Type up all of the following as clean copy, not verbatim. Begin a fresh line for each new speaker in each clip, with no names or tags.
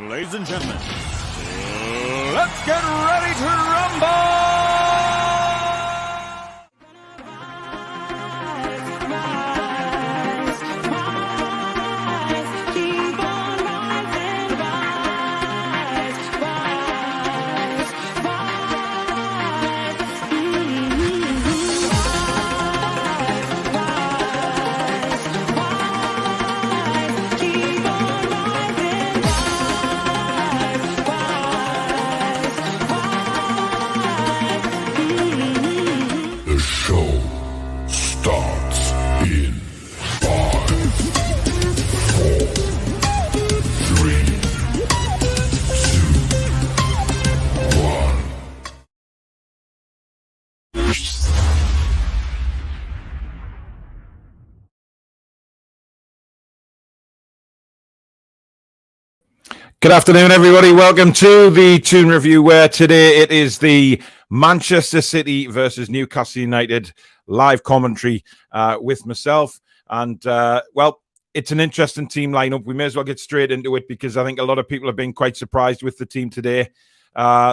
Ladies and gentlemen, let's get ready to rumble!
Good afternoon, everybody. Welcome to the Toon Review, where today it is the Manchester City versus Newcastle United live commentary with myself. And, well, it's an interesting team lineup. We may as well get straight into it because I think a lot of people have been quite surprised with the team today.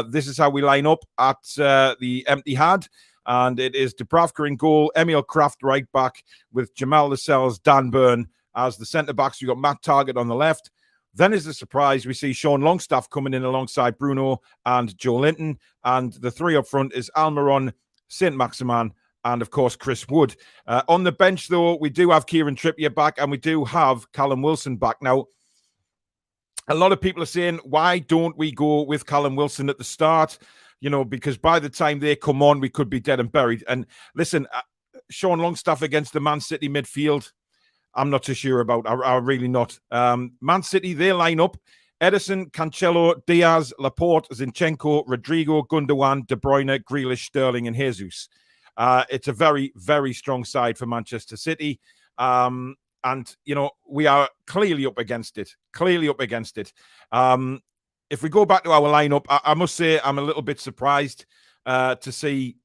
This is how we line up at the Etihad. And it is Dubravka in goal, Emil Kraft right back with Jamal Lascelles, Dan Burn as the centre-backs. We've got Matt Targett on the left. Then is the surprise, we see Sean Longstaff coming in alongside Bruno and Joe Linton. And the three up front is Almiron, Saint-Maximin, and, of course, Chris Wood. On the bench, though, we do have Kieran Trippier back, and we do have Callum Wilson back. Now, a lot of people are saying, why don't we go with Callum Wilson at the start? You know, because by the time they come on, we could be dead and buried. And listen, Sean Longstaff against the Man City midfield, I'm not too sure about. I'm really not. Man City, they line up Ederson, Cancelo, Diaz, Laporte, Zinchenko, Rodrigo, Gundogan, De Bruyne, Grealish, Sterling, and Jesus. It's a very, very strong side for Manchester City. And, you know, we are clearly up against it. If we go back to our lineup, I must say I'm a little bit surprised to see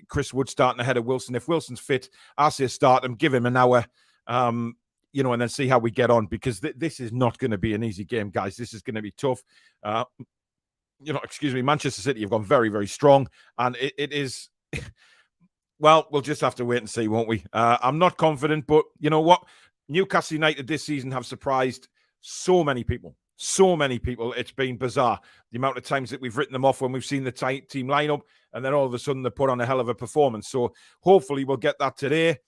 Chris Wood starting ahead of Wilson. If Wilson's fit, I say start him, give him an hour. You know, and then see how we get on, because this is not going to be an easy game, guys. This is going to be tough. You know, excuse me, Manchester City have gone very, very strong, and it is, well, we'll just have to wait and see, won't we? I'm not confident, but you know what? Newcastle United this season have surprised so many people. It's been bizarre, the amount of times that we've written them off when we've seen the team lineup, and then all of a sudden they put on a hell of a performance. So hopefully we'll get that today.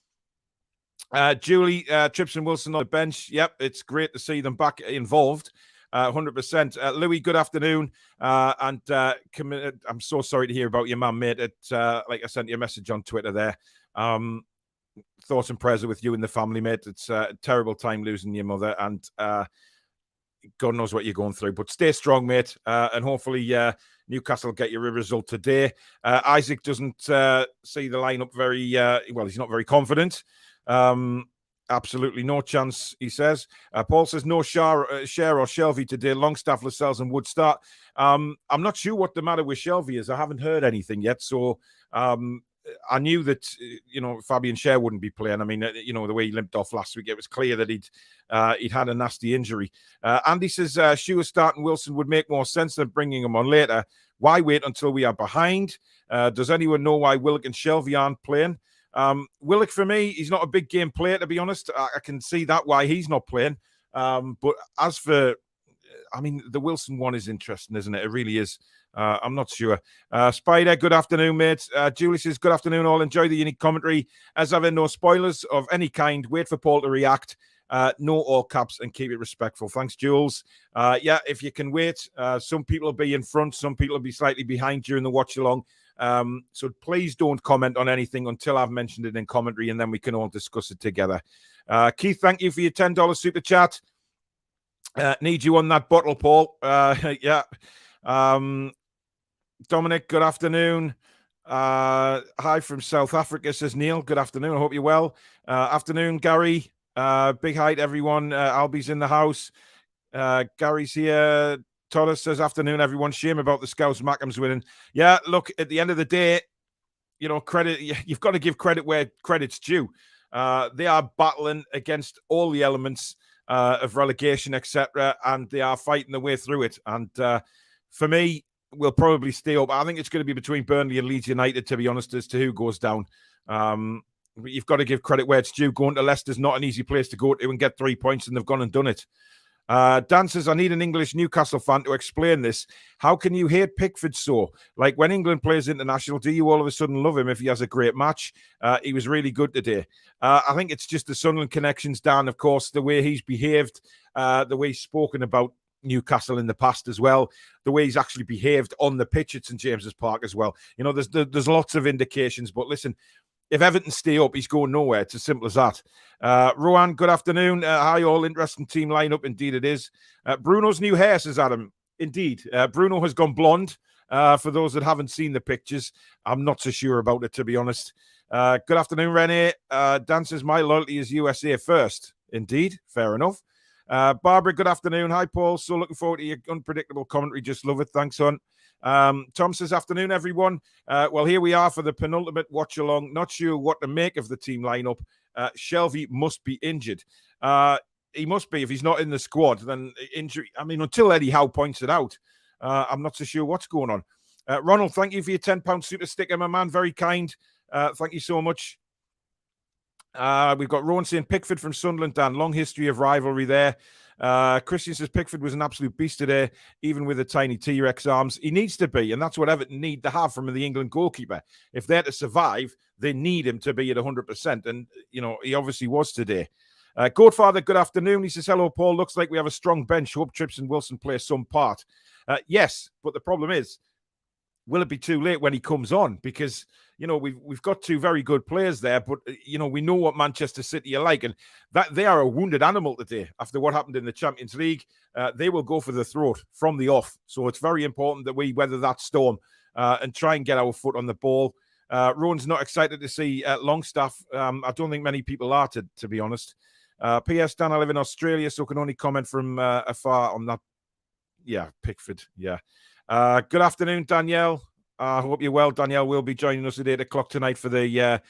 Julie, Trips and Wilson on the bench. Yep, it's great to see them back involved. 100%. Louis, good afternoon. I'm so sorry to hear about your mum, mate. Like I sent you a message on Twitter there. Thoughts and prayers are with you and the family, mate. It's a terrible time losing your mother, and God knows what you're going through. But stay strong, mate, and hopefully Newcastle get you a result today. Isaac doesn't see the lineup very well. He's not very confident. Absolutely no chance, he says. Paul says no Cher or Shelvey today. Longstaff, Lascelles and Wood start. I'm not sure what the matter with Shelvey is. I haven't heard anything yet. So I knew that, you know, Fabian Schär wouldn't be playing. I mean, you know, the way he limped off last week, it was clear that he'd had a nasty injury. Andy says Shearer starting Wilson would make more sense than bringing him on later. Why wait until we are behind? Does anyone know why Willock and Shelvey aren't playing? Willock, for me, he's not a big game player, to be honest. I can see that why he's not playing. But as for, I mean, the Wilson one is interesting, isn't it? It really is. I'm not sure. Spider, good afternoon, mate. Julie says, good afternoon, all. Enjoy the unique commentary. As ever, no spoilers of any kind. Wait for Paul to react. No all caps and keep it respectful. Thanks, Jules. Yeah, if you can wait. Some people will be in front. Some people will be slightly behind during the watch-along. So please don't comment on anything until I've mentioned it in commentary, and then we can all discuss it together. Keith, thank you for your $10 super chat. Need you on that bottle, Paul. Yeah. Dominic, good afternoon. Hi from South Africa, says Neil. Good afternoon. I hope you're well. Afternoon, Gary. Big hi to everyone. Albie's in the house. Gary's here. Toddler says, afternoon, everyone. Shame about the Scouts Mackems winning. Yeah, look, at the end of the day, you know, credit, you've got to give credit where credit's due. They are battling against all the elements. of relegation, etc., and they are fighting their way through it. And for me, we'll probably stay up. I think it's going to be between Burnley and Leeds United, to be honest, as to who goes down. You've got to give credit where it's due. Going to Leicester's not an easy place to go to and get 3 points, and they've gone and done it. Dan says, I need an English Newcastle fan to explain this. How can you hate Pickford so? Like, when England plays international, do you all of a sudden love him if he has a great match? He was really good today. I think it's just the Sunderland connections, Dan, of course, the way he's behaved, the way he's spoken about Newcastle in the past as well, the way he's actually behaved on the pitch at St James's Park as well. You know, there's lots of indications, but listen, if Everton stay up, he's going nowhere. It's as simple as that. Rowan, good afternoon. Hi, all. Interesting team lineup. Indeed, it is. Bruno's new hair, says Adam. Indeed. Bruno has gone blonde. For those that haven't seen the pictures, I'm not so sure about it, to be honest. Good afternoon, Rene. Dan says, my loyalty is USA first. Indeed. Fair enough. Barbara, good afternoon. Hi, Paul. So looking forward to your unpredictable commentary. Just love it. Thanks, hon. Tom says, afternoon, everyone. Well, here we are for the penultimate watch along. Not sure what to make of the team lineup. Shelvey must be injured. He must be. If he's not in the squad, then injury. I mean, until Eddie Howe points it out, I'm not so sure what's going on. Ronald, thank you for your £10 super sticker, my man. Very kind. Thank you so much. We've got Rowan saying Pickford from Sunderland, Dan. Long history of rivalry there. Christian says Pickford was an absolute beast today, even with the tiny T-Rex arms. He needs to be, and that's what Everton need to have from the England goalkeeper. If they're to survive, they need him to be at 100%, and, you know, he obviously was today. Goatfather, good afternoon. He says, hello, Paul. Looks like we have a strong bench. Hope Trips and Wilson play some part. Yes, but the problem is, will it be too late when he comes on? Because, you know, we've got two very good players there, but, you know, we know what Manchester City are like, and that they are a wounded animal today after what happened in the Champions League. They will go for the throat from the off. So it's very important that we weather that storm and try and get our foot on the ball. Rowan's not excited to see Longstaff. I don't think many people are, to be honest. P.S. Dan, I live in Australia, so can only comment from afar on that. Yeah, Pickford, yeah. Good afternoon, Danielle. I hope you're well. Danielle will be joining us at 8 o'clock tonight for the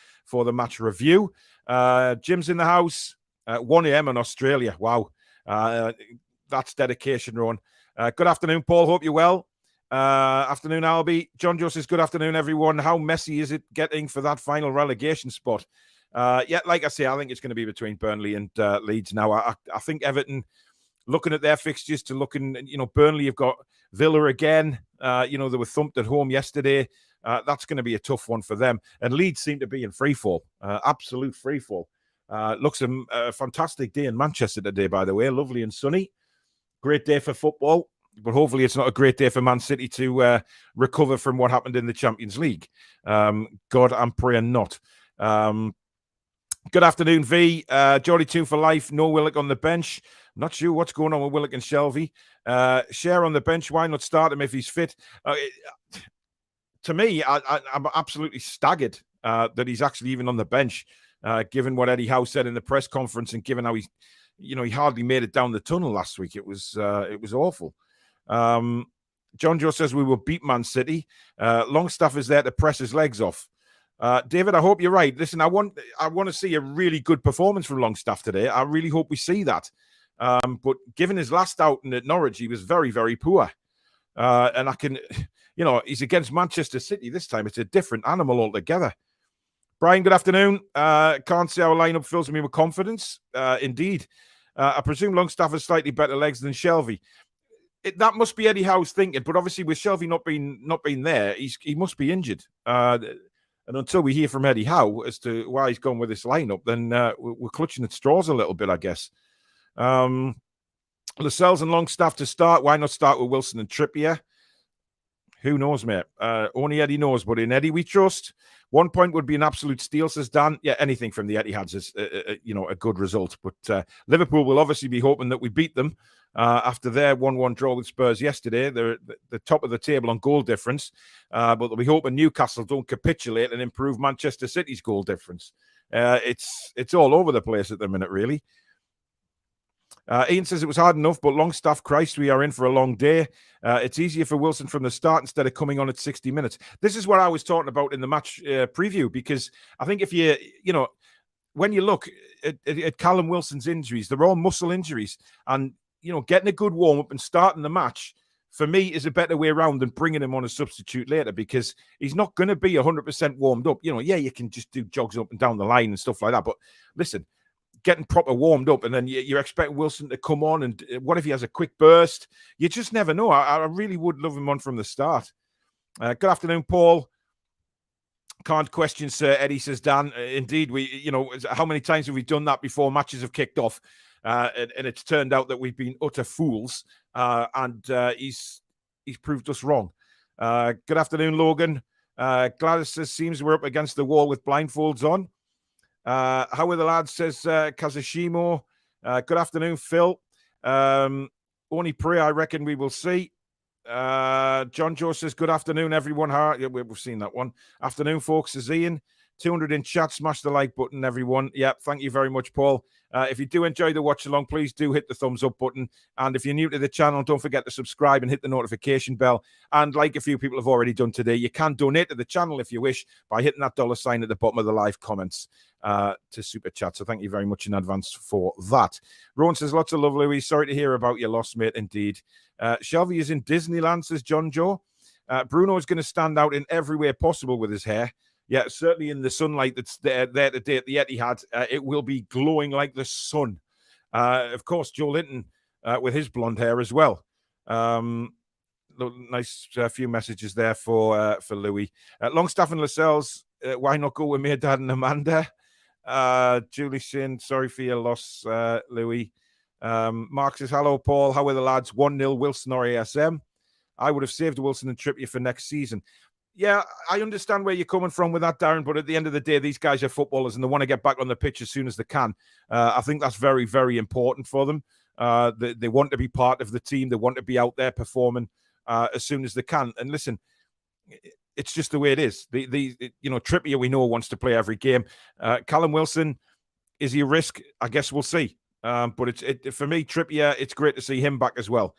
match review. Jim's in the house. 1 a.m. in Australia. Wow. That's dedication, Ron. Good afternoon, Paul. Hope you're well. Afternoon, Albie. John Joe says, good afternoon, everyone. How messy is it getting for that final relegation spot? Yeah, like I say, I think it's going to be between Burnley and Leeds now. I think Everton, looking at their fixtures to looking, you know, Burnley have got Villa again. You know, they were thumped at home yesterday. That's going to be a tough one for them. And Leeds seem to be in freefall, absolute freefall. Looks a fantastic day in Manchester today, by the way. Lovely and sunny. Great day for football. But hopefully it's not a great day for Man City to recover from what happened in the Champions League. God, I'm praying not. Good afternoon, V. Geordie Toon for life. No Willock on the bench. Not sure what's going on with Willock and Shelvey. Share on the bench. Why not start him if he's fit? To me, I'm absolutely staggered that he's actually even on the bench, given what Eddie Howe said in the press conference and given how he hardly made it down the tunnel last week. It was awful. John Joe says we will beat Man City. Longstaff is there to press his legs off. David, I hope you're right. Listen, I want to see a really good performance from Longstaff today. I really hope we see that. But given his last outing at Norwich, he was very, very poor. And I can, you know, he's against Manchester City this time. It's a different animal altogether. Brian, good afternoon. Can't say our lineup fills me with confidence. Indeed. I presume Longstaff has slightly better legs than Shelvey. That must be Eddie Howe's thinking, but obviously with Shelvey not being there, he must be injured. And until we hear from Eddie Howe as to why he's gone with this lineup, then we're clutching at straws a little bit, I guess. Lascelles and Longstaff to start. Why not start with Wilson and Trippier? Who knows, mate? Only Eddie knows, but in Eddie we trust. 1 point would be an absolute steal, says Dan. Yeah, anything from the Etihads is, a good result. But Liverpool will obviously be hoping that we beat them after their 1-1 draw with Spurs yesterday. They're the top of the table on goal difference, but they'll be hoping Newcastle don't capitulate and improve Manchester City's goal difference. It's all over the place at the minute, really. Ian says it was hard enough, but Longstaff, Christ, we are in for a long day. It's easier for Wilson from the start instead of coming on at 60 minutes. This is what I was talking about in the match preview, because I think if when you look at Callum Wilson's injuries, they're all muscle injuries. And, getting a good warm-up and starting the match, for me, is a better way around than bringing him on a substitute later, because he's not going to be 100% warmed up. You can just do jogs up and down the line and stuff like that. But listen, getting proper warmed up, and then you expect Wilson to come on, and what if he has a quick burst? You just never know. I really would love him on from the start. Good afternoon, Paul. Can't question, sir. Eddie, says Dan. Indeed, how many times have we done that before matches have kicked off? And it's turned out that we've been utter fools, and he's proved us wrong. Good afternoon, Logan. Gladys says, seems we're up against the wall with blindfolds on. How are the lads, says Kazushimo. Good afternoon, Phil. Only pray, I reckon we will see. John Joe says, good afternoon, everyone. We've seen that one. Afternoon, folks, says Ian. 200 in chat. Smash the like button, everyone. Yeah, thank you very much, Paul. If you do enjoy the watch along, please do hit the thumbs up button. And if you're new to the channel, don't forget to subscribe and hit the notification bell. And like a few people have already done today, you can donate to the channel if you wish by hitting that $sign at the bottom of the live comments to Super Chat. So thank you very much in advance for that. Rowan says, lots of love, Louis. Sorry to hear about your loss, mate, indeed. Shelby is in Disneyland, says John Joe. Bruno is going to stand out in every way possible with his hair. Yeah, certainly in the sunlight that's there today at the Etihad, it will be glowing like the sun. Of course, Joe Linton with his blonde hair as well. Nice few messages there for Louis. Longstaff and Lascelles, why not go with me, Dad and Amanda? Julie Sin, sorry for your loss, Louis. Mark says, hello, Paul. How are the lads? 1-0 Wilson or ASM? I would have saved Wilson and Trippier for next season. Yeah, I understand where you're coming from with that, Darren, but at the end of the day, these guys are footballers and they want to get back on the pitch as soon as they can. I think that's very, very important for them. They want to be part of the team. They want to be out there performing as soon as they can. And listen, it's just the way it is. Trippier, we know, wants to play every game. Callum Wilson, is he a risk? I guess we'll see. But for me, Trippier, it's great to see him back as well.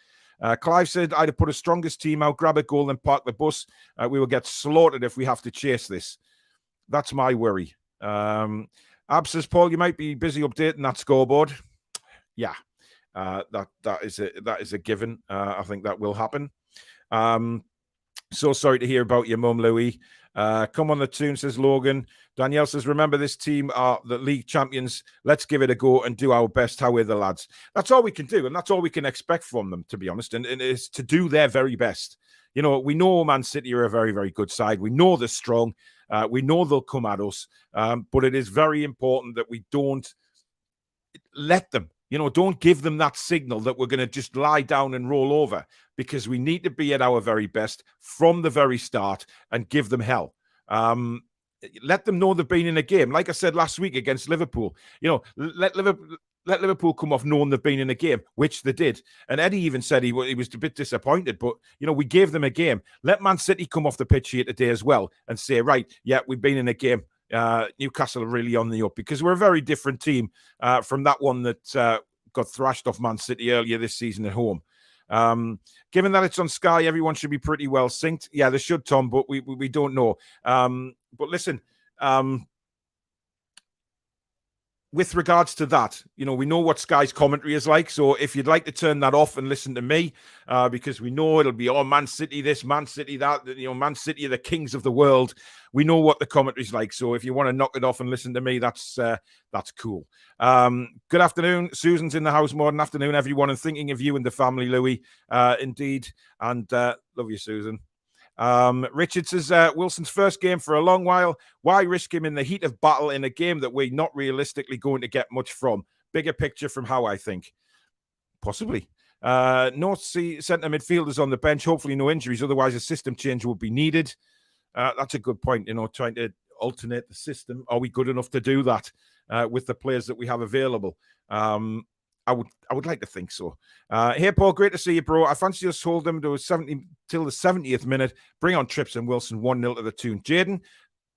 Clive said, I'd have put a strongest team out, grab a goal, and park the bus. We will get slaughtered if we have to chase this. That's my worry. Ab says, Paul, you might be busy updating that scoreboard. Yeah, that is a given. I think that will happen. So sorry to hear about your mum, Louis. Come on the Toon, says Logan. Danielle says, remember, this team are the league champions. Let's give it a go and do our best. How are the lads? That's all we can do, and that's all we can expect from them, to be honest, and is to do their very best. We know Man City are a very, very good side. We know they're strong. We know they'll come at us, but it is very important that we don't let them. Don't give them that signal that we're going to just lie down and roll over, because we need to be at our very best from the very start and give them hell. Let them know they've been in a game. Like I said last week against Liverpool, let Liverpool come off knowing they've been in a game, which they did. And Eddie even said he was a bit disappointed, but, we gave them a game. Let Man City come off the pitch here today as well and say, right, yeah, we've been in a game. Newcastle are really on the up, because we're a very different team from that one that got thrashed off Man City earlier this season at home. Given that it's on Sky, everyone should be pretty well synced. Yeah, they should, Tom, but we don't know. But listen, with regards to that, we know what Sky's commentary is like. So if you'd like to turn that off and listen to me, because we know it'll be, Man City this, Man City that, Man City are the kings of the world. We know what the commentary's like. So if you want to knock it off and listen to me, that's cool. Good afternoon. Susan's in the house. More than afternoon, everyone. And thinking of you and the family, Louis. Indeed. And love you, Susan. Richard says, Wilson's first game for a long while. Why risk him in the heat of battle in a game that we're not realistically going to get much from? Bigger picture from how I think. Possibly. North Sea centre midfielders on the bench. Hopefully no injuries. Otherwise, a system change will be needed. That's a good point. Trying to alternate the system. Are we good enough to do that with the players that we have available? I would like to think so. Hey, Paul, great to see you, bro. I fancy us hold them to 70 till the 70th minute. Bring on Trips and Wilson 1-0 to the Toon. Jaden,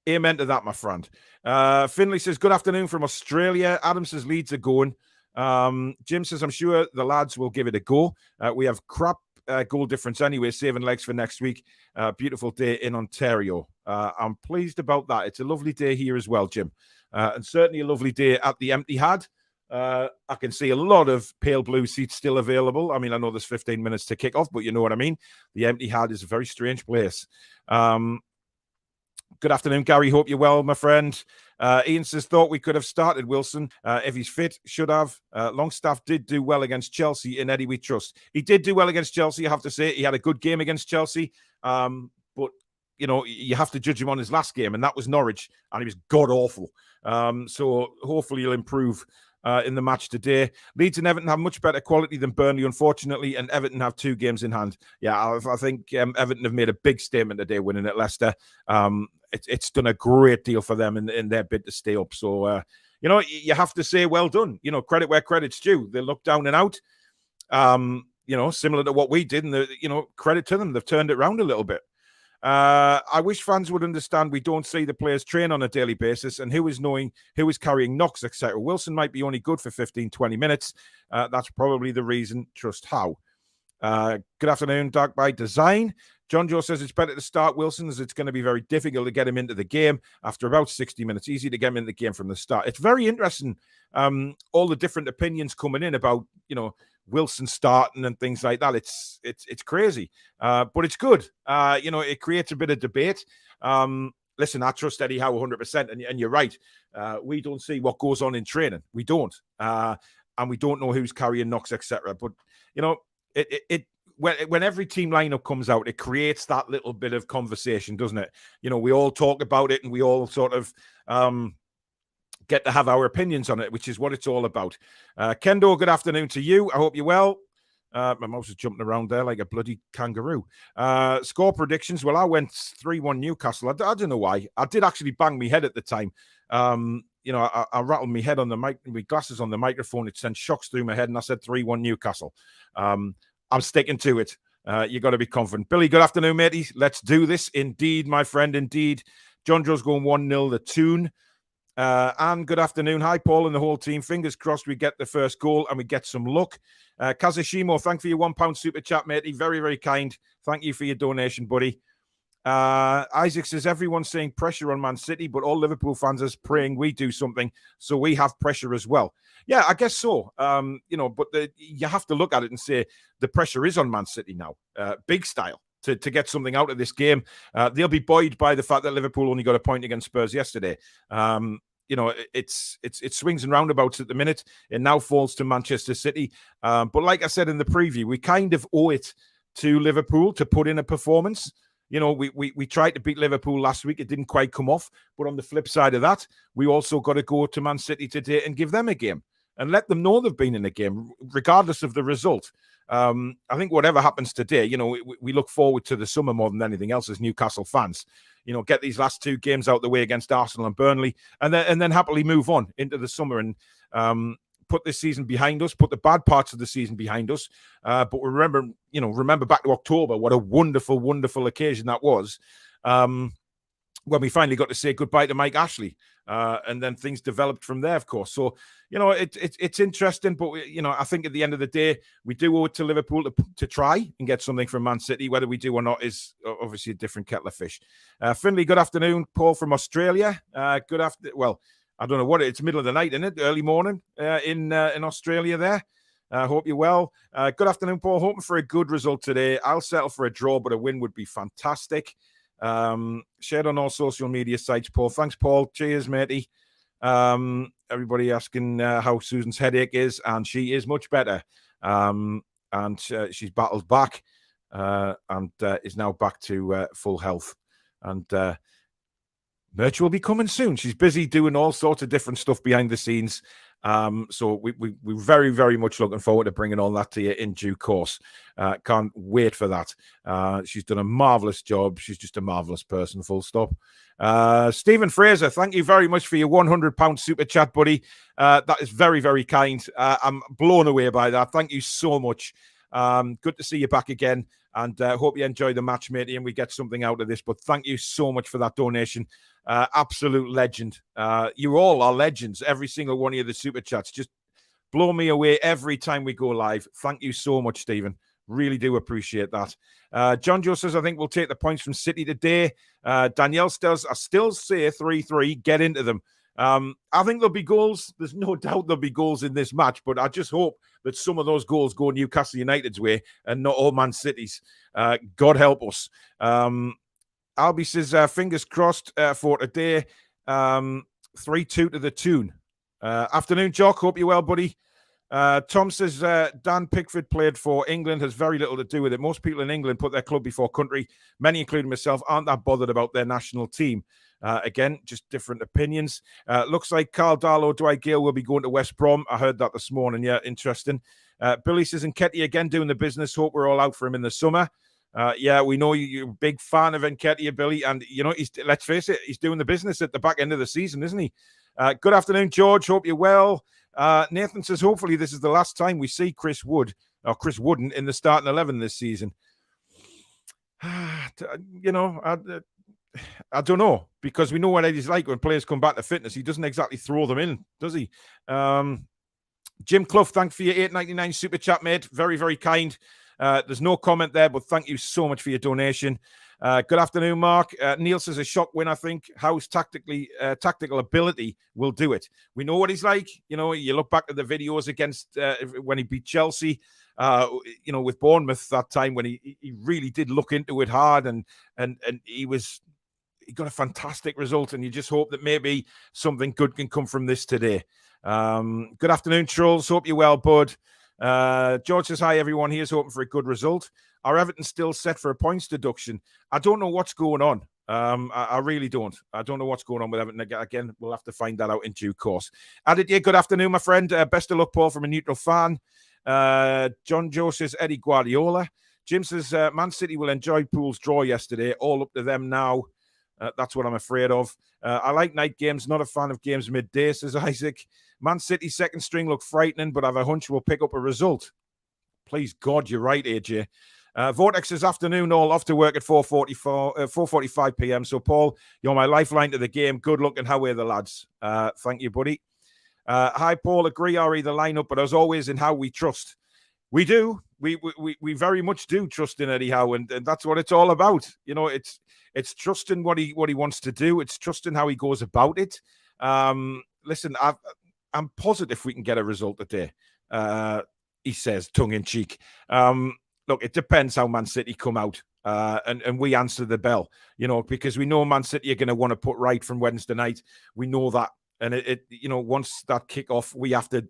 amen to that, my friend. Finley says, good afternoon from Australia. Adam says, Leeds are going. Jim says, I'm sure the lads will give it a go. We have crap goal difference anyway, saving legs for next week. Beautiful day in Ontario. I'm pleased about that. It's a lovely day here as well, Jim. and certainly a lovely day at the Etihad. I can see a lot of pale blue seats still available. I mean, I know there's 15 minutes to kick off, but you know what I mean. The Etihad is a very strange place. Good afternoon, Gary. Hope you're well, my friend. Ian says, thought we could have started Wilson. If he's fit, should have. Longstaff did do well against Chelsea. In Eddie, we trust. He did do well against Chelsea, I have to say. He had a good game against Chelsea. But, you know, you have to judge him on his last game, and that was Norwich, and he was god-awful. So hopefully he'll improve in the match today. Leeds and Everton have much better quality than Burnley, unfortunately, and Everton have 2 games in hand. Yeah, I think Everton have made a big statement today winning at Leicester. It's done a great deal for them in their bid to stay up. So, you know, you have to say well done. You know, credit where credit's due. They look down and out, you know, similar to what we did. And, you know, credit to them. They've turned it around a little bit. I wish fans would understand we don't see the players train on a daily basis and who is carrying knocks, etc. Wilson might be only good for 15, 20 minutes. That's probably the reason. Trust how. Good afternoon, Dark by Design. John Joe says it's better to start Wilson as it's going to be very difficult to get him into the game after about 60 minutes. Easy to get him in the game from the start. It's very interesting, all the different opinions coming in about, you know, Wilson starting and things like that. It's crazy, but it's good. You know, it creates a bit of debate. Listen, I trust Eddie Howe 100%, and you're right. We don't see what goes on in training. We don't, and we don't know who's carrying knocks, etc. But you know, when every team lineup comes out, it creates that little bit of conversation, doesn't it? You know, we all talk about it, and we all sort of get to have our opinions on it, which is what it's all about. Kendo, good afternoon to you. I hope you're well. My mouse is jumping around there like a bloody kangaroo. Score predictions. Well, I went 3-1 Newcastle. I don't know why. I did actually bang my head at the time. You know, I rattled my head on the mic, my glasses on the microphone. It sent shocks through my head, and I said 3-1 Newcastle. I'm sticking to it. You got to be confident. Billy, good afternoon, matey. Let's do this. Indeed, my friend, indeed. John Joe's going 1-0 the Toon. And good afternoon. Hi, Paul and the whole team. Fingers crossed we get the first goal and we get some luck. Kazushimo, thank you for your £1 super chat, matey. Very, very kind. Thank you for your donation, buddy. Isaac says, everyone's saying pressure on Man City, but all Liverpool fans are praying we do something so we have pressure as well. Yeah, I guess so. You know, but you have to look at it and say the pressure is on Man City now, big style. To get something out of this game. They'll be buoyed by the fact that Liverpool only got a point against Spurs yesterday. You know, it's swings and roundabouts at the minute. It now falls to Manchester City. But like I said in the preview, we kind of owe it to Liverpool to put in a performance. You know, we tried to beat Liverpool last week. It didn't quite come off. But on the flip side of that, we also got to go to Man City today and give them a game and let them know they've been in a game, regardless of the result. I think whatever happens today, you know, we look forward to the summer more than anything else as Newcastle fans. You know, get these last 2 games out the way against Arsenal and Burnley, and then happily move on into the summer and put this season behind us, put the bad parts of the season behind us. But remember back to October, what a wonderful, wonderful occasion that was. When we finally got to say goodbye to Mike Ashley, and then things developed from there, of course. So, you know, it's interesting, but, you know, I think at the end of the day, we do owe it to Liverpool to try and get something from Man City. Whether we do or not is obviously a different kettle of fish. Finley, good afternoon. Paul from Australia. Well, I don't know what it's middle of the night, isn't it? Early morning in Australia there. Hope you're well. Good afternoon, Paul. Hoping for a good result today. I'll settle for a draw, but a win would be fantastic. Shared on all social media sites, Paul. Thanks, Paul. Cheers, matey. Everybody asking how Susan's headache is, and she is much better. And she's battled back and is now back to full health. And merch will be coming soon. She's busy doing all sorts of different stuff behind the scenes. So we're very, very much looking forward to bringing all that to you in due course. Can't wait for that. She's done a marvelous job. She's just a marvelous person, full stop. Stephen Fraser, thank you very much for your £100 super chat, buddy. That is very, very kind. I'm blown away by that. Thank you so much. Good to see you back again, and hope you enjoy the match, matey, and we get something out of this. But thank you so much for that donation. Absolute legend. You all are legends. Every single one of you, the super chats just blow me away every time we go live. Thank you so much, Stephen. Really do appreciate that. John Joe says, I think we'll take the points from City today. Danielle says, I still say 3-3. Get into them. I think there'll be goals. There's no doubt there'll be goals in this match, but I just hope that some of those goals go Newcastle United's way and not all Man City's. God help us. Albie says, fingers crossed for today. 3-2 to the Toon. Afternoon, Jock. Hope you're well, buddy. Tom says, Dan Pickford played for England, has very little to do with it. Most people in England put their club before country. Many, including myself, aren't that bothered about their national team. Again, just different opinions. Looks like Carl Darlow, Dwight Gale will be going to West Brom. I heard that this morning. Yeah, interesting. Billy says, Nketiah again doing the business. Hope we're all out for him in the summer. Yeah, we know you're a big fan of Nketiah, Billy. And, you know, let's face it, he's doing the business at the back end of the season, isn't he? Good afternoon, George. Hope you're well. Nathan says, hopefully this is the last time we see Chris Wooden in the starting 11 this season. You know, I don't know, because we know what Eddie's like when players come back to fitness. He doesn't exactly throw them in, does he? Jim Clough, thanks for your $8.99 super chat, mate. Very, very kind. There's no comment there, but thank you so much for your donation. Good afternoon, Mark. Neil says a shock win, I think. Howe's tactical ability will do it. We know what he's like. You know, you look back at the videos against when he beat Chelsea, you know, with Bournemouth that time when he really did look into it hard and he got a fantastic result, and you just hope that maybe something good can come from this today. Good afternoon, Trolls. Hope you're well, bud. George says, hi, everyone. Here's hoping for a good result. Are Everton still set for a points deduction? I don't know what's going on. I really don't. I don't know what's going on with Everton. Again, we'll have to find that out in due course. Aditya, good afternoon, my friend. Best of luck, Paul, from a neutral fan. John Joe says, Eddie Guardiola. Jim says, Man City will enjoy Pool's draw yesterday. All up to them now. That's what I'm afraid of. I like night games. Not a fan of games midday, says Isaac. Man City second string look frightening, but I have a hunch we'll pick up a result. Please, God, you're right, AJ. Vortex says, afternoon, all off to work at 4:45 p.m. So, Paul, you're my lifeline to the game. Good luck, and how are the lads? Thank you, buddy. Hi, Paul. Agree, Ari, the lineup, but as always, in how we trust. We do. We very much do trust in Eddie Howe, and that's what it's all about. You know, it's trusting what he wants to do. It's trusting how he goes about it. Listen, I'm positive we can get a result today. He says, tongue in cheek. Look, it depends how Man City come out, and we answer the bell. You know, because we know Man City are going to want to put right from Wednesday night. We know that, and it you know, once that kick off, we have to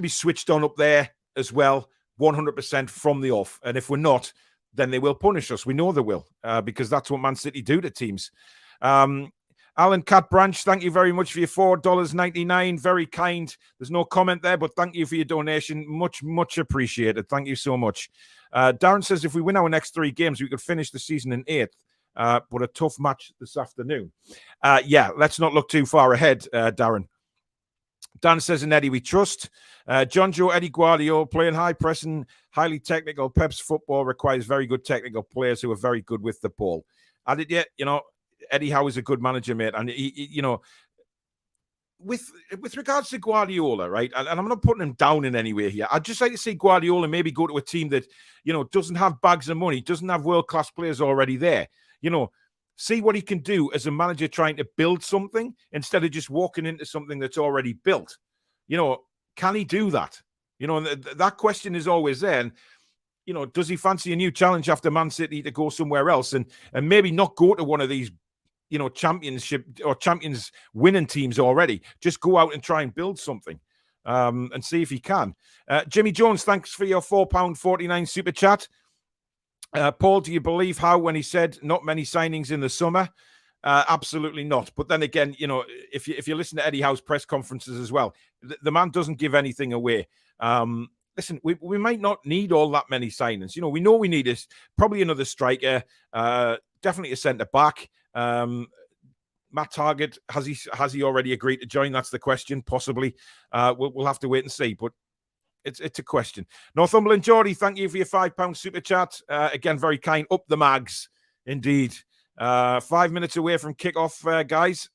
be switched on up there as well, 100% from the off. And if we're not, then they will punish us. We know they will, because that's what Man City do to teams. Alan Cat Branch, thank you very much for your $4.99. Very kind. There's no comment there, but thank you for your donation. Much, much appreciated. Thank you so much. Darren says, if we win our next 3 games, we could finish the season in 8th. But a tough match this afternoon. Yeah, let's not look too far ahead, Darren. Dan says, in Eddie we trust. John Joe, Eddie Guardiola, playing high pressing, highly technical. Pep's football requires very good technical players who are very good with the ball. I did, yeah, you know, Eddie Howe is a good manager, mate. And, he you know, with regards to Guardiola, right, and I'm not putting him down in any way here. I'd just like to see Guardiola maybe go to a team that, you know, doesn't have bags of money, doesn't have world-class players already there. You know, see what he can do as a manager trying to build something instead of just walking into something that's already built. You know, can he do that? You know, and that question is always there. And, you know, does he fancy a new challenge after Man City to go somewhere else and maybe not go to one of these, you know, championship or champions winning teams already? Just go out and try and build something and see if he can. Jimmy Jones, thanks for your £4.49 super chat. Paul, do you believe Howe when he said not many signings in the summer? Absolutely not. But then again, you know, if you listen to Eddie Howe's press conferences as well, the man doesn't give anything away. Listen, we might not need all that many signings. You know we need is probably another striker, definitely a centre back. Matt Targett, has he already agreed to join? That's the question. Possibly. We'll have to wait and see. But it's a question. Northumberland Geordie, thank you for your £5 super chat. Again, very kind. Up the mags, indeed. 5 minutes away from kickoff, guys.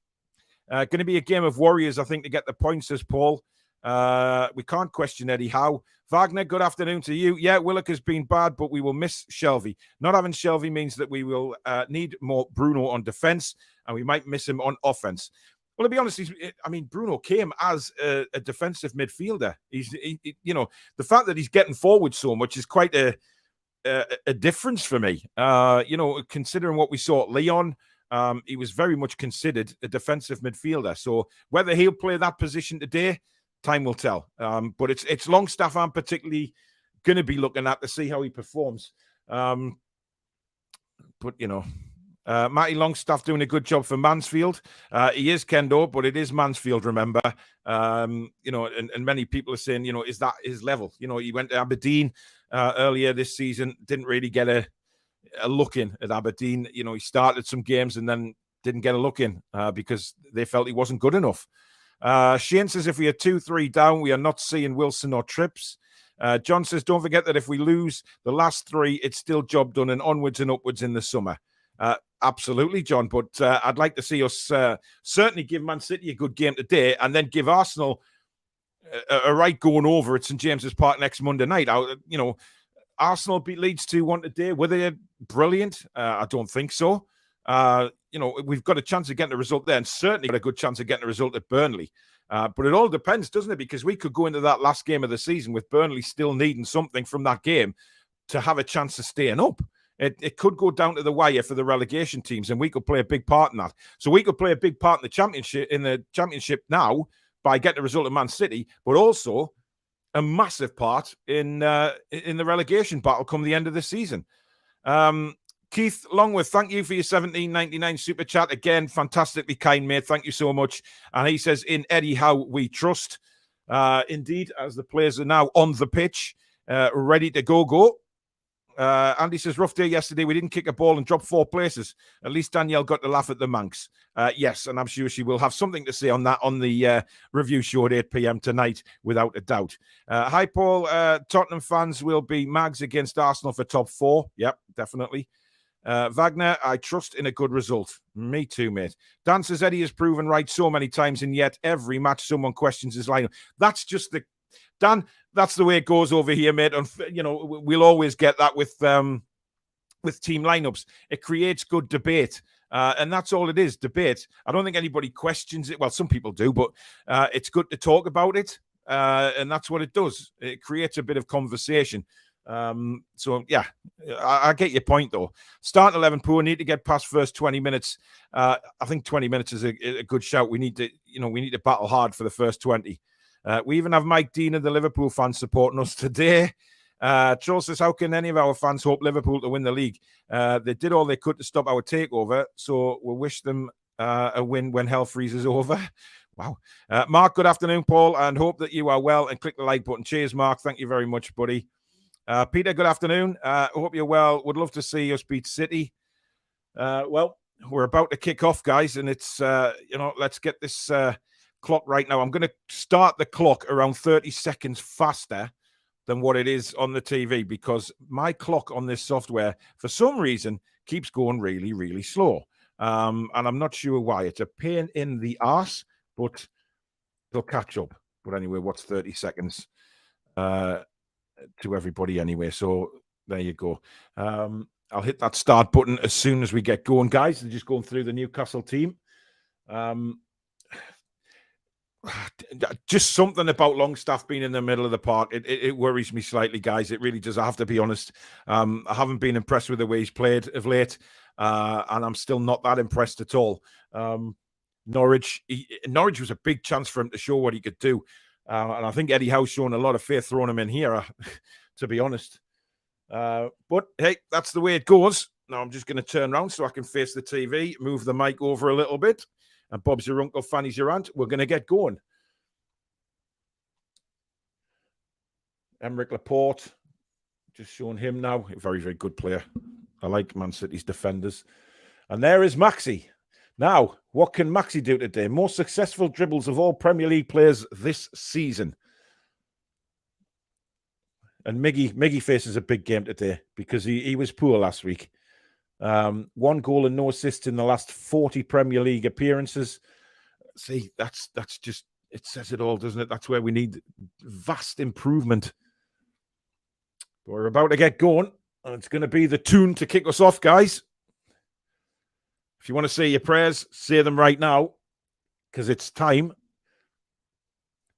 Going to be a game of warriors, I think, to get the points, says Paul. We can't question Eddie Howe. Wagner, good afternoon to you. Yeah, Willock has been bad, but we will miss Shelvey. Not having Shelvey means that we will need more Bruno on defence, and we might miss him on offence. Well, to be honest, Bruno came as a defensive midfielder. The fact that he's getting forward so much is quite a difference for me. Considering what we saw at Lyon, he was very much considered a defensive midfielder. So whether he'll play that position today, time will tell. But it's Longstaff I'm particularly going to be looking at to see how he performs. Matty Longstaff doing a good job for Mansfield. He is Kendo, but it is Mansfield, remember. And many people are saying, is that his level? He went to Aberdeen earlier this season, didn't really get a look in at Aberdeen. He started some games and then didn't get a look in because they felt he wasn't good enough. Shane says, if we are 2-3 down, we are not seeing Wilson or Trips. John says, don't forget that if we lose the last 3, it's still job done and onwards and upwards in the summer. Absolutely, John. But I'd like to see us certainly give Man City a good game today and then give Arsenal a right going over at St James's Park next Monday night. Arsenal beat Leeds 2-1 today. Were they brilliant? I don't think so. We've got a chance of getting a result there and certainly got a good chance of getting a result at Burnley. But it all depends, doesn't it? Because we could go into that last game of the season with Burnley still needing something from that game to have a chance of staying up. It could go down to the wire for the relegation teams, and we could play a big part in that. So we could play a big part in the championship now by getting a result of Man City, but also a massive part in the relegation battle come the end of the season. Keith Longworth, thank you for your $17.99 super chat. Again, fantastically kind, mate. Thank you so much. And he says, in Eddie Howe we trust. Indeed, as the players are now on the pitch, ready to go. Andy says, rough day yesterday. We didn't kick a ball and drop 4 places. At least Danielle got to laugh at the Manx. Yes, and I'm sure she will have something to say on that on the review show at 8 p.m. tonight, without a doubt. Hi, Paul. Tottenham fans will be mags against Arsenal for top 4. Yep, definitely. Wagner, I trust in a good result. Me too, mate. Dan says, Eddie has proven right so many times, and yet every match someone questions his lineup. That's just Dan, that's the way it goes over here, mate. We'll always get that with team lineups. It creates good debate. And that's all it is, debate. I don't think anybody questions it. Well, some people do, but it's good to talk about it. And that's what it does. It creates a bit of conversation. I get your point, though. Start 11 poor, need to get past first 20 minutes. I think 20 minutes is a good shout. We need to battle hard for the first 20. We even have Mike Dean and the Liverpool fans supporting us today. Troll says, how can any of our fans hope Liverpool to win the league? They did all they could to stop our takeover, so we'll wish them a win when hell freezes over. Wow. Mark, good afternoon, Paul, and hope that you are well, and click the like button. Cheers, Mark. Thank you very much, buddy. Peter, good afternoon. Hope you're well. Would love to see us beat City. Well, we're about to kick off, guys, and it's, let's get this clock right now. I'm going to start the clock around 30 seconds faster than what it is on the TV, because my clock on this software, for some reason, keeps going really, really slow. And I'm not sure why. It's a pain in the arse, but they'll catch up. But anyway, what's 30 seconds to everybody anyway? So there you go. I'll hit that start button as soon as we get going, guys. They're just going through the Newcastle team. Just something about Longstaff being in the middle of the park. It worries me slightly, guys. It really does. I have to be honest. I haven't been impressed with the way he's played of late, and I'm still not that impressed at all. Norwich was a big chance for him to show what he could do, and I think Eddie Howe's shown a lot of faith throwing him in here, to be honest. But hey, that's the way it goes. Now I'm just going to turn around so I can face the TV, move the mic over a little bit. And Bob's your uncle, Fanny's your aunt. We're going to get going. Emerick Laporte, just showing him now. A very, very good player. I like Man City's defenders. And there is Maxi. Now, what can Maxi do today? Most successful dribbles of all Premier League players this season. And Miggy faces a big game today because he was poor last week. 1 goal and no assist in the last 40 Premier League appearances. See, that's just, it says it all, doesn't it? That's where we need vast improvement. But we're about to get going, and it's going to be the Toon to kick us off, guys. If you want to say your prayers, say them right now. because it's time.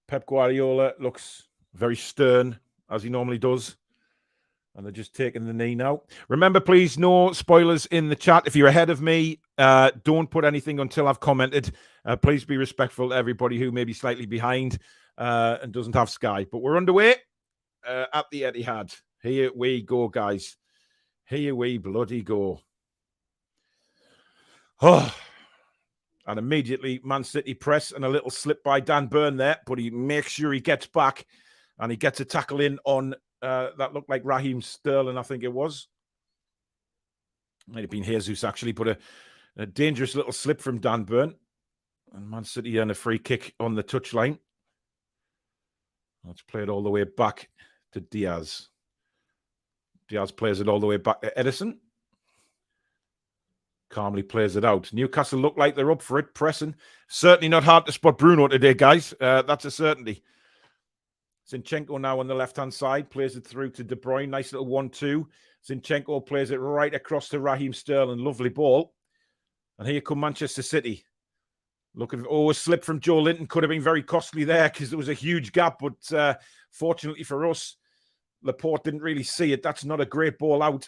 Pep Guardiola looks very stern, as he normally does. And they're just taking the knee now. Remember, please, no spoilers in the chat. If you're ahead of me, don't put anything until I've commented. Please be respectful to everybody who may be slightly behind and doesn't have Sky. But we're underway at the Etihad. Here we go, guys. Here we bloody go. Oh. And immediately, Man City press and a little slip by Dan Burn there. But he makes sure he gets back. And he gets a tackle in on... that looked like Raheem Sterling, I think it was. Might have been Jesus, actually, but a dangerous little slip from Dan Burn. And Man City earn a free kick on the touchline. Let's play it all the way back to Diaz. Diaz plays it all the way back to Edison. Calmly plays it out. Newcastle look like they're up for it, pressing. Certainly not hard to spot Bruno today, guys. That's a certainty. Zinchenko now on the left-hand side, plays it through to De Bruyne. Nice little 1-2. Zinchenko plays it right across to Raheem Sterling. Lovely ball. And here come Manchester City. Looking, a slip from Joe Linton could have been very costly there because there was a huge gap. But fortunately for us, Laporte didn't really see it. That's not a great ball out.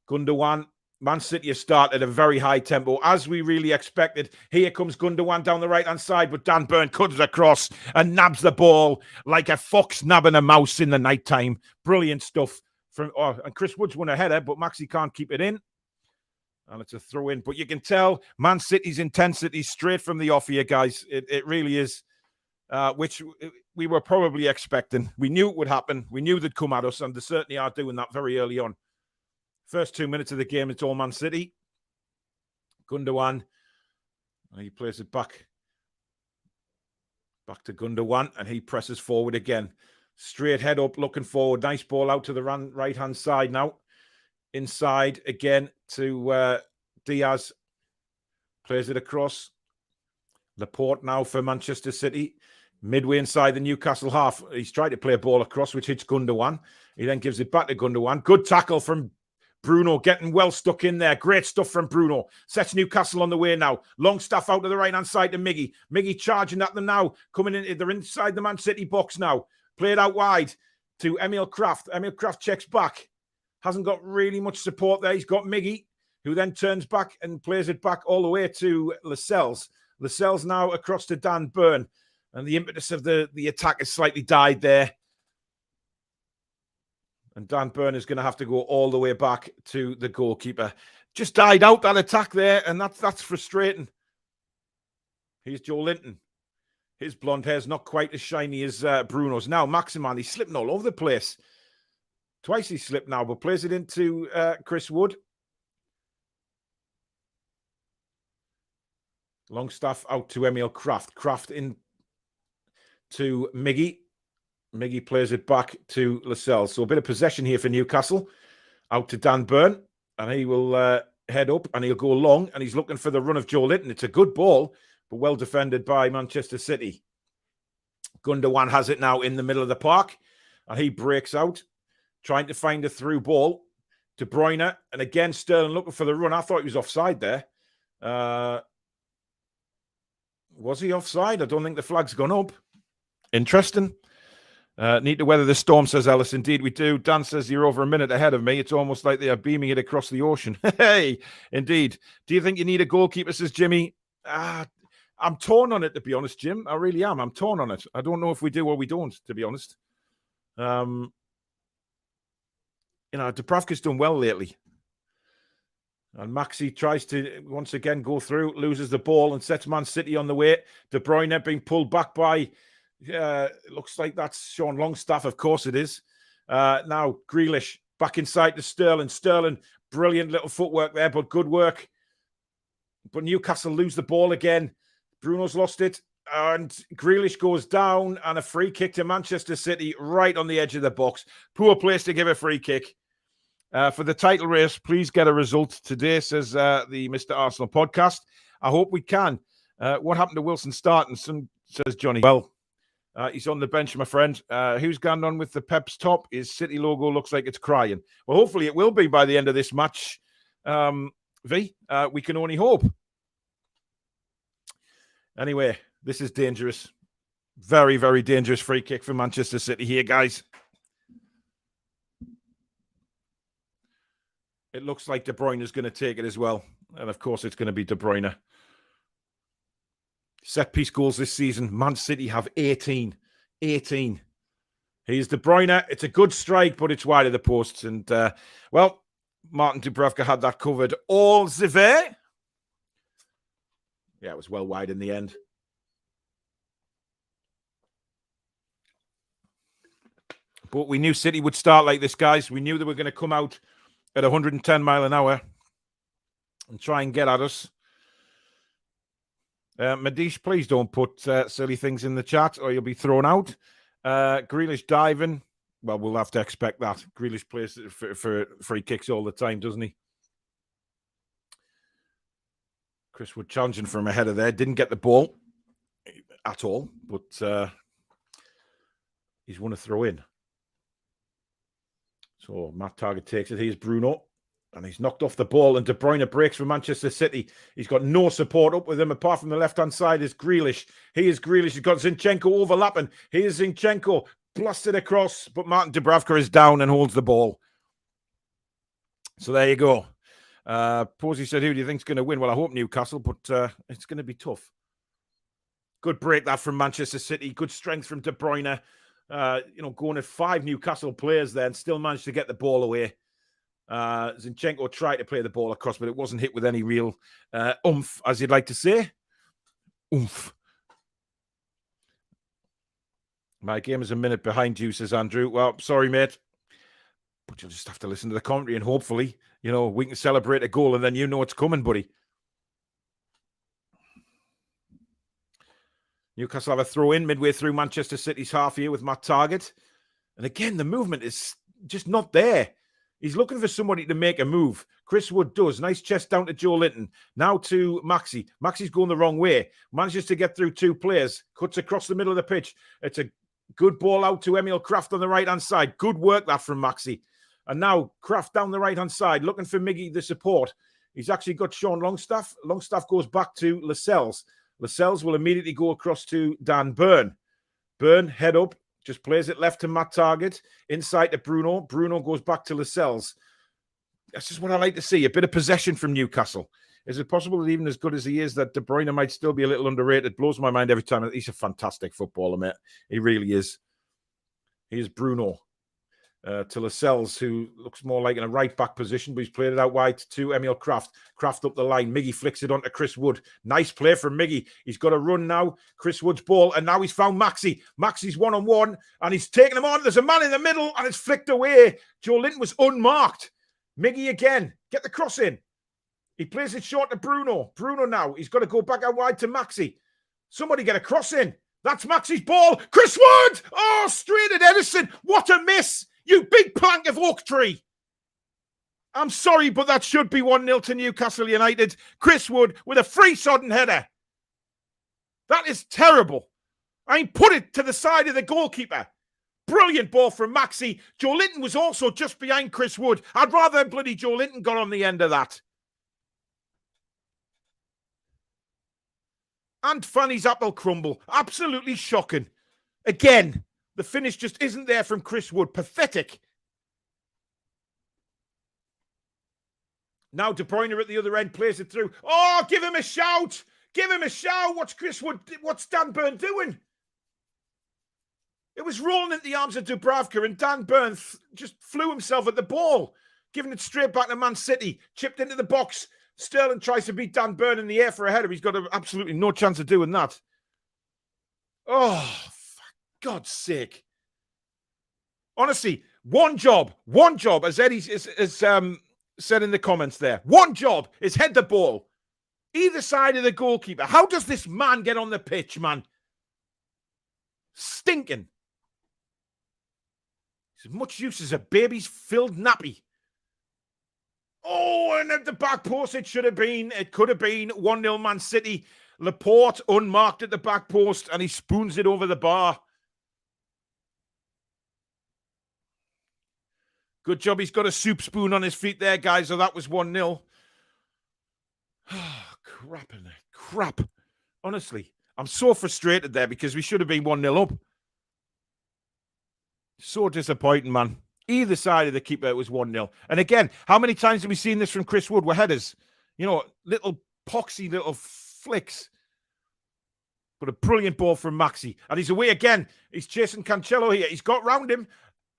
Gundogan. Man City have started at a very high tempo, as we really expected. Here comes Gundogan down the right-hand side, but Dan Burn cuts across and nabs the ball like a fox nabbing a mouse in the nighttime. Brilliant stuff. And Chris Wood's won a header, but Maxi can't keep it in. And it's a throw-in. But you can tell Man City's intensity straight from the off here, guys. It really is, which we were probably expecting. We knew it would happen. We knew they'd come at us, and they certainly are doing that very early on. First 2 minutes of the game, it's all Man City. Gundogan, he plays it back to Gundogan, and he presses forward again. Straight head up, looking forward. Nice ball out to the right-hand side now. Inside again to Diaz. Plays it across. Laporte now for Manchester City. Midway inside the Newcastle half. He's tried to play a ball across, which hits Gundogan. He then gives it back to Gundogan. Good tackle from Bruno, getting well stuck in there. Great stuff from Bruno. Sets Newcastle on the way now. Longstaff out to the right-hand side to Miggy. Miggy charging at them now. Coming in. They're inside the Man City box now. Played out wide to Emil Kraft. Emil Kraft checks back. Hasn't got really much support there. He's got Miggy, who then turns back and plays it back all the way to Lascelles. Lascelles now across to Dan Burn. And the impetus of the attack has slightly died there. And Dan Burn is going to have to go all the way back to the goalkeeper. Just died out that attack there, and that's frustrating. Here's Joe Linton. His blonde hair's not quite as shiny as Bruno's. Now, Maximan, he's slipping all over the place. Twice he slipped now, but plays it into Chris Wood. Longstaff out to Emil Kraft. Kraft in to Miggy. Miggy plays it back to Lascelles. So a bit of possession here for Newcastle. Out to Dan Burn. And he will head up and he'll go long. And he's looking for the run of Joe Linton. It's a good ball, but well defended by Manchester City. Gundogan has it now in the middle of the park. And he breaks out, trying to find a through ball. De Bruyne. And again, Sterling looking for the run. I thought he was offside there. Was he offside? I don't think the flag's gone up. Interesting. Need to weather the storm, says Ellis. Indeed, we do. Dan says you're over a minute ahead of me. It's almost like they are beaming it across the ocean. Hey, indeed. Do you think you need a goalkeeper, says Jimmy? I'm torn on it, to be honest, Jim. I really am. I'm torn on it. I don't know if we do or we don't, to be honest. Dubravka's done well lately. And Maxi tries to, once again, go through, loses the ball and sets Man City on the way. De Bruyne being pulled back by... looks like that's Sean Longstaff. Of course it is. Now, Grealish back inside to Sterling. Sterling, brilliant little footwork there, but good work. But Newcastle lose the ball again. Bruno's lost it. And Grealish goes down and a free kick to Manchester City right on the edge of the box. Poor place to give a free kick. For the title race, please get a result today, says the Mr. Arsenal podcast. I hope we can. What happened to Wilson starting, says Johnny? Well, he's on the bench, my friend. Who's gone on with the Pep's top? His City logo looks like it's crying. Well, hopefully it will be by the end of this match. We can only hope. Anyway, this is dangerous. Very, very dangerous free kick for Manchester City here, guys. It looks like De Bruyne is going to take it as well. And of course, it's going to be De Bruyne. Set piece goals this season. Man City have 18. 18. Here's De Bruyne. It's a good strike, but it's wide of the posts. And, well, Martin Dubravka had that covered all the way. Yeah, it was well wide in the end. But we knew City would start like this, guys. We knew they were going to come out at 110 mile an hour and try and get at us. Madish, please don't put silly things in the chat or you'll be thrown out. Grealish diving. Well, we'll have to expect that. Grealish plays for free kicks all the time, doesn't he? Chris Wood challenging from a header there. Didn't get the ball at all, but he's won a throw in. So Matt Target takes it. Here's Bruno. And he's knocked off the ball. And De Bruyne breaks for Manchester City. He's got no support up with him apart from the left-hand side is Grealish. Here's Grealish. He's got Zinchenko overlapping. Here's Zinchenko blasted across. But Martin Dubravka is down and holds the ball. So there you go. Posey said, who do you think's going to win? Well, I hope Newcastle, but it's going to be tough. Good break that from Manchester City. Good strength from De Bruyne. Going at 5 Newcastle players there and still managed to get the ball away. Zinchenko tried to play the ball across, but it wasn't hit with any real oomph, as you'd like to say. Oomph. My game is a minute behind you, says Andrew. Well, sorry, mate. But you'll just have to listen to the commentary and hopefully, we can celebrate a goal and then you know it's coming, buddy. Newcastle have a throw in midway through Manchester City's half here with Matt Target. And again, the movement is just not there. He's looking for somebody to make a move. Chris Wood does. Nice chest down to Joe Linton. Now to Maxi. Maxi's going the wrong way. Manages to get through 2 players. Cuts across the middle of the pitch. It's a good ball out to Emil Kraft on the right-hand side. Good work that from Maxi. And now Kraft down the right-hand side, looking for Miggy, the support. He's actually got Sean Longstaff. Longstaff goes back to Lascelles. Lascelles will immediately go across to Dan Burn. Burn, head up. Just plays it left to Matt Target. Inside to Bruno. Bruno goes back to Lascelles. That's just what I like to see. A bit of possession from Newcastle. Is it possible that even as good as he is, that De Bruyne might still be a little underrated? Blows my mind every time. He's a fantastic footballer, mate. He really is. Here's Bruno to Lascelles, who looks more like in a right-back position, but he's played it out wide to Emil Kraft. Kraft up the line. Miggy flicks it onto Chris Wood. Nice play from Miggy. He's got a run now. Chris Wood's ball, and now he's found Maxi. Maxi's one-on-one, and he's taking him on. There's a man in the middle, and it's flicked away. Joe Linton was unmarked. Miggy again. Get the cross in. He plays it short to Bruno. Bruno now. He's got to go back out wide to Maxi. Somebody get a cross in. That's Maxi's ball. Chris Wood! Oh, straight at Edison. What a miss. You big plank of oak tree. I'm sorry, but that should be 1-0 to Newcastle United. Chris Wood with a free sodden header. That is terrible. Put it to the side of the goalkeeper. Brilliant ball from Maxi. Joe Linton was also just behind Chris Wood. I'd rather bloody Joe Linton got on the end of that. And Fanny's apple crumble. Absolutely shocking. Again. The finish just isn't there from Chris Wood. Pathetic. Now De Bruyne at the other end plays it through. Oh, give him a shout. Give him a shout. What's Chris Wood? What's Dan Burn doing? It was rolling into the arms of Dubravka and Dan Burn just flew himself at the ball. Giving it straight back to Man City. Chipped into the box. Sterling tries to beat Dan Burn in the air for a header. He's got absolutely no chance of doing that. Oh, God's sake. Honestly, one job, as Eddie is said in the comments there. One job is head the ball. Either side of the goalkeeper. How does this man get on the pitch, man? Stinking. He's as much use as a baby's filled nappy. Oh, and at the back post it should have been. It could have been 1-0 Man City. Laporte unmarked at the back post and he spoons it over the bar. Good job. He's got a soup spoon on his feet there, guys. So that was 1-0. Oh, crap in it. Crap. Honestly. I'm so frustrated there because we should have been 1-0 up. So disappointing, man. Either side of the keeper, it was 1-0. And again, how many times have we seen this from Chris Wood with headers? You know, little poxy little flicks. But a brilliant ball from Maxi. And he's away again. He's chasing Cancelo here. He's got round him.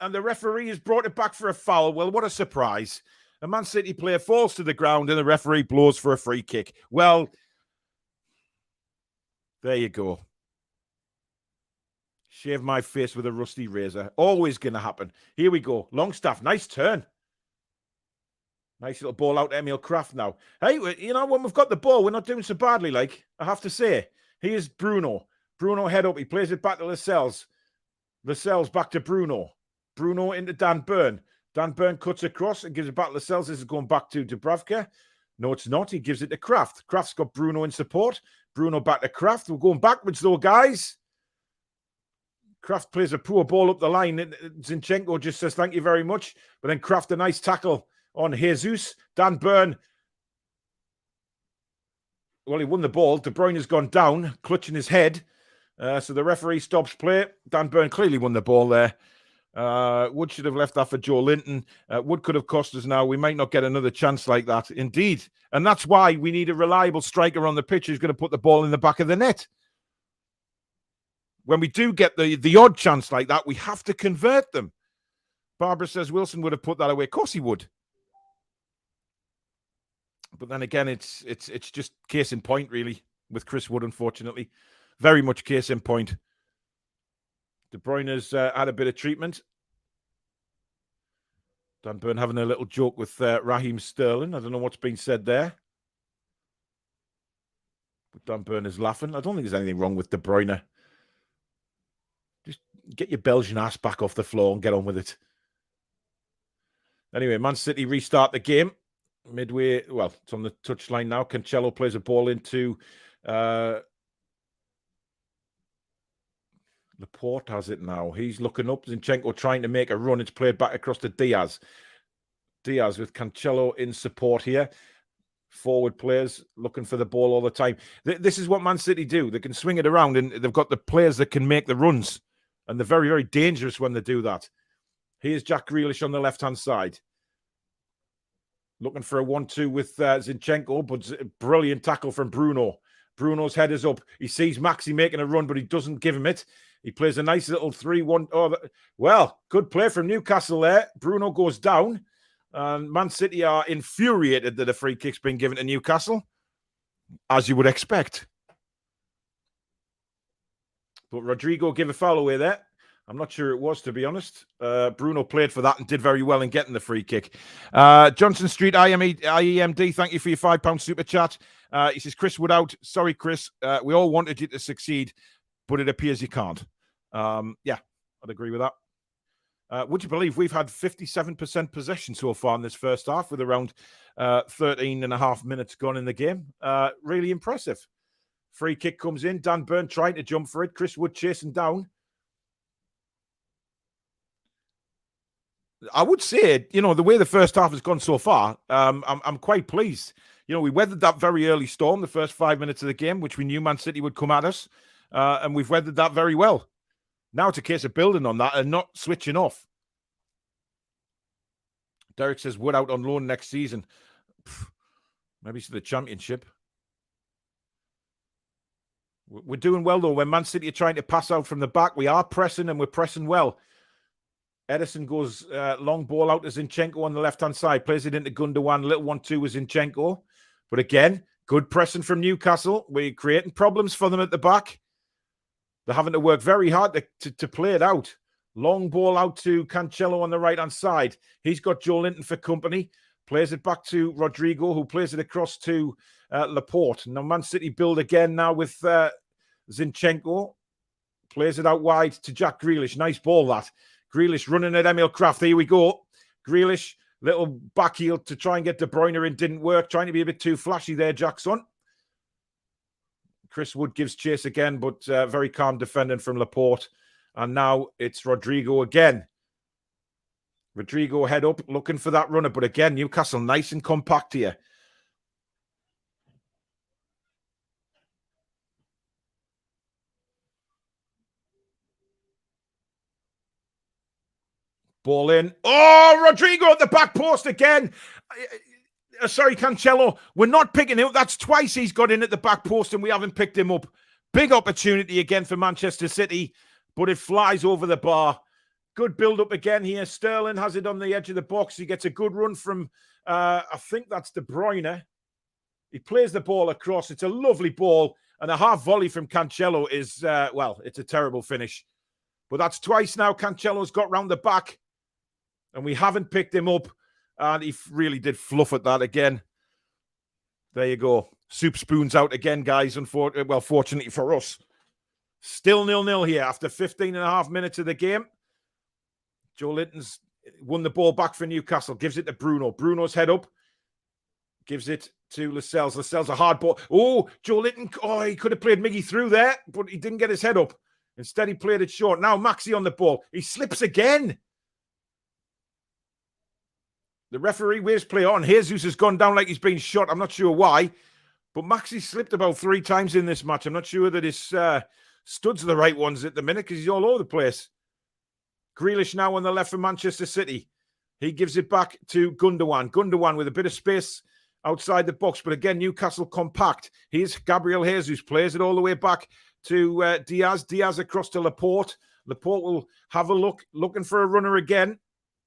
And the referee has brought it back for a foul. Well, what a surprise. A Man City player falls to the ground and the referee blows for a free kick. Well, there you go. Shave my face with a rusty razor. Always going to happen. Here we go. Longstaff. Nice turn. Nice little ball out to Emil Kraft now. Hey, you know, when we've got the ball, we're not doing so badly, like, I have to say. Here's Bruno. Bruno head up. He plays it back to Lascelles. Lascelles back to Bruno. Bruno into Dan Burn. Dan Burn cuts across and gives it back to Lascelles. This is going back to Dubravka. No, it's not. He gives it to Kraft. Kraft's got Bruno in support. Bruno back to Kraft. We're going backwards, though, guys. Kraft plays a poor ball up the line. Zinchenko just says, thank you very much. But then Kraft, a nice tackle on Jesus. Dan Burn. Well, he won the ball. De Bruyne has gone down, clutching his head. So the referee stops play. Dan Burn clearly won the ball there. Wood should have left that for Joe Linton. Wood could have cost us now. We might not get another chance like that. Indeed. And that's why we need a reliable striker on the pitch who's going to put the ball in the back of the net. When we do get the odd chance like that, we have to convert them. Barbara says Wilson would have put that away. Of course he would. But then again, it's just case in point, really, with Chris Wood, unfortunately. Very much case in point. De Bruyne's had a bit of treatment. Dan Burn having a little joke with Raheem Sterling. I don't know what's been said there. But Dan Burn is laughing. I don't think there's anything wrong with De Bruyne. Just get your Belgian ass back off the floor and get on with it. Anyway, Man City restart the game. Midway, well, it's on the touchline now. Cancelo plays a ball into Laporte has it now. He's looking up. Zinchenko trying to make a run. It's played back across to Diaz. Diaz with Cancelo in support here. Forward players looking for the ball all the time. This is what Man City do. They can swing it around and they've got the players that can make the runs. And they're very, very dangerous when they do that. Here's Jack Grealish on the left-hand side. Looking for a 1-2 with Zinchenko, but brilliant tackle from Bruno. Bruno's head is up. He sees Maxi making a run, but he doesn't give him it. He plays a nice little 3-1. Oh, well, good play from Newcastle there. Bruno goes down. And Man City are infuriated that a free kick's been given to Newcastle, as you would expect. But Rodrigo gave a foul away there. I'm not sure it was, to be honest. Bruno played for that and did very well in getting the free kick. Johnson Street, IEMD, thank you for your £5 super chat. He says, Chris Wood out. Sorry, Chris. We all wanted you to succeed, but it appears you can't. Yeah, I'd agree with that. Would you believe we've had 57% possession so far in this first half with around 13 and a half minutes gone in the game? Really impressive. Free kick comes in. Dan Burn trying to jump for it. Chris Wood chasing down. I would say, you know, the way the first half has gone so far, I'm quite pleased. You know, we weathered that very early storm, the first 5 minutes of the game, which we knew Man City would come at us, and we've weathered that very well. Now it's a case of building on that and not switching off. Derek says Wood out on loan next season. Maybe to the Championship. We're doing well, though. When Man City are trying to pass out from the back, we are pressing and we're pressing well. Edison goes long ball out to Zinchenko on the left-hand side. Plays it into Gundogan. Little 1-2 with Zinchenko. But again, good pressing from Newcastle. We're creating problems for them at the back. They're having to work very hard to play it out. Long ball out to Cancelo on the right-hand side. He's got Joe Linton for company. Plays it back to Rodrigo, who plays it across to Laporte. Now Man City build again now with Zinchenko. Plays it out wide to Jack Grealish. Nice ball, that. Grealish running at Emil Kraft. Here we go. Grealish, little back heel to try and get De Bruyne in. Didn't work. Trying to be a bit too flashy there, Jackson. Chris Wood gives chase again, but very calm defending from Laporte. And now it's Rodrigo again. Rodrigo head up, looking for that runner. But again, Newcastle nice and compact here. Ball in. Oh, Rodrigo at the back post again. Sorry, Cancelo. We're not picking him up. That's twice he's got in at the back post and we haven't picked him up. Big opportunity again for Manchester City, but it flies over the bar. Good build-up again here. Sterling has it on the edge of the box. He gets a good run from, I think that's De Bruyne. He plays the ball across. It's a lovely ball. And a half volley from Cancelo is, well, it's a terrible finish. But that's twice now Cancelo's got round the back. And we haven't picked him up. And he really did fluff at that again. There you go. Soup spoons out again, guys. Fortunately for us. Still 0-0 here after 15 and a half minutes of the game. Joe Linton's won the ball back for Newcastle. Gives it to Bruno. Bruno's head up. Gives it to Lascelles. Lascelles a hard ball. Oh, Joe Linton. Oh, he could have played Miggy through there, but he didn't get his head up. Instead, he played it short. Now Maxi on the ball. He slips again. The referee waves play on. Jesus has gone down like he's been shot. I'm not sure why. But Maxi slipped about 3 times in this match. I'm not sure that his studs are the right ones at the minute because he's all over the place. Grealish now on the left for Manchester City. He gives it back to Gundogan. Gundogan with a bit of space outside the box. But again, Newcastle compact. Here's Gabriel Jesus. Plays it all the way back to Diaz. Diaz across to Laporte. Laporte will have a look. Looking for a runner again.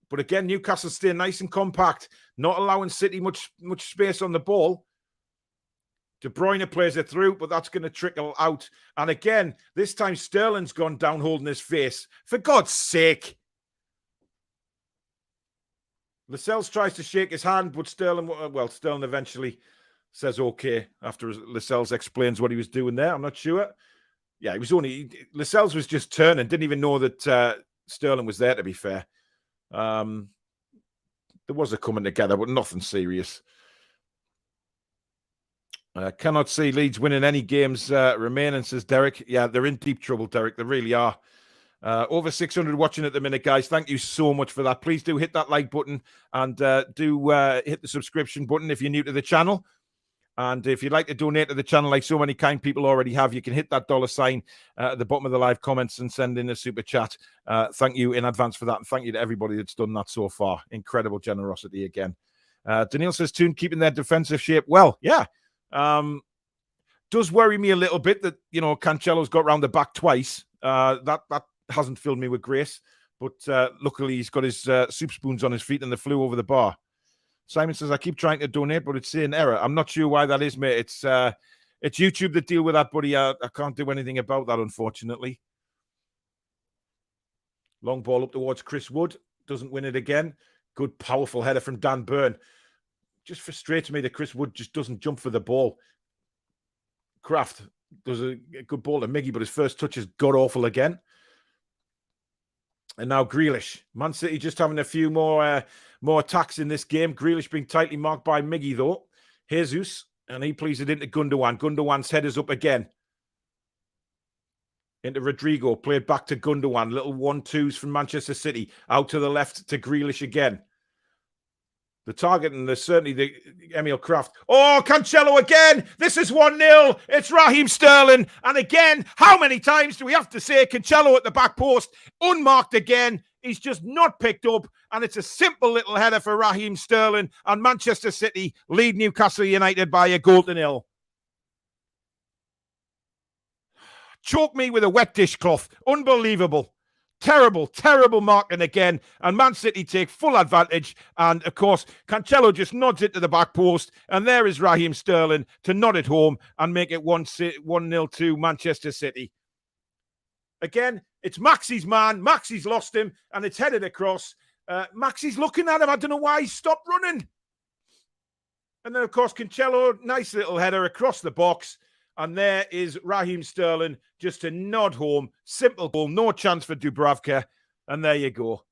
But again, Newcastle stay nice and compact. Not allowing City much space on the ball. De Bruyne plays it through, but that's going to trickle out. And again, this time Sterling's gone down holding his face. For God's sake. Lascelles tries to shake his hand, but Sterling eventually says okay after Lascelles explains what he was doing there. I'm not sure. Yeah, Lascelles was just turning. Didn't even know that Sterling was there, to be fair. There was a coming together, but nothing serious. Cannot see Leeds winning any games remaining, says Derek. Yeah, they're in deep trouble, Derek. They really are. Over 600 watching at the minute, guys. Thank you so much for that. Please do hit that like button and do hit the subscription button if you're new to the channel. And if you'd like to donate to the channel like so many kind people already have, you can hit that $sign at the bottom of the live comments and send in a super chat. Thank you in advance for that. And thank you to everybody that's done that so far. Incredible generosity again. Daniil says, Toon keeping their defensive shape. Well, yeah. Does worry me a little bit that, Cancelo's got round the back twice. That hasn't filled me with grace. But luckily, he's got his soup spoons on his feet and they flew over the bar. Simon says, I keep trying to donate, but it's saying error. I'm not sure why that is, mate. It's YouTube that deal with that, buddy. I can't do anything about that, unfortunately. Long ball up towards Chris Wood. Doesn't win it again. Good, powerful header from Dan Burn. Just frustrates me that Chris Wood just doesn't jump for the ball. Kraft does a good ball to Miggy, but his first touch is god-awful again. And now Grealish. Man City just having a few more attacks in this game. Grealish being tightly marked by Miggy, though. Jesus, and he plays it into Gundogan. Gundogan's head is up again. Into Rodrigo. Played back to Gundogan. Little 1-2s from Manchester City. Out to the left to Grealish again. The target, and there's certainly the Emil Kraft. Oh, Cancelo again. This is 1-0. It's Raheem Sterling. And again, how many times do we have to say Cancelo at the back post? Unmarked again. He's just not picked up. And it's a simple little header for Raheem Sterling. And Manchester City lead Newcastle United by 1-0. Choke me with a wet dishcloth. Unbelievable. Terrible, terrible marking again. And Man City take full advantage. And, of course, Cancelo just nods it to the back post. And there is Raheem Sterling to nod it home and make it 1-0 to Manchester City. Again, it's Maxi's man. Maxi's lost him. And it's headed across. Maxi's looking at him. I don't know why he stopped running. And then, of course, Cancelo, nice little header across the box. And there is Raheem Sterling just to nod home. Simple goal. No chance for Dubravka. And there you go.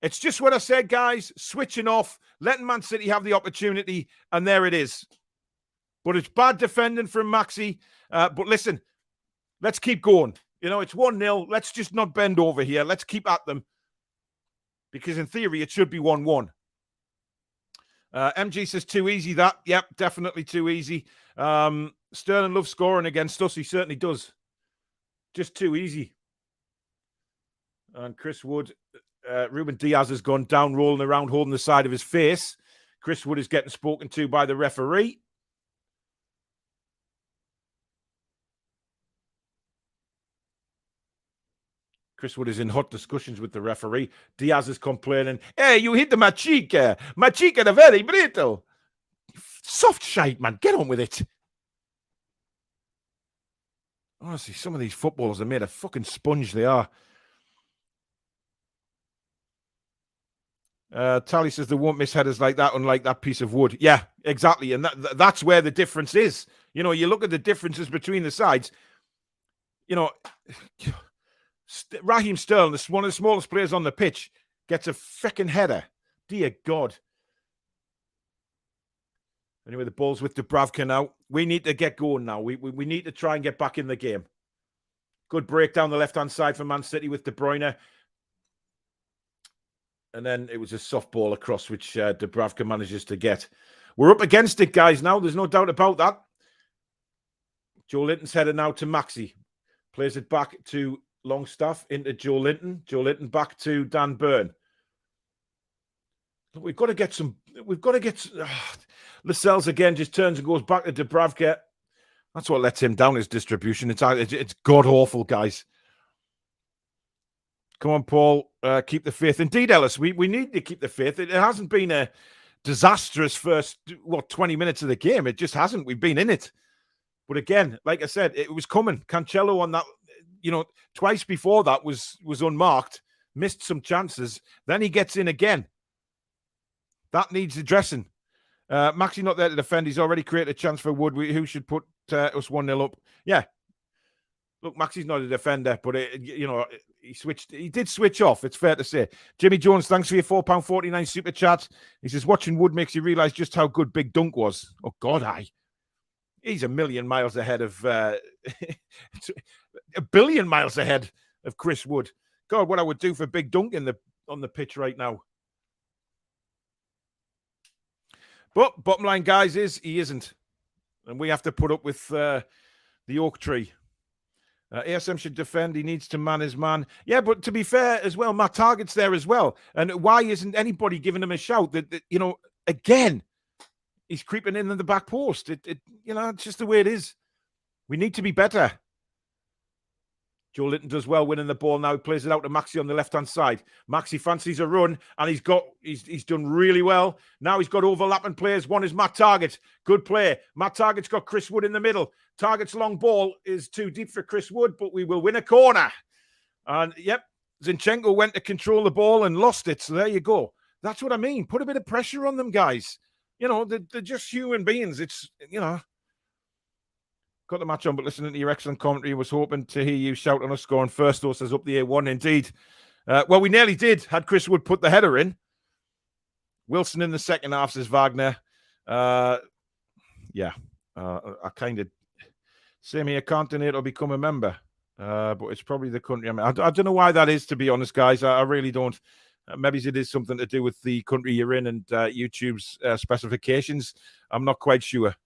It's just what I said, guys. Switching off. Letting Man City have the opportunity. And there it is. But it's bad defending from Maxi. But listen, let's keep going. It's 1-0. Let's just not bend over here. Let's keep at them. Because in theory, it should be 1-1. MG says too easy that. Yep, definitely too easy. Sterling loves scoring against us. He certainly does. Just too easy. And Chris Wood Ruben Diaz has gone down, rolling around, holding the side of his face. Chris Wood is getting spoken to by the referee. Chris Wood is in hot discussions with the referee. Diaz is complaining, "Hey, you hit the machica. Machica de very brittle." Soft shite, man. Get on with it. Honestly, some of these footballers are made of fucking sponge. They are. Tally says they won't miss headers like that, unlike that piece of wood. Yeah, exactly. And that's where the difference is. You know, you look at the differences between the sides. You know, Raheem Sterling, one of the smallest players on the pitch, gets a freaking header. Dear God. Anyway, the ball's with Dubravka now. We need to get going now. We need to try and get back in the game. Good break down the left-hand side for Man City with De Bruyne. And then it was a soft ball across, which Dubravka manages to get. We're up against it, guys, now. There's no doubt about that. Joe Linton's headed now to Maxi. Plays it back to Longstaff into Joe Linton. Joe Linton back to Dan Burn. We've got to get some... Lascelles again just turns and goes back to Dubravka. That's what lets him down, his distribution. It's god-awful, guys. Come on, Paul. Keep the faith. Indeed, Ellis, we need to keep the faith. It hasn't been a disastrous first, 20 minutes of the game. It just hasn't. We've been in it. But again, like I said, it was coming. Cancelo on that, twice before that was unmarked. Missed some chances. Then he gets in again. That needs addressing. Maxi not there to defend. He's already created a chance for Wood, who should put us 1-0 up. Yeah. Look, Maxi's not a defender, but, he did switch off, it's fair to say. Jimmy Jones, thanks for your £4.49 super chat. He says, watching Wood makes you realise just how good Big Dunk was. Oh, God, he's a million miles ahead of... a billion miles ahead of Chris Wood. God, what I would do for Big Dunk on the pitch right now. But bottom line, guys, is he isn't. And we have to put up with the oak tree. ASM should defend. He needs to man his man. Yeah, but to be fair as well, Matt Target's there as well. And why isn't anybody giving him a shout? That again, he's creeping in the back post. It's just the way it is. We need to be better. Joe Linton does well winning the ball now. He plays it out to Maxi on the left-hand side. Maxi fancies a run, and he's done really well. Now he's got overlapping players. One is Matt Target. Good play. Matt Target's got Chris Wood in the middle. Target's long ball is too deep for Chris Wood, but we will win a corner. And, yep, Zinchenko went to control the ball and lost it. So there you go. That's what I mean. Put a bit of pressure on them, guys. They're just human beings. It's, got the match on, but listening to your excellent commentary, was hoping to hear you shout on us scoring first. Though says up the A1, indeed. Well, we nearly did. Had Chris Wood put the header in. Wilson in the second half, says Wagner. I kind of same here. Can't donate or become a member, but it's probably the country. I don't know why that is, to be honest, guys. I really don't. Maybe it is something to do with the country you're in and YouTube's specifications. I'm not quite sure.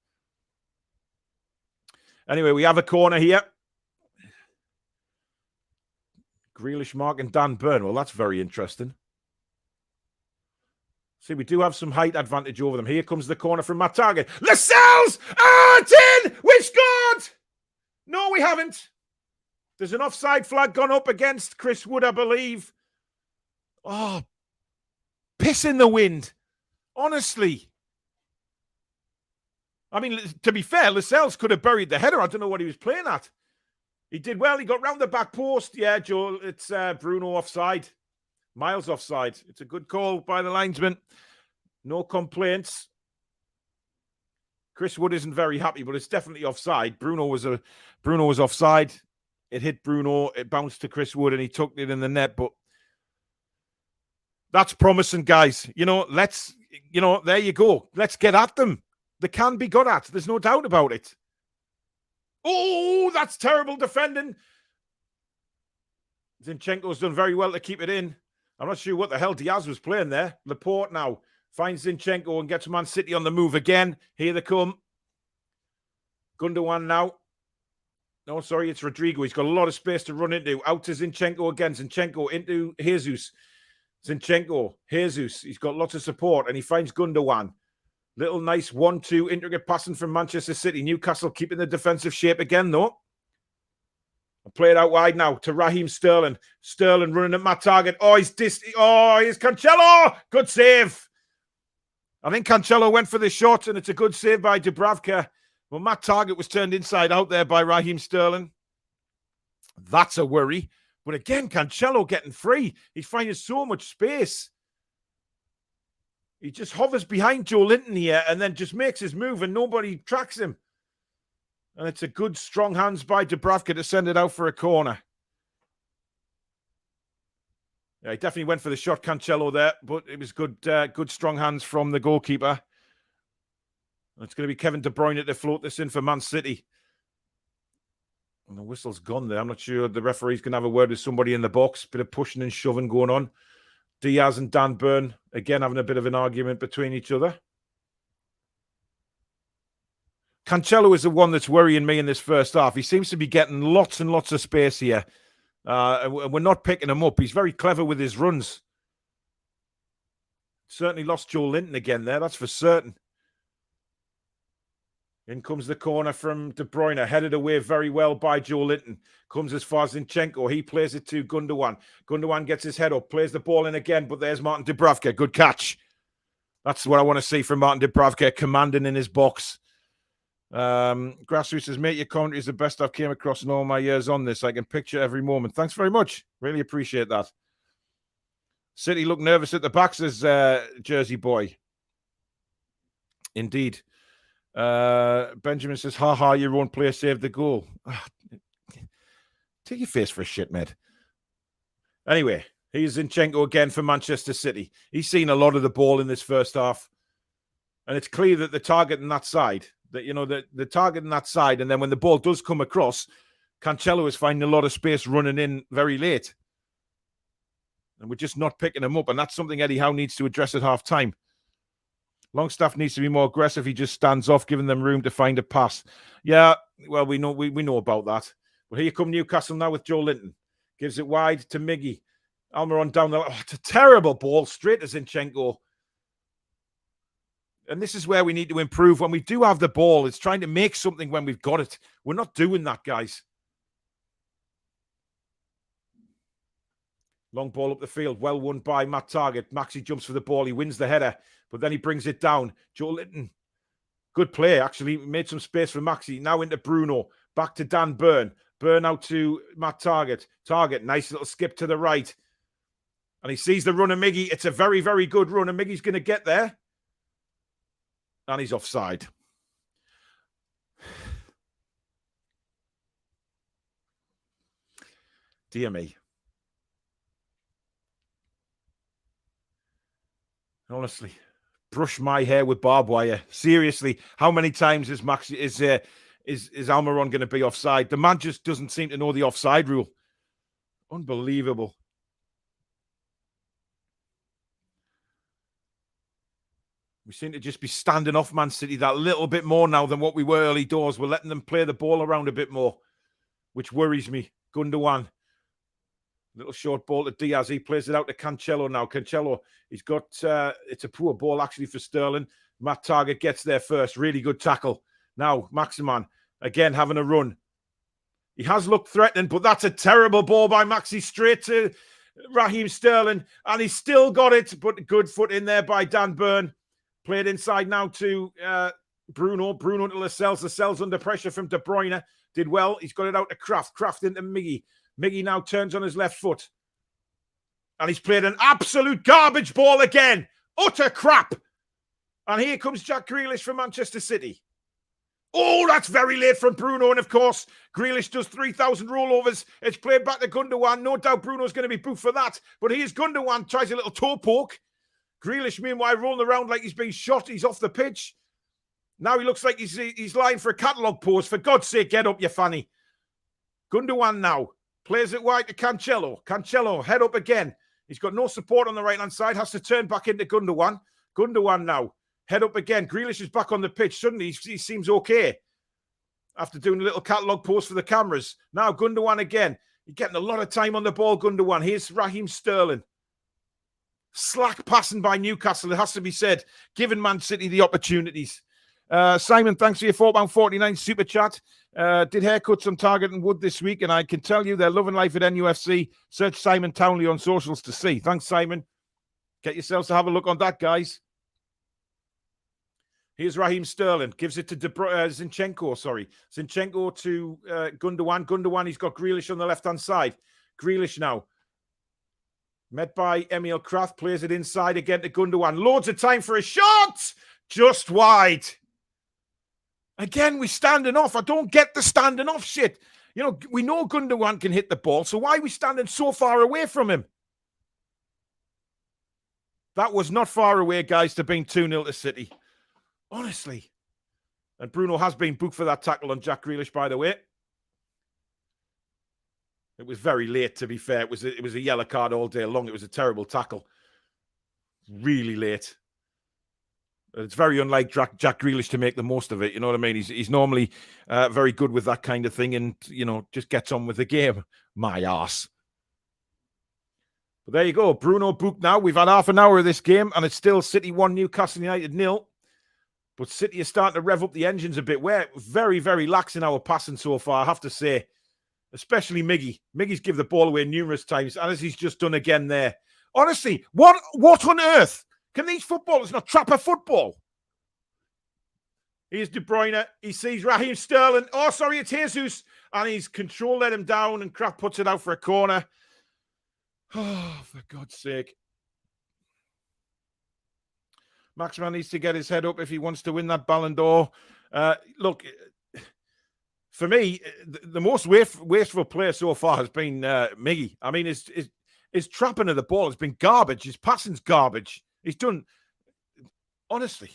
Anyway, we have a corner here. Grealish marking Dan Burn. Well, that's very interesting. See, we do have some height advantage over them. Here comes the corner from Matt Target. Lascelles! It's in! We scored! No, we haven't. There's an offside flag gone up against Chris Wood, I believe. Oh, piss in the wind. Honestly. I mean, to be fair, Lascelles could have buried the header. I don't know what he was playing at. He did well. He got round the back post. Yeah, Joel, it's Bruno offside. Miles offside. It's a good call by the linesman. No complaints. Chris Wood isn't very happy, but it's definitely offside. Bruno was offside. It hit Bruno. It bounced to Chris Wood, and he took it in the net. But that's promising, guys. There you go. Let's get at them. They can be got at. There's no doubt about it. Oh, that's terrible defending. Zinchenko's done very well to keep it in. I'm not sure what the hell Diaz was playing there. Laporte now finds Zinchenko and gets Man City on the move again. Here they come. Gundogan now. No, sorry, it's Rodrigo. He's got a lot of space to run into. Out to Zinchenko again. Zinchenko into Jesus. Zinchenko, Jesus, he's got lots of support, and he finds Gundogan. Little nice 1-2 intricate passing from Manchester City. Newcastle keeping the defensive shape again, though. I'll play it out wide now to Raheem Sterling. Sterling running at Matt Target. Oh, he's Cancelo. Good save. I think Cancelo went for the shot, and it's a good save by Dubravka. Well, Matt Target was turned inside out there by Raheem Sterling. That's a worry. But again, Cancelo getting free. He's finding so much space. He just hovers behind Joe Linton here and then just makes his move and nobody tracks him. And it's a good, strong hands by Dubravka to send it out for a corner. Yeah, he definitely went for the shot, Cancelo, there, but it was good, good, strong hands from the goalkeeper. It's going to be Kevin De Bruyne to float this in for Man City. And the whistle's gone there. I'm not sure the referee's going to have a word with somebody in the box. Bit of pushing and shoving going on. Diaz and Dan Burn, again, having a bit of an argument between each other. Cancelo is the one that's worrying me in this first half. He seems to be getting lots and lots of space here. And we're not picking him up. He's very clever with his runs. Certainly lost Joe Linton again there, that's for certain. In comes the corner from De Bruyne, headed away very well by Joe Linton. Comes as far as Zinchenko. He plays it to Gundogan. Gundogan gets his head up, plays the ball in again, but there's Martin Dubravka. Good catch. That's what I want to see from Martin Dubravka, commanding in his box. Grassroots says, mate, your commentary is the best I've came across in all my years on this. I can picture every moment. Thanks very much. Really appreciate that. City look nervous at the back, says Jersey Boy. Indeed. Benjamin says, your own player saved the goal. Take your face for a shit, mate. Anyway, here's Zinchenko again for Manchester City. He's seen a lot of the ball in this first half. And it's clear that the target on that side, the target on that side, and then when the ball does come across, Cancelo is finding a lot of space running in very late. And we're just not picking him up. And that's something Eddie Howe needs to address at half-time. Longstaff needs to be more aggressive. He just stands off, giving them room to find a pass. Yeah, well, we know about that. But here come Newcastle now with Joe Linton. Gives it wide to Miggy. Almiron down the... Oh, it's a terrible ball. Straight to Zinchenko. And this is where we need to improve. When we do have the ball, it's trying to make something when we've got it. We're not doing that, guys. Long ball up the field. Well won by Matt Target. Maxi jumps for the ball. He wins the header, but then he brings it down. Joe Linton. Good play, actually. Made some space for Maxi. Now into Bruno. Back to Dan Burn. Burn out to Matt Target. Target, nice little skip to the right. And he sees the run of Miggy. It's a very, very good run, and Miggy's going to get there. And he's offside. Dear me. Honestly, brush my hair with barbed wire. Seriously, how many times is Almiron going to be offside? The man just doesn't seem to know the offside rule. Unbelievable. We seem to just be standing off Man City that little bit more now than what we were early doors. We're letting them play the ball around a bit more, which worries me. Gundogan. Little short ball to Diaz. He plays it out to Cancelo now. Cancelo, he's got... it's a poor ball, actually, for Sterling. Matt Target gets there first. Really good tackle. Now, Maximan, again, having a run. He has looked threatening, but that's a terrible ball by Maxi straight to Raheem Sterling. And he's still got it, but good foot in there by Dan Burn. Played inside now to Bruno. Bruno to Lascelles. Lascelles under pressure from De Bruyne. Did well. He's got it out to Kraft. Kraft into Miggy. Miggy now turns on his left foot. And he's played an absolute garbage ball again. Utter crap. And here comes Jack Grealish from Manchester City. Oh, that's very late from Bruno. And of course, Grealish does 3,000 rollovers. It's played back to Gundogan. No doubt Bruno's going to be booked for that. But here's Gundogan. Tries a little toe poke. Grealish, meanwhile, rolling around like he's being shot. He's off the pitch. Now he looks like he's lying for a catalogue pose. For God's sake, get up, you fanny. Gundogan now. Plays it wide to Cancelo. Cancelo, head up again. He's got no support on the right-hand side. Has to turn back into Gundogan. Gundogan now. Head up again. Grealish is back on the pitch. Suddenly, he seems okay. After doing a little catalogue pose for the cameras. Now, Gundogan again. You're getting a lot of time on the ball, Gundogan. Here's Raheem Sterling. Slack passing by Newcastle, it has to be said, giving Man City the opportunities. Simon, thanks for your £4.49 super chat. Did haircuts on Target and Wood this week, and I can tell you they're loving life at NUFC. Search Simon Townley on socials to see. Thanks, Simon. Get yourselves to have a look on that, guys. Here's Raheem Sterling. Gives it to Zinchenko, sorry. Zinchenko to Gundogan. Gundogan, he's got Grealish on the left-hand side. Grealish now. Met by Emil Kraft. Plays it inside again to Gundogan. Loads of time for a shot. Just wide. Again, we're standing off. I don't get the standing off shit. You know, we know Gundogan can hit the ball, so why are we standing so far away from him? That was not far away, guys, to being 2-0 to City. Honestly. And Bruno has been booked for that tackle on Jack Grealish, by the way. It was very late, to be fair. It was a yellow card all day long. It was a terrible tackle. Really late. It's very unlike Jack Grealish to make the most of it. You know what I mean? He's normally very good with that kind of thing and, you know, just gets on with the game. My arse. But there you go. Bruno booked now. We've had half an hour of this game and it's still City 1, Newcastle United 0. But City is starting to rev up the engines a bit. We're very, very lax in our passing so far, I have to say. Especially Miggy. Miggy's given the ball away numerous times, and as he's just done again there. Honestly, what on earth? Can these footballers not trap a football? Here's De Bruyne. He sees Raheem Sterling. Oh, sorry, it's Jesus. And he's control let him down, and Kraft puts it out for a corner. Oh, for God's sake. Maximan needs to get his head up if he wants to win that Ballon d'Or. Look, for me, the most wasteful player so far has been Miggy. I mean, his trapping of the ball has been garbage. His passing's garbage. He's done... Honestly.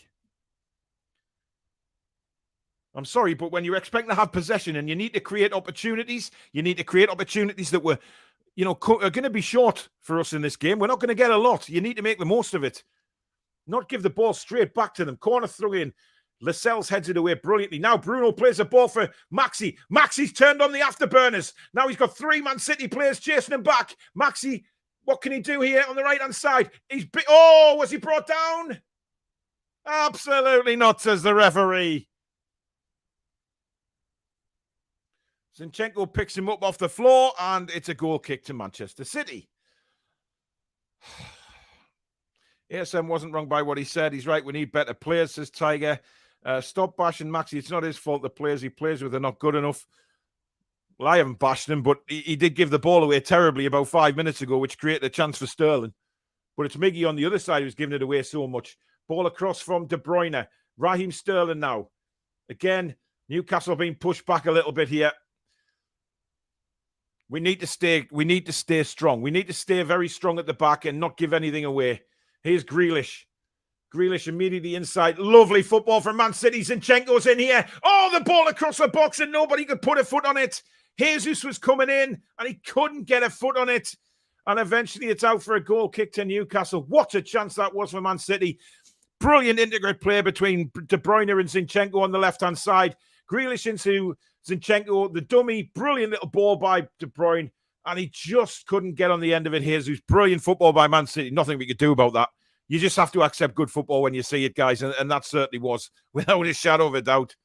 I'm sorry, but when you're expecting to have possession and you need to create opportunities, that were, you know, are going to be short for us in this game. We're not going to get a lot. You need to make the most of it. Not give the ball straight back to them. Corner throw in. Lascelles heads it away brilliantly. Now Bruno plays a ball for Maxi. Maxi's turned on the afterburners. Now he's got 3 Man City players chasing him back. Maxi, what can he do here on the right-hand side? Oh, was he brought down? Absolutely not, says the referee. Zinchenko picks him up off the floor, and it's a goal kick to Manchester City. ASM wasn't wrong by what he said. He's right. We need better players, says Tiger. Stop bashing Maxi. It's not his fault. The players he plays with are not good enough. Well, I haven't bashed him, but he did give the ball away terribly about 5 minutes ago, which created a chance for Sterling. But it's Miggy on the other side who's giving it away so much. Ball across from De Bruyne. Raheem Sterling now. Again, Newcastle being pushed back a little bit here. We need to stay strong. We need to stay very strong at the back and not give anything away. Here's Grealish. Grealish immediately inside. Lovely football from Man City. Zinchenko's in here. Oh, the ball across the box and nobody could put a foot on it. Jesus was coming in and he couldn't get a foot on it. And eventually it's out for a goal kick to Newcastle. What a chance that was for Man City. Brilliant integrate play between De Bruyne and Zinchenko on the left-hand side. Grealish into Zinchenko, the dummy. Brilliant little ball by De Bruyne. And he just couldn't get on the end of it. Jesus, brilliant football by Man City. Nothing we could do about that. You just have to accept good football when you see it, guys. And that certainly was, without a shadow of a doubt.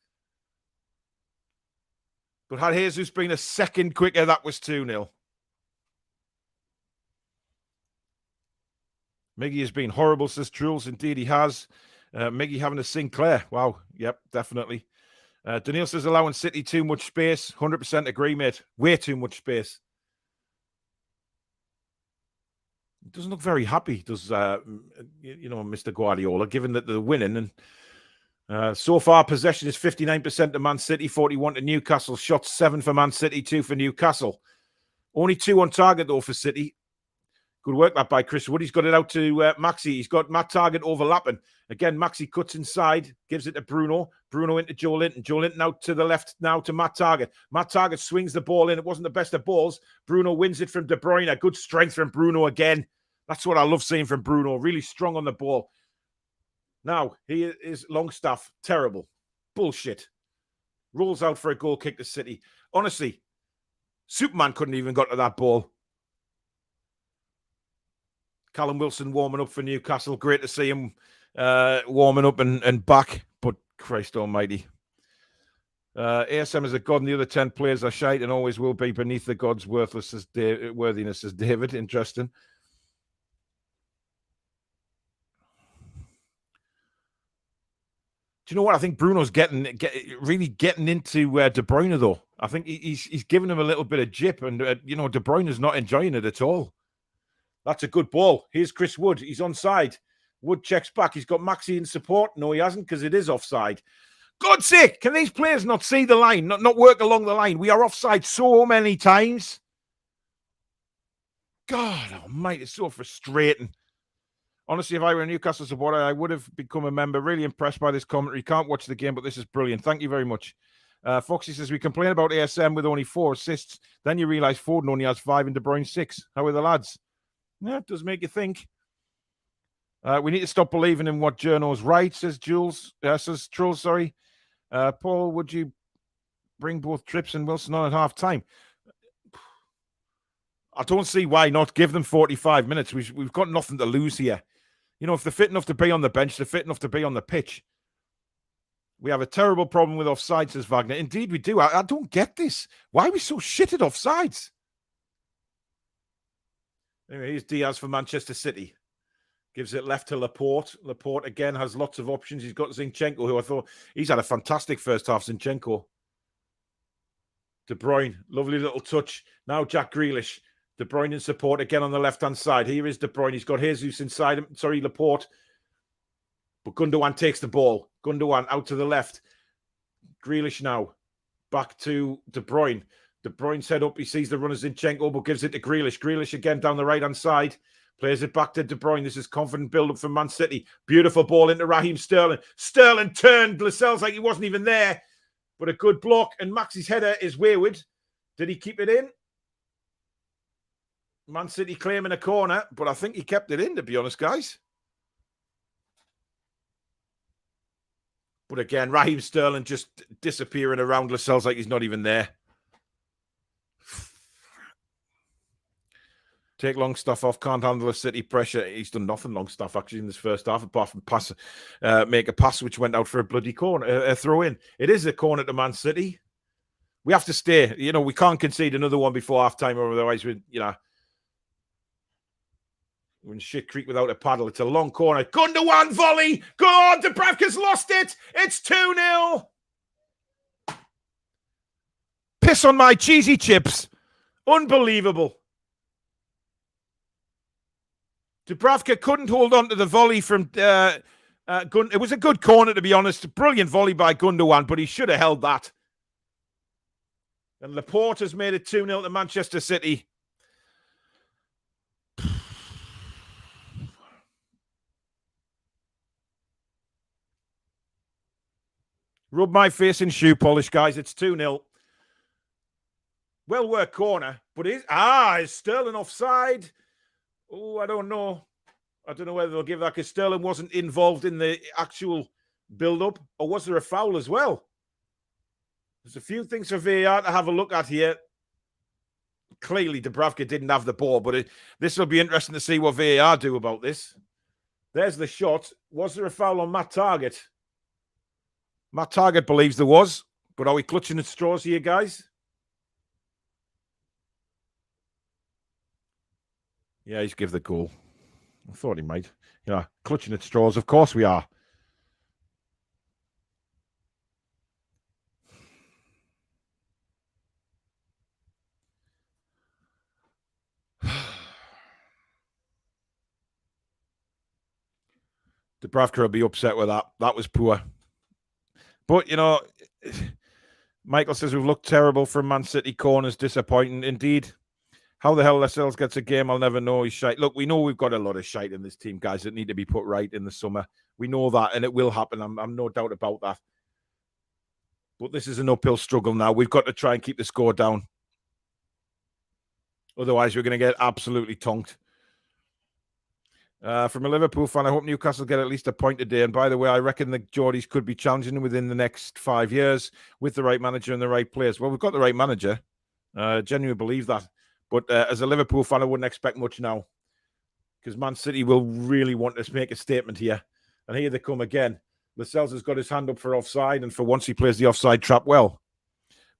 But had Jesus been a second quicker, that was 2-0. Miggy has been horrible, says Truls. Indeed, he has. Miggy having a Sinclair. Wow. Yep, definitely. Daniil says allowing City too much space. 100% agree, mate. Way too much space. Doesn't look very happy, does Mr. Guardiola, given that they're winning. And so far, possession is 59% to Man City, 41 to Newcastle. Shots 7 for Man City, 2 for Newcastle. Only 2 on target, though, for City. Good work that by Chris Wood. He's got it out to Maxi. He's got Matt Target overlapping. Again, Maxi cuts inside, gives it to Bruno. Bruno into Joe Linton. Joe Linton out to the left now to Matt Target. Matt Target swings the ball in. It wasn't the best of balls. Bruno wins it from De Bruyne. Good strength from Bruno again. That's what I love seeing from Bruno. Really strong on the ball. Now, he is Longstaff. Terrible. Bullshit. Rolls out for a goal kick to City. Honestly, Superman couldn't even got to that ball. Callum Wilson warming up for Newcastle. Great to see him warming up and back. But Christ almighty. ASM is a god and the other 10 players are shite and always will be beneath the god's worthiness as David. Interesting. Do you know what? I think Bruno's really getting into De Bruyne, though. I think he's giving him a little bit of jip, and, De Bruyne is not enjoying it at all. That's a good ball. Here's Chris Wood. He's onside. Wood checks back. He's got Maxi in support. No, he hasn't, because it is offside. God's sake, can these players not see the line, not work along the line? We are offside so many times. God almighty, it's so frustrating. Honestly, if I were a Newcastle supporter, I would have become a member. Really impressed by this commentary. Can't watch the game, but this is brilliant. Thank you very much. Foxy says, we complain about ASM with only 4 assists. Then you realise Foden only has 5 and De Bruyne 6. How are the lads? Yeah, it does make you think. We need to stop believing in what journos write, says Trolls, sorry. Paul, would you bring both Trips and Wilson on at half-time? I don't see why not. Give them 45 minutes. We've got nothing to lose here. If they're fit enough to be on the bench, they're fit enough to be on the pitch. We have a terrible problem with offsides, says Wagner. Indeed, we do. I don't get this. Why are we so shit at offsides? Anyway, here's Diaz for Manchester City. Gives it left to Laporte. Laporte, again, has lots of options. He's got Zinchenko, who I thought he's had a fantastic first half, Zinchenko. De Bruyne, lovely little touch. Now Jack Grealish. De Bruyne in support again on the left-hand side. Here is De Bruyne. He's got Jesus inside him. Sorry, Laporte. But Gundogan takes the ball. Gundogan out to the left. Grealish now. Back to De Bruyne. De Bruyne's head up. He sees the runner Zinchenko, but gives it to Grealish. Grealish again down the right-hand side. Plays it back to De Bruyne. This is confident build-up from Man City. Beautiful ball into Raheem Sterling. Sterling turned. Lascelles like he wasn't even there. But a good block. And Maxi's header is wayward. Did he keep it in? Man City claiming a corner, but I think he kept it in, to be honest, guys. But again, Raheem Sterling just disappearing around Lascelles like he's not even there. Take Longstaff off, can't handle the City pressure. He's done nothing, Longstaff, actually, in this first half, apart from make a pass which went out for a bloody corner, a throw in. It is a corner to Man City. We have to stay. We can't concede another one before half-time, or otherwise we're in shit creek without a paddle. It's a long corner. Gundogan volley. Go on. Dubravka's lost it. It's 2-0. Piss on my cheesy chips. Unbelievable. Dubravka couldn't hold on to the volley from it was a good corner, to be honest. Brilliant volley by Gundogan, but he should have held that. And Laporte has made it 2-0 to Manchester City. Rub my face in shoe polish, guys. It's 2-0. Well worked corner, but is Sterling offside? Oh, I don't know. I don't know whether they'll give that, because Sterling wasn't involved in the actual build-up. Or was there a foul as well? There's a few things for VAR to have a look at here. Clearly, Dubravka didn't have the ball, but this will be interesting to see what VAR do about this. There's the shot. Was there a foul on Matt Targett? Matt Targett believes there was, but are we clutching at straws here, guys? Yeah, he's give the goal. I thought he might. Clutching at straws. Of course we are. Dubravka will be upset with that. That was poor. But, Michael says we've looked terrible from Man City corners. Disappointing indeed. How the hell Lascelles gets a game, I'll never know. He's shite. Look, we know we've got a lot of shite in this team, guys, that need to be put right in the summer. We know that, and it will happen. I'm no doubt about that. But this is an uphill struggle now. We've got to try and keep the score down. Otherwise, we're going to get absolutely tonked. From a Liverpool fan, I hope Newcastle get at least a point today. And by the way, I reckon the Geordies could be challenging within the next 5 years with the right manager and the right players. Well, we've got the right manager. Genuinely believe that. But as a Liverpool fan, I wouldn't expect much now. because Man City will really want to make a statement here. And here they come again. Lascelles has got his hand up for offside, and for once he plays the offside trap well.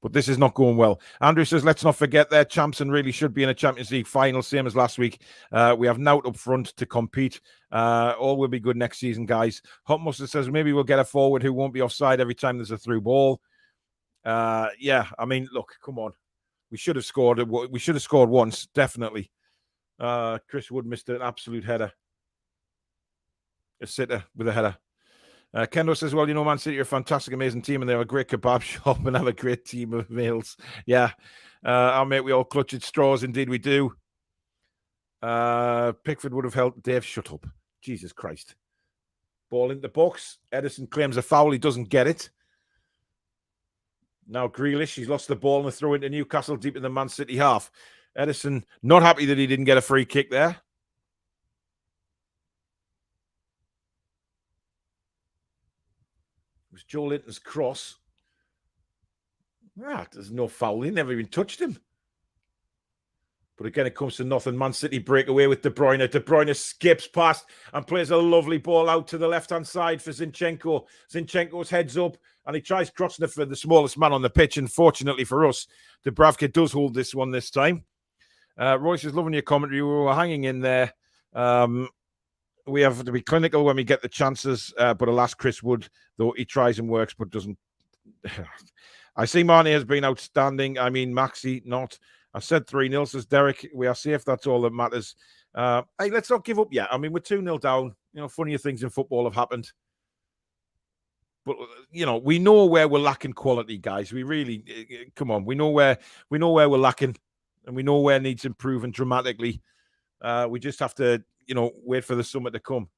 But this is not going well. Andrew says, let's not forget their champs and really should be in a Champions League final, same as last week. We have Nout up front to compete. All will be good next season, guys. Hot Mustard says, maybe we'll get a forward who won't be offside every time there's a through ball. Yeah, I mean, look, come on. We should have scored. We should have scored once, definitely. Chris Wood missed an absolute header. A sitter with a header. Kendo says, well, you know, Man City are a fantastic, amazing team, and they're a great kebab shop and have a great team of males. Yeah. Our mate, we all clutch at straws. Indeed, we do. Pickford would have helped. Dave, shut up. Jesus Christ. Ball into the box. Edison claims a foul. He doesn't get it. Now Grealish, he's lost the ball and a throw into Newcastle deep in the Man City half. Edison, not happy that he didn't get a free kick there. It was Joe Linton's cross. There's no foul. He never even touched him. But again, it comes to nothing. Man City break away with De Bruyne. De Bruyne skips past and plays a lovely ball out to the left-hand side for Zinchenko. Zinchenko's heads up and he tries crossing it for the smallest man on the pitch. And fortunately for us, Dubravka does hold this one this time. Royce is loving your commentary. We were hanging in there. We have to be clinical when we get the chances. But alas, Chris Wood, though he tries and works, but doesn't. I see Mane has been outstanding. I mean, Maxi, not. I said 3-0, says Derek. We are safe. That's all that matters. Hey, let's not give up yet. I mean, we're 2-0 down. You know, funnier things in football have happened. But, you know, we know where we're lacking quality, guys. We really, come on. We know where we're lacking, and we know where it needs improving dramatically. We just have to, you know, wait for the summer to come.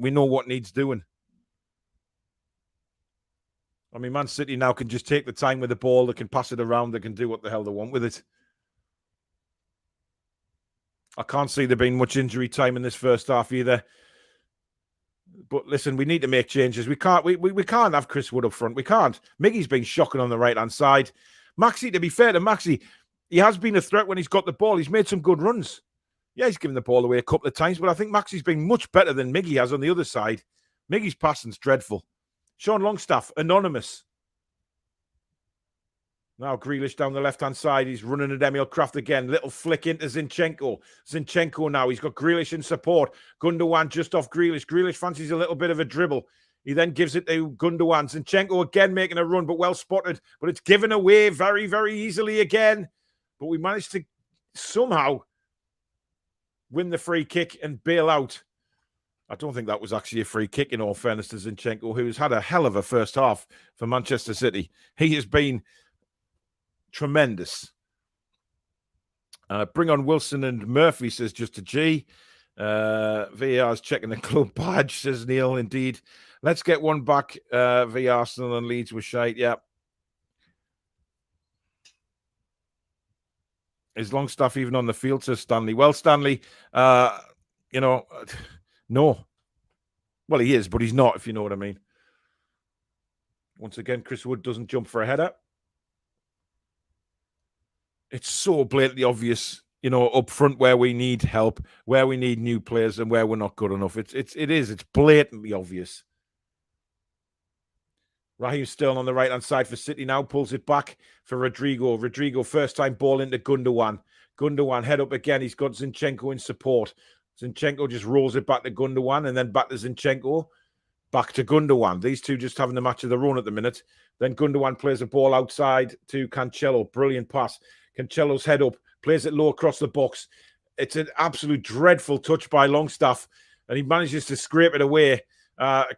We know what needs doing. I mean, Man City now can just take the time with the ball. They can pass it around. They can do what the hell they want with it. I can't see there being much injury time in this first half either. But listen, we need to make changes. We can't have Chris Wood up front. We can't. Miggy's been shocking on the right-hand side. Maxi, to be fair to Maxi, he has been a threat when he's got the ball. He's made some good runs. Yeah, he's given the ball away a couple of times, but I think Maxi's been much better than Miggy has on the other side. Miggy's passing's dreadful. Sean Longstaff, anonymous. Now Grealish down the left-hand side. He's running at Emil Kraft again. Little flick into Zinchenko. Zinchenko now. He's got Grealish in support. Gundogan just off Grealish. Grealish fancies a little bit of a dribble. He then gives it to Gundogan. Zinchenko again making a run, but well spotted. But it's given away very, very easily again. But we managed to somehow win the free kick and bail out. I don't think that was actually a free kick, in all fairness to Zinchenko, who's had a hell of a first half for Manchester City. He has been tremendous. Bring on Wilson and Murphy, says just a G. VAR's checking the club badge, says Neil. Indeed. Let's get one back. V Arsenal and Leeds was shite. Yeah. Is Longstaff even on the field, says Stanley? Well, Stanley, you know, no. Well, he is, but he's not, if you know what I mean. Once again, Chris Wood doesn't jump for a header. It's so blatantly obvious, you know, up front where we need help, where we need new players, and where we're not good enough. It's blatantly obvious. Raheem Sterling on the right-hand side for City now, pulls it back for Rodrigo. Rodrigo, first time ball into Gundogan. Gundogan, head up again. He's got Zinchenko in support. Zinchenko just rolls it back to Gundogan and then back to Zinchenko. Back to Gundogan. These two just having the match of their own at the minute. Then Gundogan plays a ball outside to Cancelo. Brilliant pass. Cancelo's head up, plays it low across the box. It's an absolute dreadful touch by Longstaff, and he manages to scrape it away.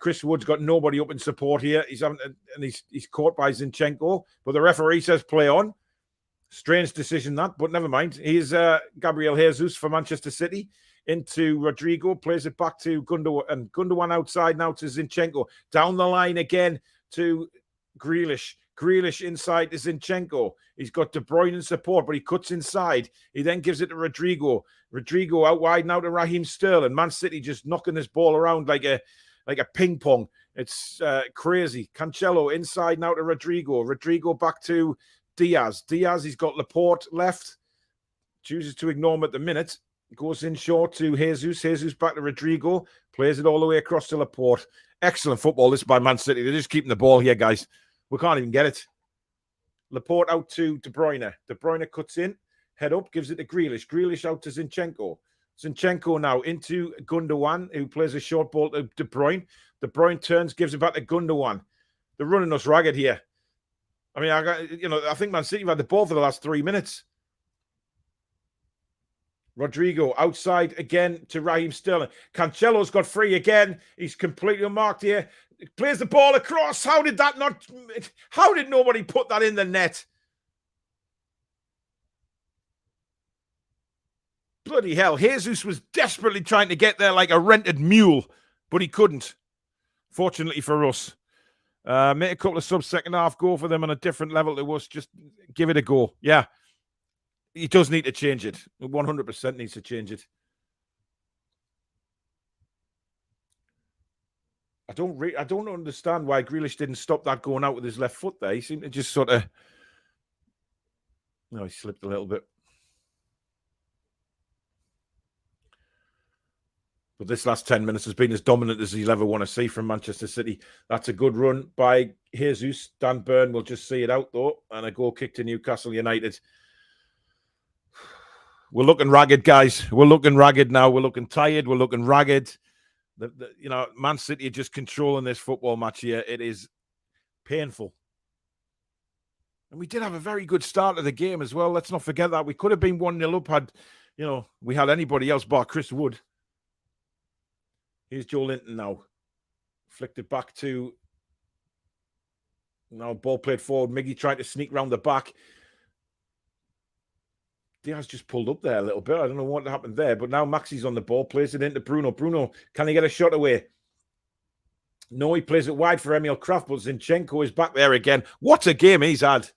Chris Wood's got nobody up in support here. He's caught by Zinchenko, but the referee says play on. Strange decision that, but never mind. Here's Gabriel Jesus for Manchester City into Rodrigo, plays it back to Gundogan, and Gundogan outside now to Zinchenko. Down the line again to Grealish. Grealish inside to Zinchenko. He's got De Bruyne in support, but he cuts inside. He then gives it to Rodrigo. Rodrigo out wide now to Raheem Sterling. Man City just knocking this ball around like a ping pong. It's crazy. Cancelo inside now to Rodrigo. Rodrigo back to Diaz. Diaz, he's got Laporte left. Chooses to ignore him at the minute. Goes in short to Jesus. Jesus back to Rodrigo. Plays it all the way across to Laporte. Excellent football, this by Man City. They're just keeping the ball here, guys. We can't even get it. Laporte out to De Bruyne. De Bruyne cuts in. Head up, gives it to Grealish. Grealish out to Zinchenko. Zinchenko now into Gundogan, who plays a short ball to De Bruyne. De Bruyne turns, gives it back to Gundogan. They're running us ragged here. I mean, I think Man City have had the ball for the last 3 minutes. Rodrigo outside again to Raheem Sterling. Cancelo's got free again. He's completely unmarked here. Plays the ball across. How did nobody put that in the net? Bloody hell. Jesus was desperately trying to get there like a rented mule, but he couldn't. Fortunately for us. Make a couple of subs second half, go for them on a different level to us. Just give it a go. Yeah. He does need to change it. 100% needs to change it. I don't understand why Grealish didn't stop that going out with his left foot there. He seemed to just sort of... No, he slipped a little bit. But this last 10 minutes has been as dominant as you'll ever want to see from Manchester City. That's a good run by Jesus. Dan Burn will just see it out, though. And a goal kick to Newcastle United. We're looking ragged, guys. We're looking ragged now. We're looking tired. We're looking ragged. Man City are just controlling this football match here. It is painful. And we did have a very good start of the game as well. Let's not forget that. We could have been 1-0 up had, we had anybody else bar Chris Wood. Here's Joe Linton now. Flicked it back to... Now ball played forward. Miggy tried to sneak round the back. Diaz just pulled up there a little bit. I don't know what happened there, but now Maxi's on the ball, plays it into Bruno. Bruno, can he get a shot away? No, he plays it wide for Emil Kraft, but Zinchenko is back there again. What a game he's had.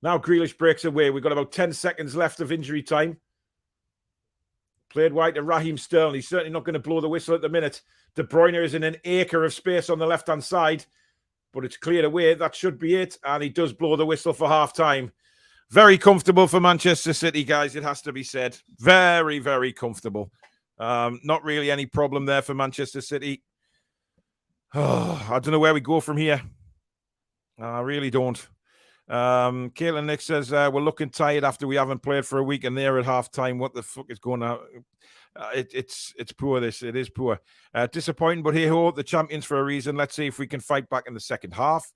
Now Grealish breaks away. We've got about 10 seconds left of injury time. Played wide to Raheem Sterling. He's certainly not going to blow the whistle at the minute. De Bruyne is in an acre of space on the left-hand side, but it's cleared away. That should be it, and he does blow the whistle for half-time. Very comfortable for Manchester City, guys, it has to be said. Very, very comfortable. Not really any problem there for Manchester City. Oh, I don't know where we go from here. I really don't. Caitlin Nick says, we're looking tired after we haven't played for a week and they're at half-time. What the fuck is going on? It's poor, this. It is poor. Disappointing, but hey-ho, the champions for a reason. Let's see if we can fight back in the second half.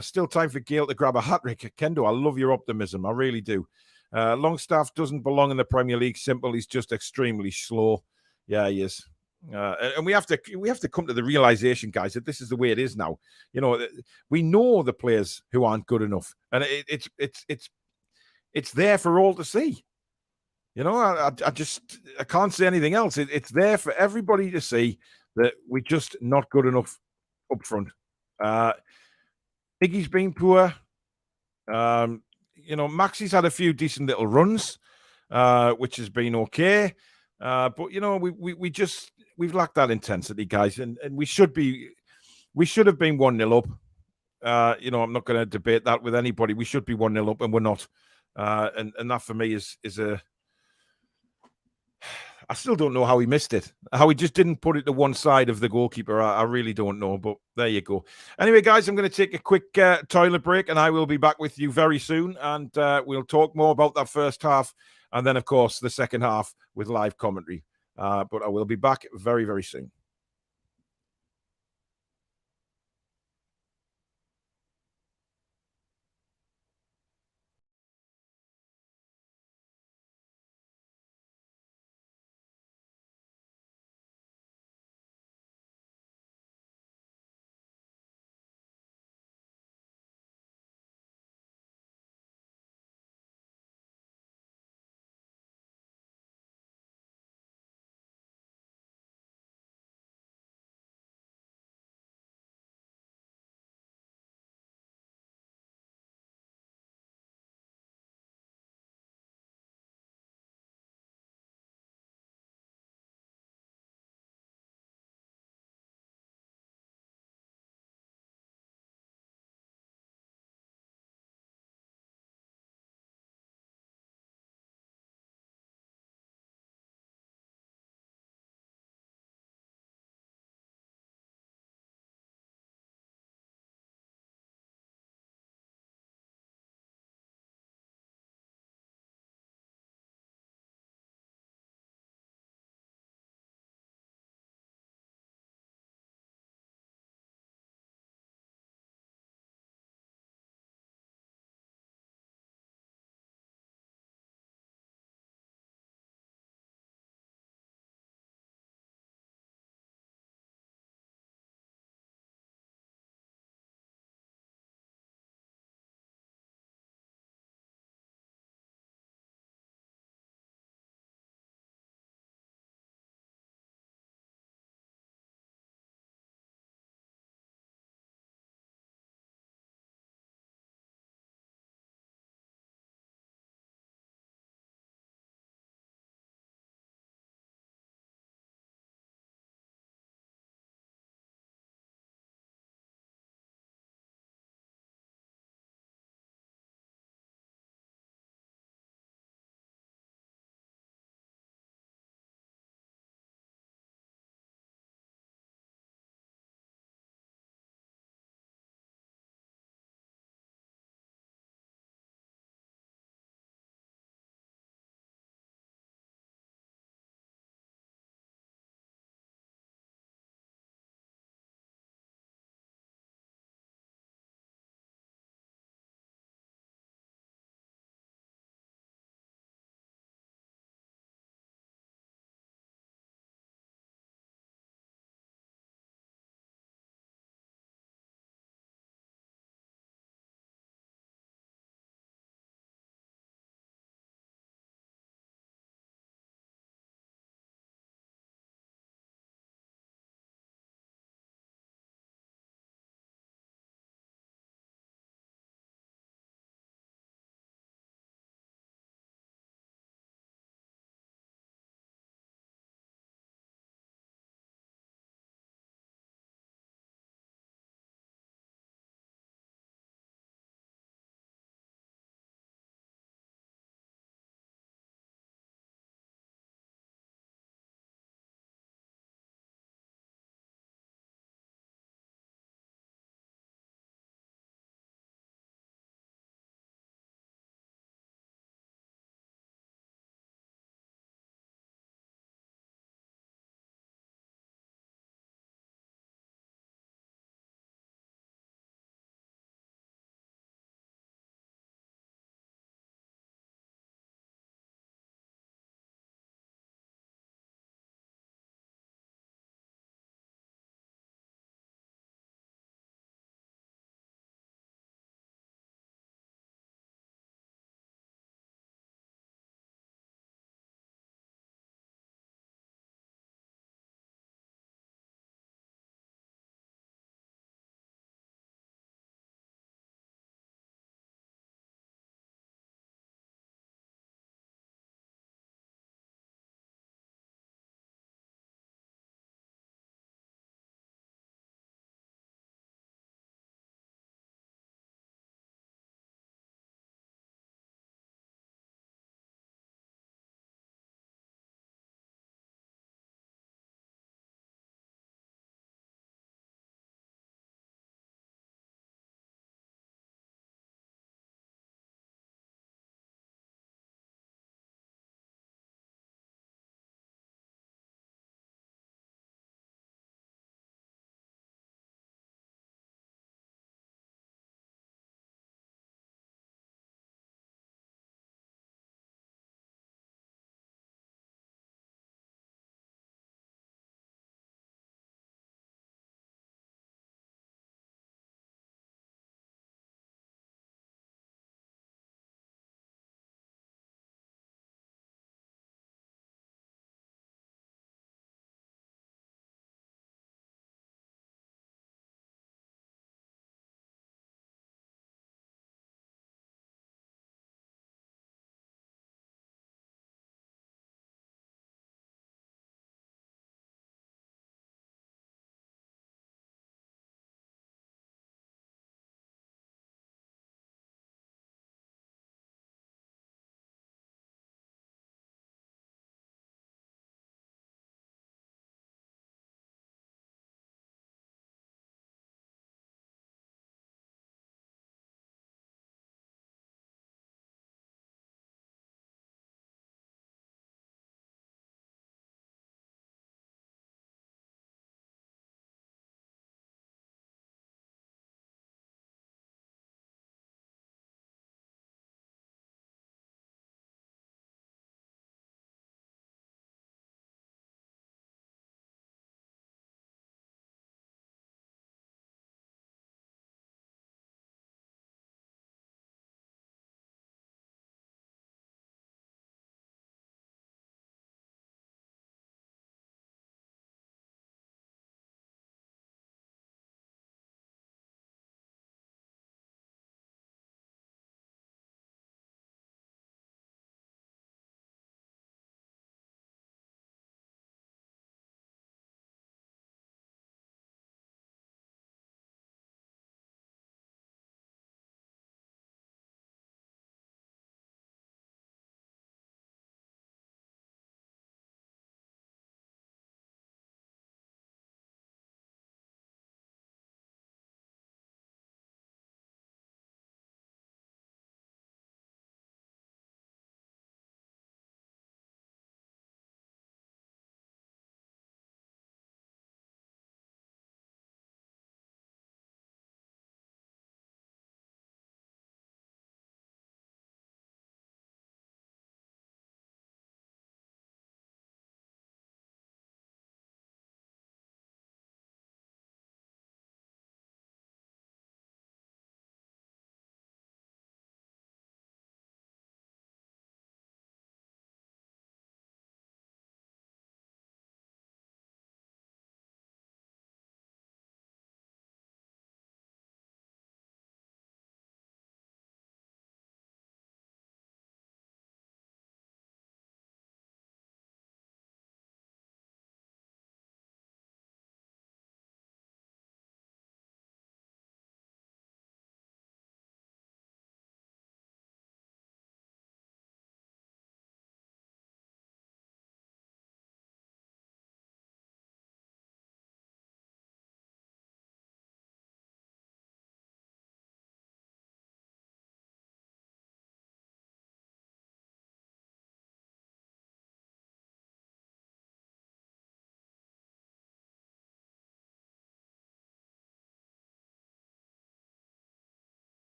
Still time for Gale to grab a hat-trick. Kendo, I love your optimism. I really do. Longstaff doesn't belong in the Premier League. Simple. He's just extremely slow. Yeah, he is. And we have to come to the realization, guys, that this is the way it is now. We know the players who aren't good enough, and it's there for all to see. I can't say anything else. It's there for everybody to see that we're just not good enough up front. Iggy's been poor. Maxi's had a few decent little runs, which has been okay. But we've lacked that intensity, guys, and we should have been 1-0 up. I'm not going to debate that with anybody. We should be 1-0 up, and we're not. And that for me is a. I still don't know how he missed it. How he just didn't put it to one side of the goalkeeper. I really don't know, but there you go. Anyway, guys, I'm going to take a quick toilet break, and I will be back with you very soon, and we'll talk more about that first half, and then, of course, the second half with live commentary. But I will be back very, very soon.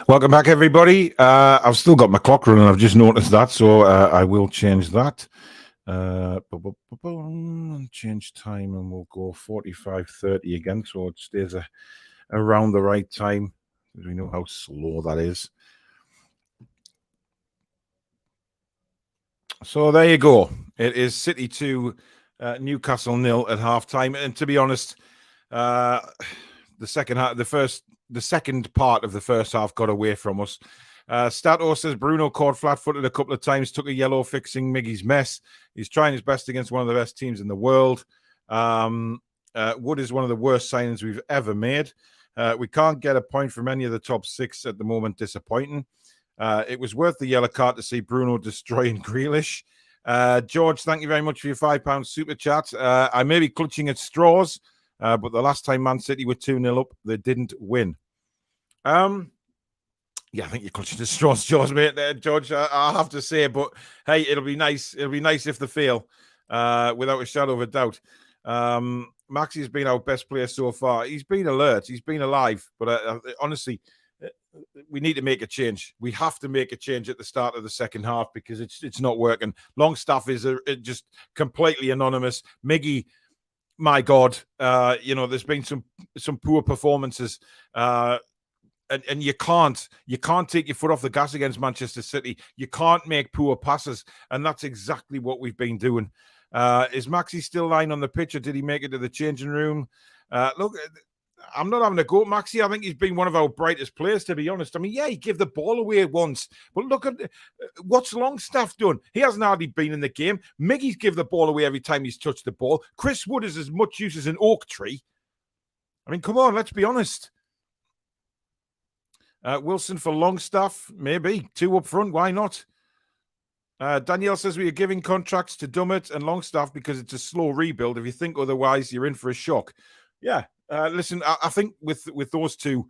Welcome back, everybody. I've still got my clock running. I've just noticed that, so I will change that. Change time, and we'll go 45:30 again, so it stays around the right time. We know how slow that is. So there you go. It is City 2, Newcastle 0 at half-time. And to be honest, the second part of the first half got away from us. Stato says Bruno caught flat-footed a couple of times, took a yellow fixing Miggy's mess. He's trying his best against one of the best teams in the world. Wood is one of the worst signings we've ever made. We can't get a point from any of the top six at the moment. Disappointing. It was worth the yellow card to see Bruno destroying Grealish. George, thank you very much for your £5 super chat. I may be clutching at straws, but the last time Man City were 2-0 up, they didn't win. Yeah, I think you're clutching at straws, George, mate. George, I'll have to say, but hey, it'll be nice. It'll be nice if they fail, without a shadow of a doubt. Maxie's been our best player so far. He's been alert. He's been alive. But honestly, we need to make a change. We have to make a change at the start of the second half because it's not working. Longstaff is just completely anonymous. Miggy, my God, there's been some poor performances, and you can't take your foot off the gas against Manchester City. You can't make poor passes, and that's exactly what we've been doing. Is Maxi still lying on the pitch, or did he make it to the changing room? Look, I'm not having a go at Maxi. I think he's been one of our brightest players, to be honest. I mean, yeah, he gave the ball away once, but look at what's Longstaff done. He hasn't hardly been in the game. Miggy's give the ball away every time he's touched the ball. Chris Wood is as much use as an oak tree. I mean, come on, let's be honest. Wilson for Longstaff, maybe. 2 up front, why not? Danielle says we are giving contracts to Dummett and Longstaff because it's a slow rebuild. If you think otherwise, you're in for a shock. Yeah, listen, I think with those two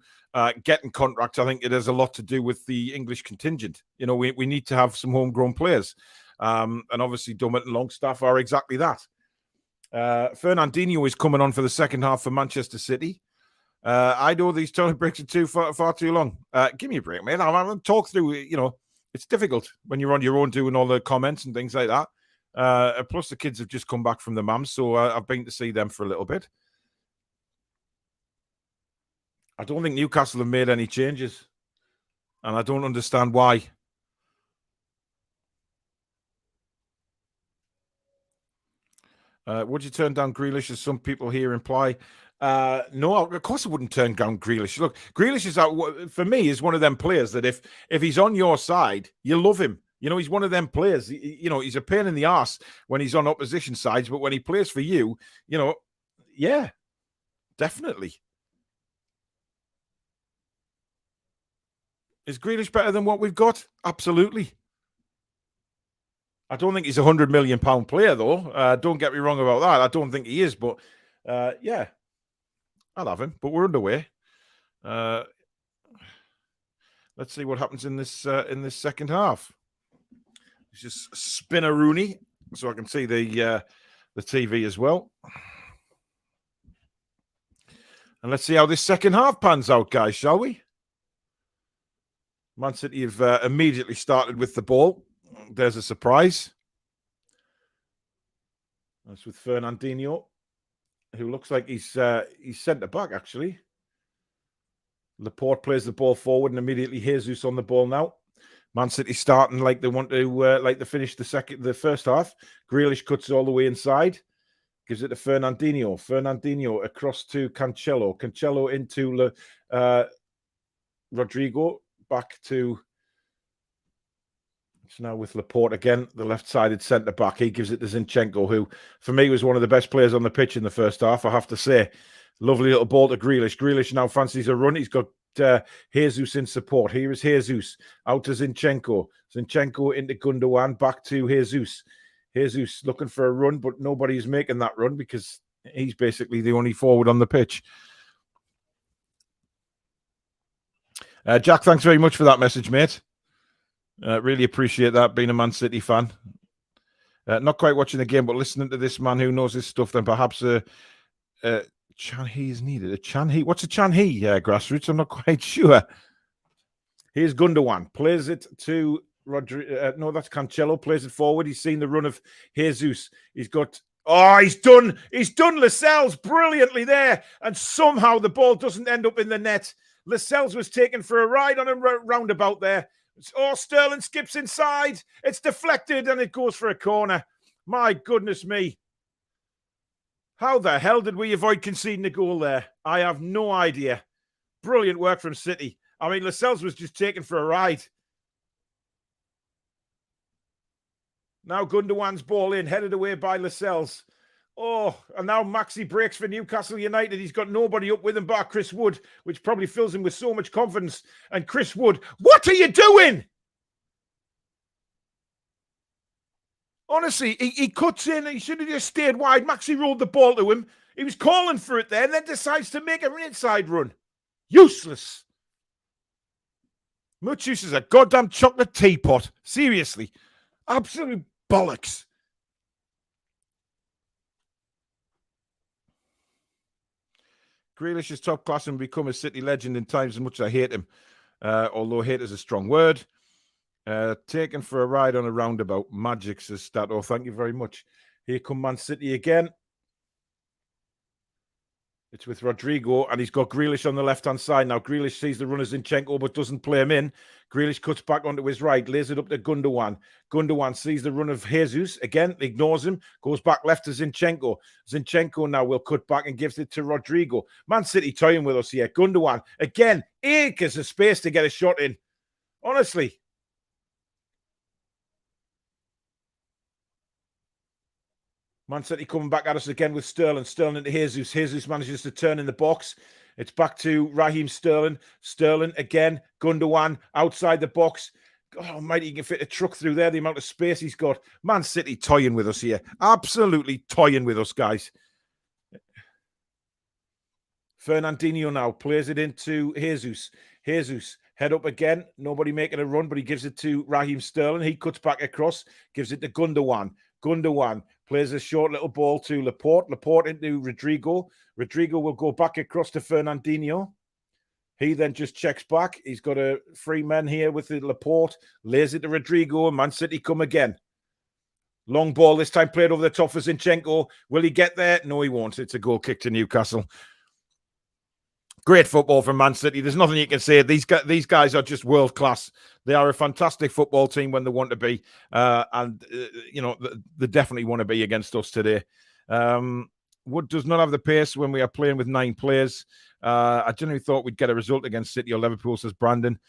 getting contracts, I think it has a lot to do with the English contingent. You know, we need to have some homegrown players. And obviously Dummett and Longstaff are exactly that. Fernandinho is coming on for the second half for Manchester City. I know these toilet breaks are far too long. Give me a break, mate. I'm going to talk through, it's difficult when you're on your own doing all the comments and things like that. Plus, the kids have just come back from the mums, so I've been to see them for a little bit. I don't think Newcastle have made any changes, and I don't understand why. Would you turn down Grealish, as some people here imply? No, of course I wouldn't turn down Grealish. Look, Grealish is for me is one of them players that if he's on your side, you love him. You know, he's one of them players. He's a pain in the arse when he's on opposition sides, but when he plays for you, yeah, definitely. Is Grealish better than what we've got? Absolutely. I don't think he's £100 million player, though. Don't get me wrong about that. I don't think he is, but yeah, I'll have him. But we're underway. Let's see what happens in this second half. Let's just spin a Rooney so I can see the TV as well. And let's see how this second half pans out, guys, shall we? Man City have immediately started with the ball. There's a surprise. That's with Fernandinho, who looks like he's centre back, actually. Laporte plays the ball forward, and immediately Jesus on the ball now. Man City starting like they want to, like they finished the first half. Grealish cuts all the way inside, gives it to Fernandinho. Fernandinho across to Cancelo. Cancelo into Rodrigo. Back to, it's now with Laporte again, the left-sided centre-back. He gives it to Zinchenko, who, for me, was one of the best players on the pitch in the first half, I have to say. Lovely little ball to Grealish. Grealish now fancies a run. He's got Jesus in support. Here is Jesus. Out to Zinchenko. Zinchenko into Gundogan. Back to Jesus. Jesus looking for a run, but nobody's making that run because he's basically the only forward on the pitch. Jack, thanks very much for that message, mate. Really appreciate that, being a Man City fan. Not quite watching the game, but listening to this man who knows his stuff, then perhaps Chan He is needed. A Chan He? What's a Chan He, Grassroots? I'm not quite sure. Here's Gundogan. Plays it to no, that's Cancelo. Plays it forward. He's seen the run of Jesus. He's got... Oh, he's done Lascelles brilliantly there. And somehow the ball doesn't end up in the net. Lascelles was taken for a ride on a roundabout there. Oh, Sterling skips inside. It's deflected and it goes for a corner. My goodness me. How the hell did we avoid conceding a goal there? I have no idea. Brilliant work from City. I mean, Lascelles was just taken for a ride. Now Gundogan's ball in, headed away by Lascelles. Oh, and now Maxi breaks for Newcastle United. He's got nobody up with him but Chris Wood, which probably fills him with so much confidence. And Chris Wood, what are you doing? Honestly, he cuts in. He should have just stayed wide. Maxi rolled the ball to him. He was calling for it there and then decides to make an inside run. Useless. Much use as a goddamn chocolate teapot. Seriously. Absolute bollocks. Grealish is top class and become a City legend in times as much as I hate him. Although hate is a strong word. Taken for a ride on a roundabout. Magic, says Stato. Thank you very much. Here come Man City again. It's with Rodrigo, and he's got Grealish on the left-hand side. Now, Grealish sees the runner Zinchenko, but doesn't play him in. Grealish cuts back onto his right, lays it up to Gundogan. Gundogan sees the run of Jesus. Again, ignores him, goes back left to Zinchenko. Zinchenko now will cut back and gives it to Rodrigo. Man City toying with us here. Gundogan, again, acres of space to get a shot in. Honestly. Man City coming back at us again with Sterling. Sterling into Jesus. Jesus manages to turn in the box. It's back to Raheem Sterling. Sterling again. Gundogan outside the box. God almighty, he can fit a truck through there. The amount of space he's got. Man City toying with us here. Absolutely toying with us, guys. Fernandinho now plays it into Jesus. Jesus. Head up again. Nobody making a run, but he gives it to Raheem Sterling. He cuts back across. Gives it to Gundogan. Gundogan plays a short little ball to Laporte. Laporte into Rodrigo. Rodrigo will go back across to Fernandinho. He then just checks back. He's got a free man here with the Laporte. Lays it to Rodrigo, and Man City come again. Long ball this time played over the top for Zinchenko. Will he get there? No, he won't. It's a goal kick to Newcastle. Great football from Man City. There's nothing you can say. These guys are just world class. They are a fantastic football team when they want to be, you know they definitely want to be against us today. Wood does not have the pace when we are playing with 9 players. I generally thought we'd get a result against City or Liverpool, says Brandon.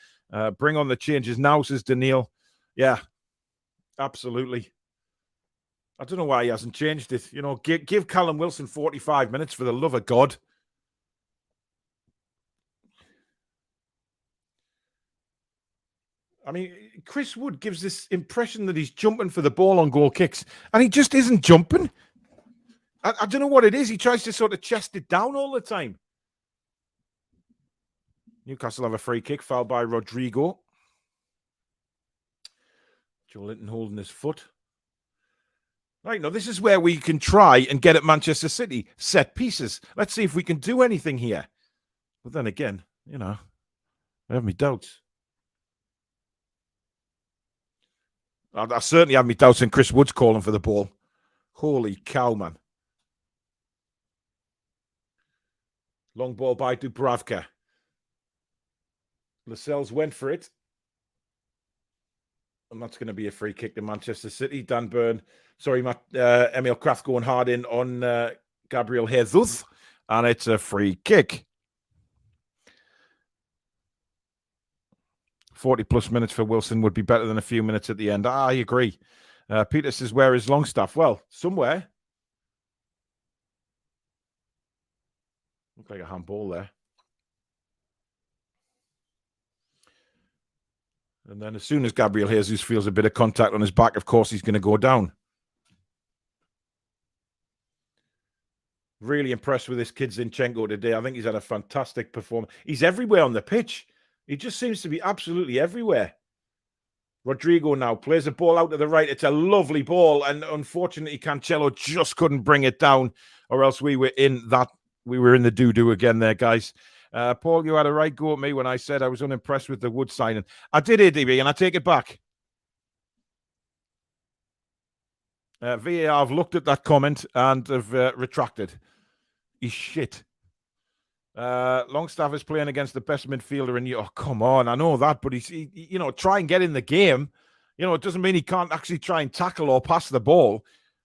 Bring on the changes now, says Daniil. Yeah, absolutely. I don't know why he hasn't changed it. You know, give Callum Wilson 45 minutes for the love of God. I mean, Chris Wood gives this impression that he's jumping for the ball on goal kicks, and he just isn't jumping. I don't know what it is. He tries to sort of chest it down all the time. Newcastle have a free kick, fouled by Rodrigo. Joe Linton holding his foot. Right, now this is where we can try and get at Manchester City. Set pieces. Let's see if we can do anything here. But then again, you know, I have my doubts. I certainly have my doubts in Chris Wood's calling for the ball. Holy cow, man. Long ball by Dubravka. Lascelles went for it. And that's going to be a free kick to Manchester City. Dan Burn, Emil Kraft going hard in on Gabriel Jesus. And it's a free kick. 40-plus minutes for Wilson would be better than a few minutes at the end. I agree. Peter says, where is Longstaff? Well, somewhere. Looked like a handball there. And then as soon as Gabriel Jesus feels a bit of contact on his back, of course, he's going to go down. Really impressed with this kid Zinchenko today. I think he's had a fantastic performance. He's everywhere on the pitch. He just seems to be absolutely everywhere. Rodrigo now plays a ball out to the right. It's a lovely ball. And unfortunately, Cancelo just couldn't bring it down, or else we were in the doo-doo again there, guys. Paul, you had a right go at me when I said I was unimpressed with the Wood signing. I did, ADB, and I take it back. VAR have looked at that comment and have retracted. He's shit. Longstaff is playing against the best midfielder in you. Oh, come on. I know that, but try and get in the game. It doesn't mean he can't actually try and tackle or pass the ball.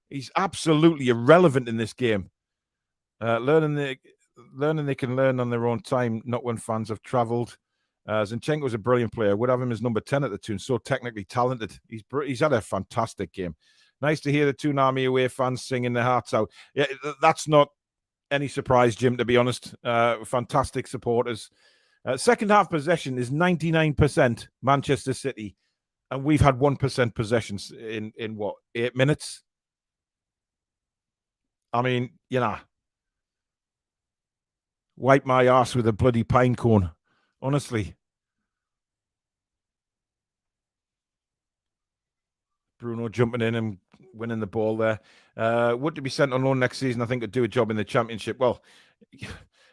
He's absolutely irrelevant in this game. Learning they can learn on their own time, not when fans have travelled. Zinchenko's a brilliant player. Would have him as number 10 at the Toon. So technically talented. He's had a fantastic game. Nice to hear the Toon Army away fans singing their hearts out. Yeah, that's not any surprise, Jim, to be honest. Fantastic supporters. Second half possession is 99% Manchester City. And we've had 1% possessions in what, 8 minutes? I mean, wipe my ass with a bloody pine cone. Honestly. Bruno jumping in and winning the ball there. Would to be sent on loan next season, I think, could do a job in the Championship. Well,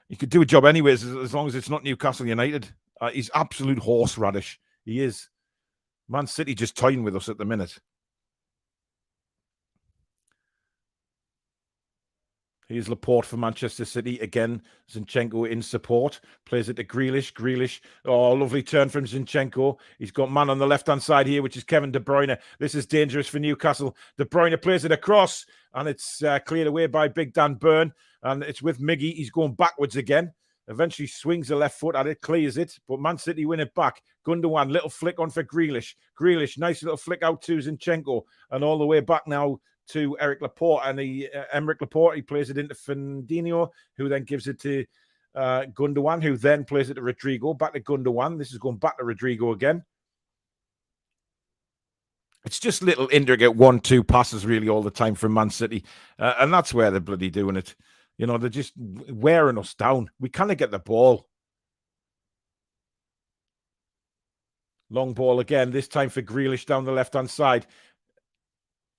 he could do a job anyways, as long as it's not Newcastle United. He's absolute horseradish. He is. Man City just toying with us at the minute. Here's Laporte for Manchester City. Again, Zinchenko in support. Plays it to Grealish. Grealish. Oh, lovely turn from Zinchenko. He's got man on the left-hand side here, which is Kevin De Bruyne. This is dangerous for Newcastle. De Bruyne plays it across, and it's cleared away by Big Dan Burn. And it's with Miggy. He's going backwards again. Eventually swings the left foot at it, clears it. But Man City win it back. Gundogan, little flick on for Grealish. Grealish, nice little flick out to Zinchenko. And all the way back now to Eric Laporte, and Emerick Laporte, he plays it into Fernandinho, who then gives it to Gundogan, who then plays it to Rodrigo, back to Gundogan. This is going back to Rodrigo again. It's just little intricate 1-2 passes really all the time from Man City, and that's where they're bloody doing it. They're just wearing us down. We kind of get the ball. Long ball again, this time for Grealish down the left-hand side.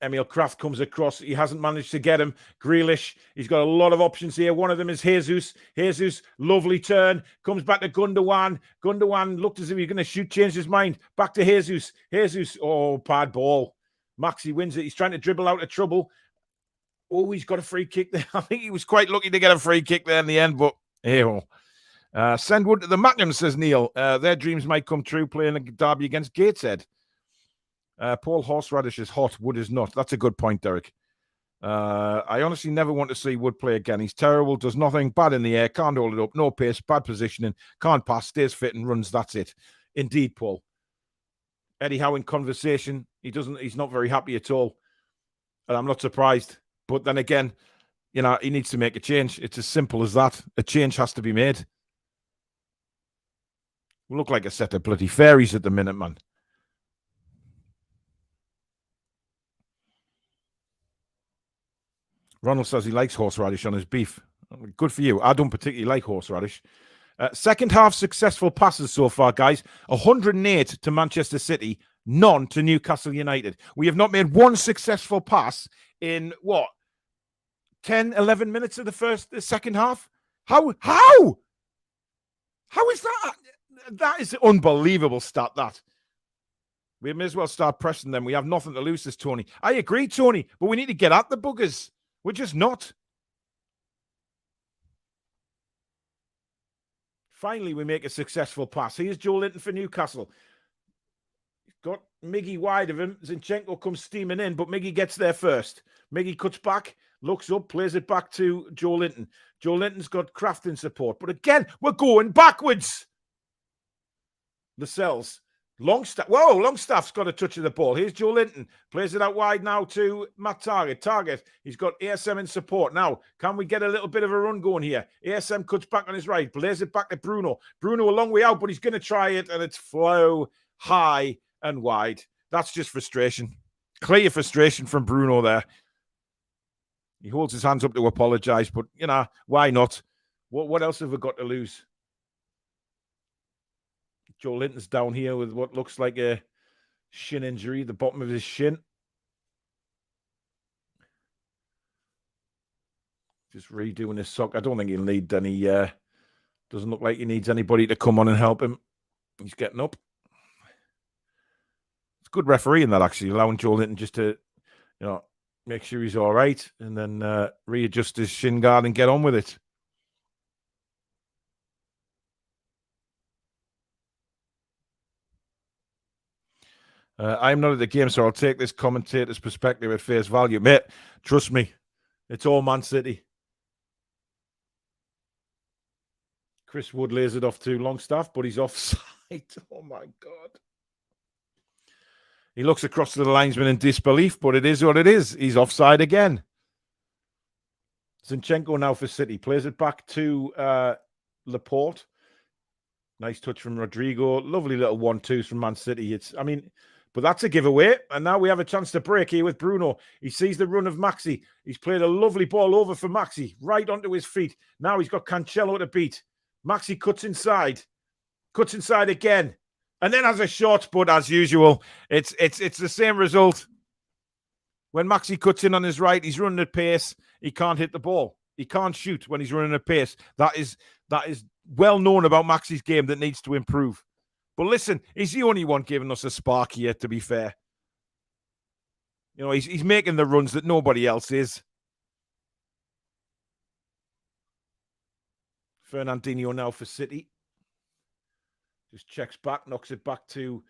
Emil Kraft comes across. He hasn't managed to get him. Grealish, he's got a lot of options here. One of them is Jesus. Jesus, lovely turn. Comes back to Gundogan. Gundogan looked as if he was going to changed his mind. Back to Jesus. Jesus, oh, bad ball. Maxi wins it. He's trying to dribble out of trouble. Oh, he's got a free kick there. I think he was quite lucky to get a free kick there in the end, but hey, send Wood to the Mackham, says Neil. Their dreams might come true playing a derby against Gateshead. Paul Horseradish is hot, Wood is not. That's a good point, Derek. I honestly never want to see Wood play again. He's terrible, does nothing, bad in the air, can't hold it up, no pace, bad positioning, can't pass, stays fit and runs, that's it. Indeed, Paul. Eddie Howe in conversation, he's not very happy at all. And I'm not surprised. But then again, he needs to make a change. It's as simple as that. A change has to be made. We look like a set of bloody fairies at the minute, man. Ronald says he likes horseradish on his beef. Good for you. I don't particularly like horseradish. Second half successful passes so far, guys. 108 to Manchester City, none to Newcastle United. We have not made one successful pass in, 10, 11 minutes of the second half? How? How is that? That is an unbelievable stat, that. We may as well start pressing them. We have nothing to lose this, Tony. I agree, Tony, but we need to get at the buggers. We're just not. Finally, we make a successful pass. Here's Joe Linton for Newcastle. He's got Miggy wide of him. Zinchenko comes steaming in, but Miggy gets there first. Miggy cuts back, looks up, plays it back to Joe Linton. Joe Linton's got Kraft in support. But again, we're going backwards. Lascelles. Longstaff's got a touch of the ball. Here's Joe Linton. Plays it out wide now to Matt Target. Target, he's got ASM in support. Now, can we get a little bit of a run going here? ASM cuts back on his right. Plays it back to Bruno. Bruno a long way out, but he's going to try it, and it's flow high and wide. That's just frustration. Clear frustration from Bruno there. He holds his hands up to apologise, but, why not? What else have we got to lose? Joe Linton's down here with what looks like a shin injury, the bottom of his shin. Just redoing his sock. I don't think he'll need any Doesn't look like he needs anybody to come on and help him. He's getting up. It's good refereeing that, actually, allowing Joe Linton just to, make sure he's all right and then readjust his shin guard and get on with it. I'm not at the game, so I'll take this commentator's perspective at face value. Mate, trust me, it's all Man City. Chris Wood lays it off to Longstaff, but he's offside. Oh, my God. He looks across to the linesman in disbelief, but it is what it is. He's offside again. Zinchenko now for City. Plays it back to Laporte. Nice touch from Rodrigo. Lovely little 1-2s from Man City. But that's a giveaway. And now we have a chance to break here with Bruno. He sees the run of Maxi. He's played a lovely ball over for Maxi, right onto his feet. Now he's got Cancelo to beat. Maxi cuts inside again. And then has a shot, but as usual, it's the same result. When Maxi cuts in on his right, he's running at pace. He can't hit the ball. He can't shoot when he's running at pace. That is well known about Maxi's game that needs to improve. But listen, he's the only one giving us a spark here, to be fair. He's making the runs that nobody else is. Fernandinho now for City. Just checks back, knocks it back to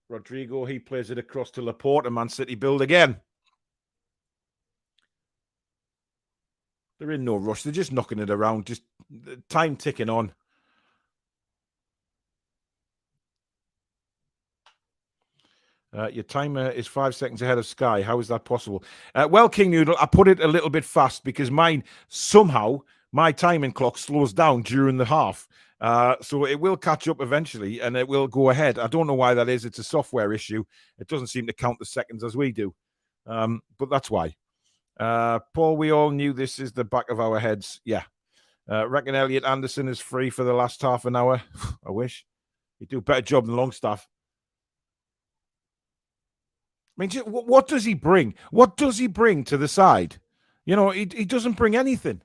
Rodrigo. He plays it across to Laporte, and Man City build again. They're in no rush. They're just knocking it around. Just time ticking on. Your timer is 5 seconds ahead of Sky. How is that possible? Well, King Noodle, I put it a little bit fast because somehow my timing clock slows down during the half. So it will catch up eventually and it will go ahead. I don't know why that is. It's a software issue. It doesn't seem to count the seconds as we do. But that's why. Paul, we all knew this is the back of our heads. Yeah. Reckon Elliot Anderson is free for the last half an hour. I wish. He'd do a better job than Longstaff. I mean, what does he bring? What does he bring to the side? He doesn't bring anything.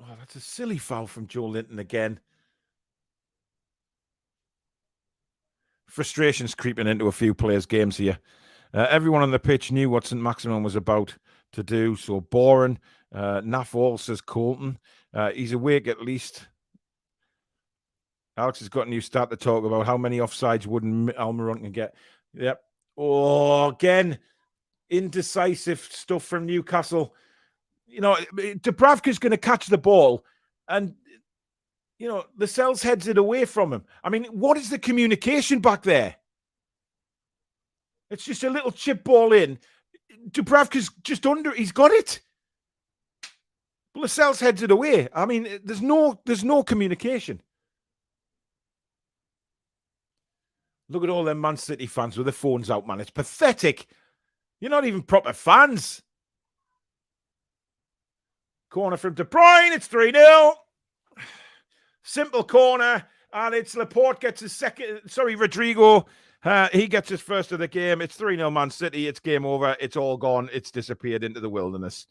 Oh, that's a silly foul from Joe Linton again. Frustration's creeping into a few players' games here. Everyone on the pitch knew what St. Maximin was about to do. So boring. Naff all, says Colton. He's awake at least. Alex has got a new stat to talk about. How many offsides wouldn't Almiron can get? Yep. Oh, again, indecisive stuff from Newcastle. Dubravka's going to catch the ball and, Lascelles heads it away from him. I mean, what is the communication back there? It's just a little chip ball in. Dubravka's just under. He's got it. Lascelles heads it away. I mean, there's no communication. Look at all them Man City fans with their phones out, man. It's pathetic. You're not even proper fans. Corner from De Bruyne. It's 3-0. Simple corner. And it's Laporte gets his second. Sorry, Rodrigo. He gets his first of the game. It's 3-0 Man City. It's game over. It's all gone. It's disappeared into the wilderness.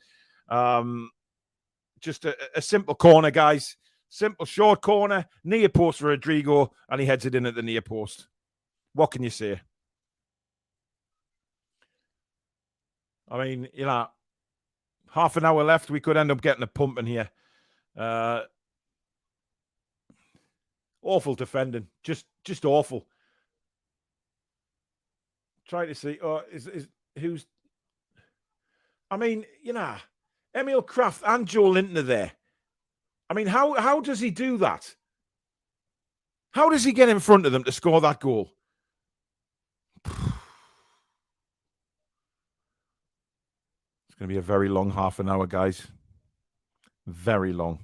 Just a simple corner, guys. Simple short corner. Near post for Rodrigo. And he heads it in at the near post. What can you say? I mean, half an hour left. We could end up getting a pump in here. Awful defending. Just awful. Try to see. Who's? I mean, Emil Kraft and Joe Linton are there. I mean, how does he do that? How does he get in front of them to score that goal? It's going to be a very long half an hour, guys. Very long.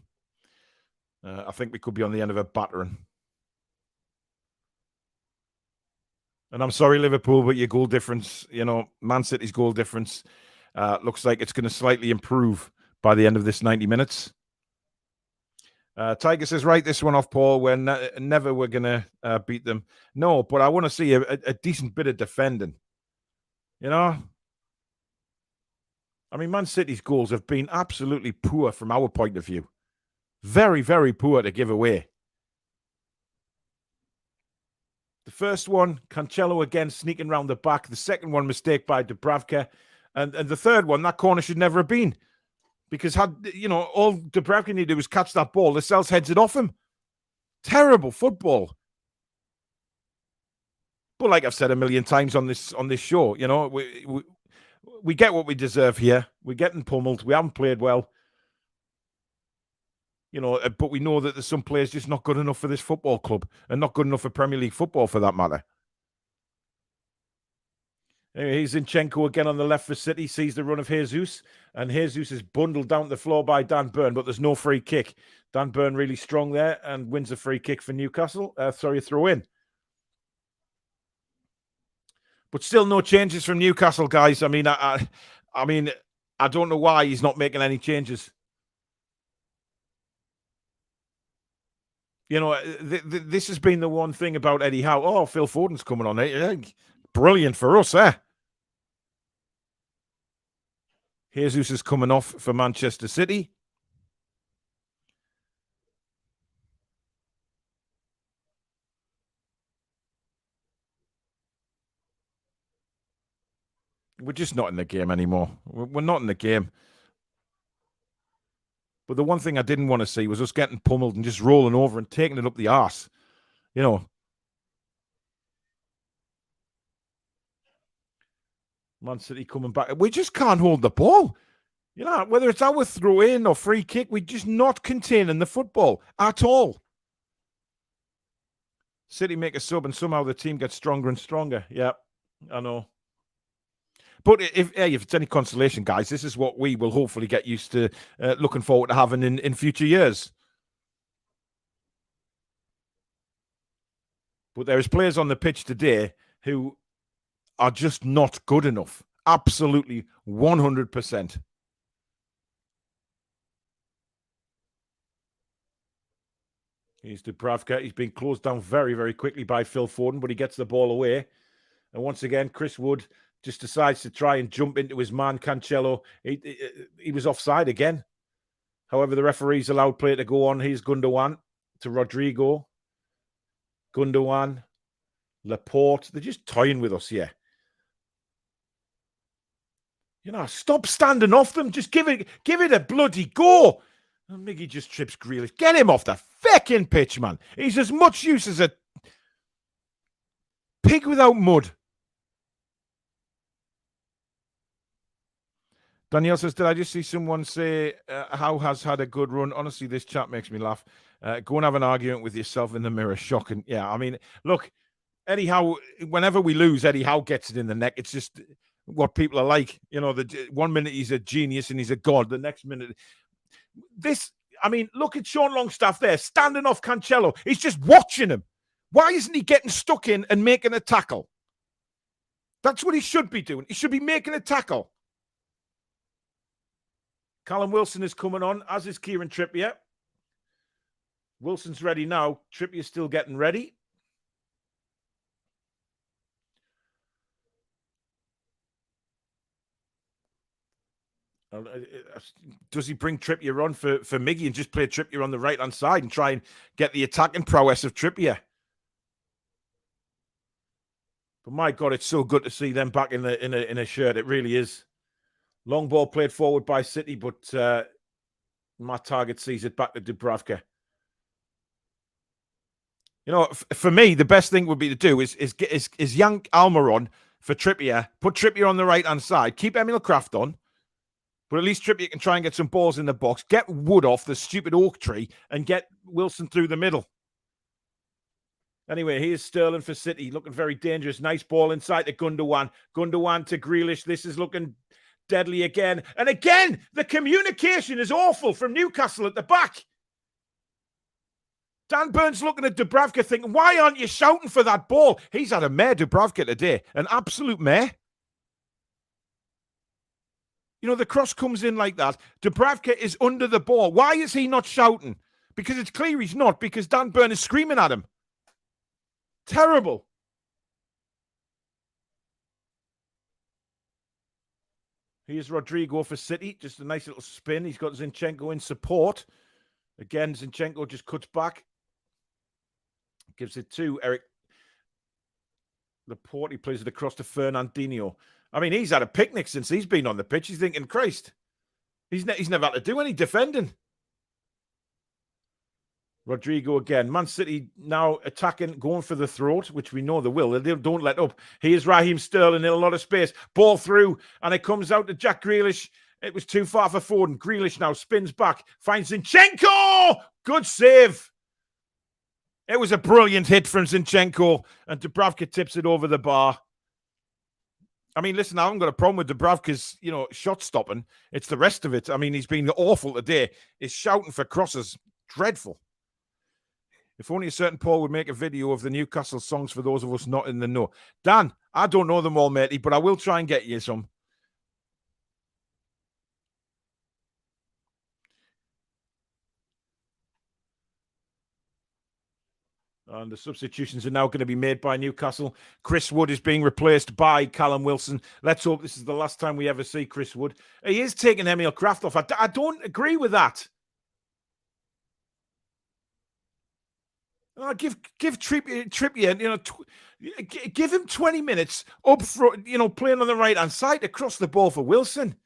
I think we could be on the end of a battering. And I'm sorry, Liverpool, but your goal difference, Man City's goal difference looks like it's going to slightly improve by the end of this 90 minutes. Tiger says, write this one off, Paul. We're never we're going to beat them. No, but I want to see a decent bit of defending. I I mean, Man City's goals have been absolutely poor from our point of view. Very, very poor to give away. The first one, Cancelo again sneaking round the back. The second one, mistake by Dubravka. And the third one, that corner should never have been. Because all Dubravka needed to do was catch that ball. Lascelles heads it off him. Terrible football. But like I've said a million times on this show, we get what we deserve here. We're getting pummeled. We haven't played well. But we know that there's some players just not good enough for this football club and not good enough for Premier League football for that matter. Anyway, here's Zinchenko again on the left for City, sees the run of Jesus, and Jesus is bundled down to the floor by Dan Burn, but there's no free kick. Dan Burn really strong there and wins a free kick for Newcastle. A throw in. But still no changes from Newcastle, guys. I mean, I don't know why he's not making any changes. This has been the one thing about Eddie Howe. Oh, Phil Foden's coming on. Brilliant for us, eh? Jesus is coming off for Manchester City. We're just not in the game anymore. We're not in the game. But the one thing I didn't want to see was us getting pummeled and just rolling over and taking it up the arse. Man City coming back. We just can't hold the ball. Whether it's our throw in or free kick, we're just not containing the football at all. City make a sub and somehow the team gets stronger and stronger. Yeah, I know. But if it's any consolation, guys, this is what we will hopefully get used to looking forward to having in future years. But there's players on the pitch today who are just not good enough. Absolutely 100%. Here's Dubravka. He's been closed down very, very quickly by Phil Foden, but he gets the ball away. And once again, Chris Wood just decides to try and jump into his man, Cancelo. He was offside again. However, the referees allowed play to go on. Here's Gundogan to Rodrigo. Gundogan. Laporte. They're just toying with us here. Stop standing off them. Just give it a bloody go. And Miggy just trips Grealish. Get him off the fucking pitch, man. He's as much use as a pig without mud. Danielle says, did I just see someone say Howe has had a good run? Honestly, this chat makes me laugh. Go and have an argument with yourself in the mirror. Shocking. Yeah, I mean, look, Eddie Howe, whenever we lose, Eddie Howe gets it in the neck. It's just what people are like. 1 minute he's a genius and he's a god. The next minute... look at Sean Longstaff there, standing off Cancelo. He's just watching him. Why isn't he getting stuck in and making a tackle? That's what he should be doing. He should be making a tackle. Callum Wilson is coming on, as is Kieran Trippier. Wilson's ready now. Trippier's still getting ready. Does he bring Trippier on for Miggy and just play Trippier on the right-hand side and try and get the attacking prowess of Trippier? But my God, it's so good to see them back in a shirt. It really is. Long ball played forward by City, but Matt Targett sees it back to Dubravka. For me, the best thing would be to do is yank Almiron for Trippier, put Trippier on the right-hand side, keep Emil Kraft on, but at least Trippier can try and get some balls in the box, get Wood off the stupid oak tree, and get Wilson through the middle. Anyway, here's Sterling for City, looking very dangerous. Nice ball inside to Gundogan. Gundogan to Grealish. This is looking deadly again. And again, the communication is awful from Newcastle at the back. Dan Burns looking at Dubravka thinking, why aren't you shouting for that ball? He's had a mare, Dubravka, today. An absolute mare. The cross comes in like that. Dubravka is under the ball. Why is he not shouting? Because it's clear he's not, because Dan Burn is screaming at him. Terrible. Here's Rodrigo for City. Just a nice little spin. He's got Zinchenko in support. Again, Zinchenko just cuts back. Gives it to Eric Laporte. He plays it across to Fernandinho. I mean, he's had a picnic since he's been on the pitch. He's thinking, Christ, he's never had to do any defending. Rodrigo again. Man City now attacking, going for the throat, which we know they will. They don't let up. Here's Raheem Sterling in a lot of space. Ball through, and it comes out to Jack Grealish. It was too far for Foden. Grealish now spins back, finds Zinchenko. Good save. It was a brilliant hit from Zinchenko, and Dubravka tips it over the bar. I mean, listen, I haven't got a problem with Dubravka's, shot stopping. It's the rest of it. I mean, he's been awful today. He's shouting for crosses. Dreadful. If only a certain Paul would make a video of the Newcastle songs for those of us not in the know. Dan, I don't know them all, matey, but I will try and get you some. And the substitutions are now going to be made by Newcastle. Chris Wood is being replaced by Callum Wilson. Let's hope this is the last time we ever see Chris Wood. He is taking Emil Kraft off. I don't agree with that. Give Trippier, give him 20 minutes up front, playing on the right-hand side to cross the ball for Wilson.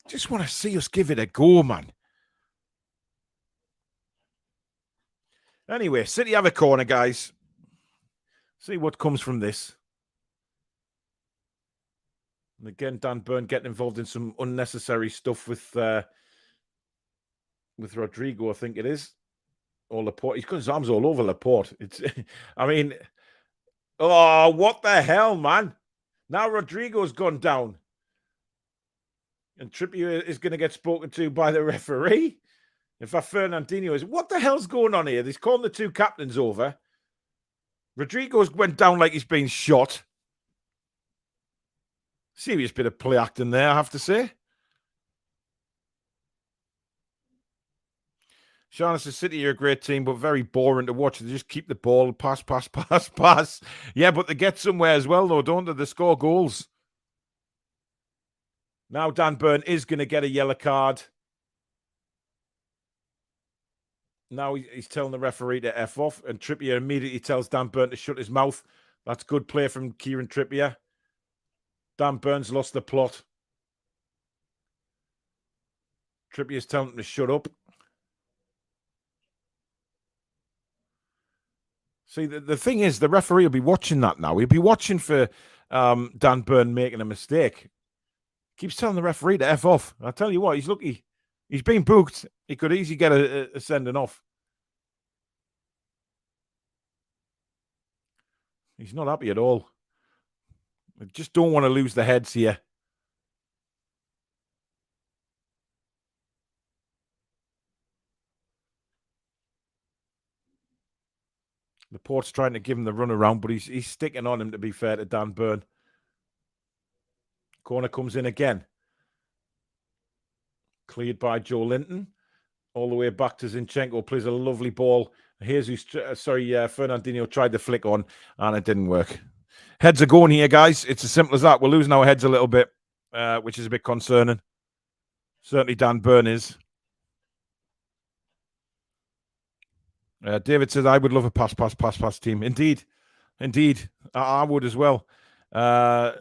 Just want to see us give it a go, man. Anyway, City have a corner, guys. See what comes from this. And again, Dan Burn getting involved in some unnecessary stuff with Rodrigo, I think it is. Or Laporte. He's got his arms all over Laporte. I mean, oh, what the hell, man? Now Rodrigo's gone down. And Trippier is going to get spoken to by the referee. In fact, Fernandinho is, what the hell's going on here? He's calling the two captains over. Rodrigo's went down like he's been shot. Serious bit of play acting there, I have to say. Shaughnessy City are a great team, but very boring to watch. They just keep the ball, pass. Yeah, but they get somewhere as well, though, don't they? They score goals. Now Dan Burn is going to get a yellow card. Now he's telling the referee to F off, and Trippier immediately tells Dan Burn to shut his mouth. That's good play from Kieran Trippier. Dan Burn's lost the plot. Trippier's telling him to shut up. See, the thing is, the referee will be watching that now. He'll be watching for Dan Burn making a mistake. Keeps telling the referee to F off. I tell you what, he's lucky. He's been booked. He could easily get a sending off. He's not happy at all. I just don't want to lose the heads here. Laporte's trying to give him the run around, but he's sticking on him, to be fair to Dan Burn. Corner comes in again. Cleared by Joe Linton. All the way back to Zinchenko. Plays a lovely ball. Here's Fernandinho tried to flick on, and it didn't work. Heads are going here, guys. It's as simple as that. We're losing our heads a little bit, which is a bit concerning. Certainly Dan Burn is. David says, I would love a pass team. Indeed. I would as well. Burn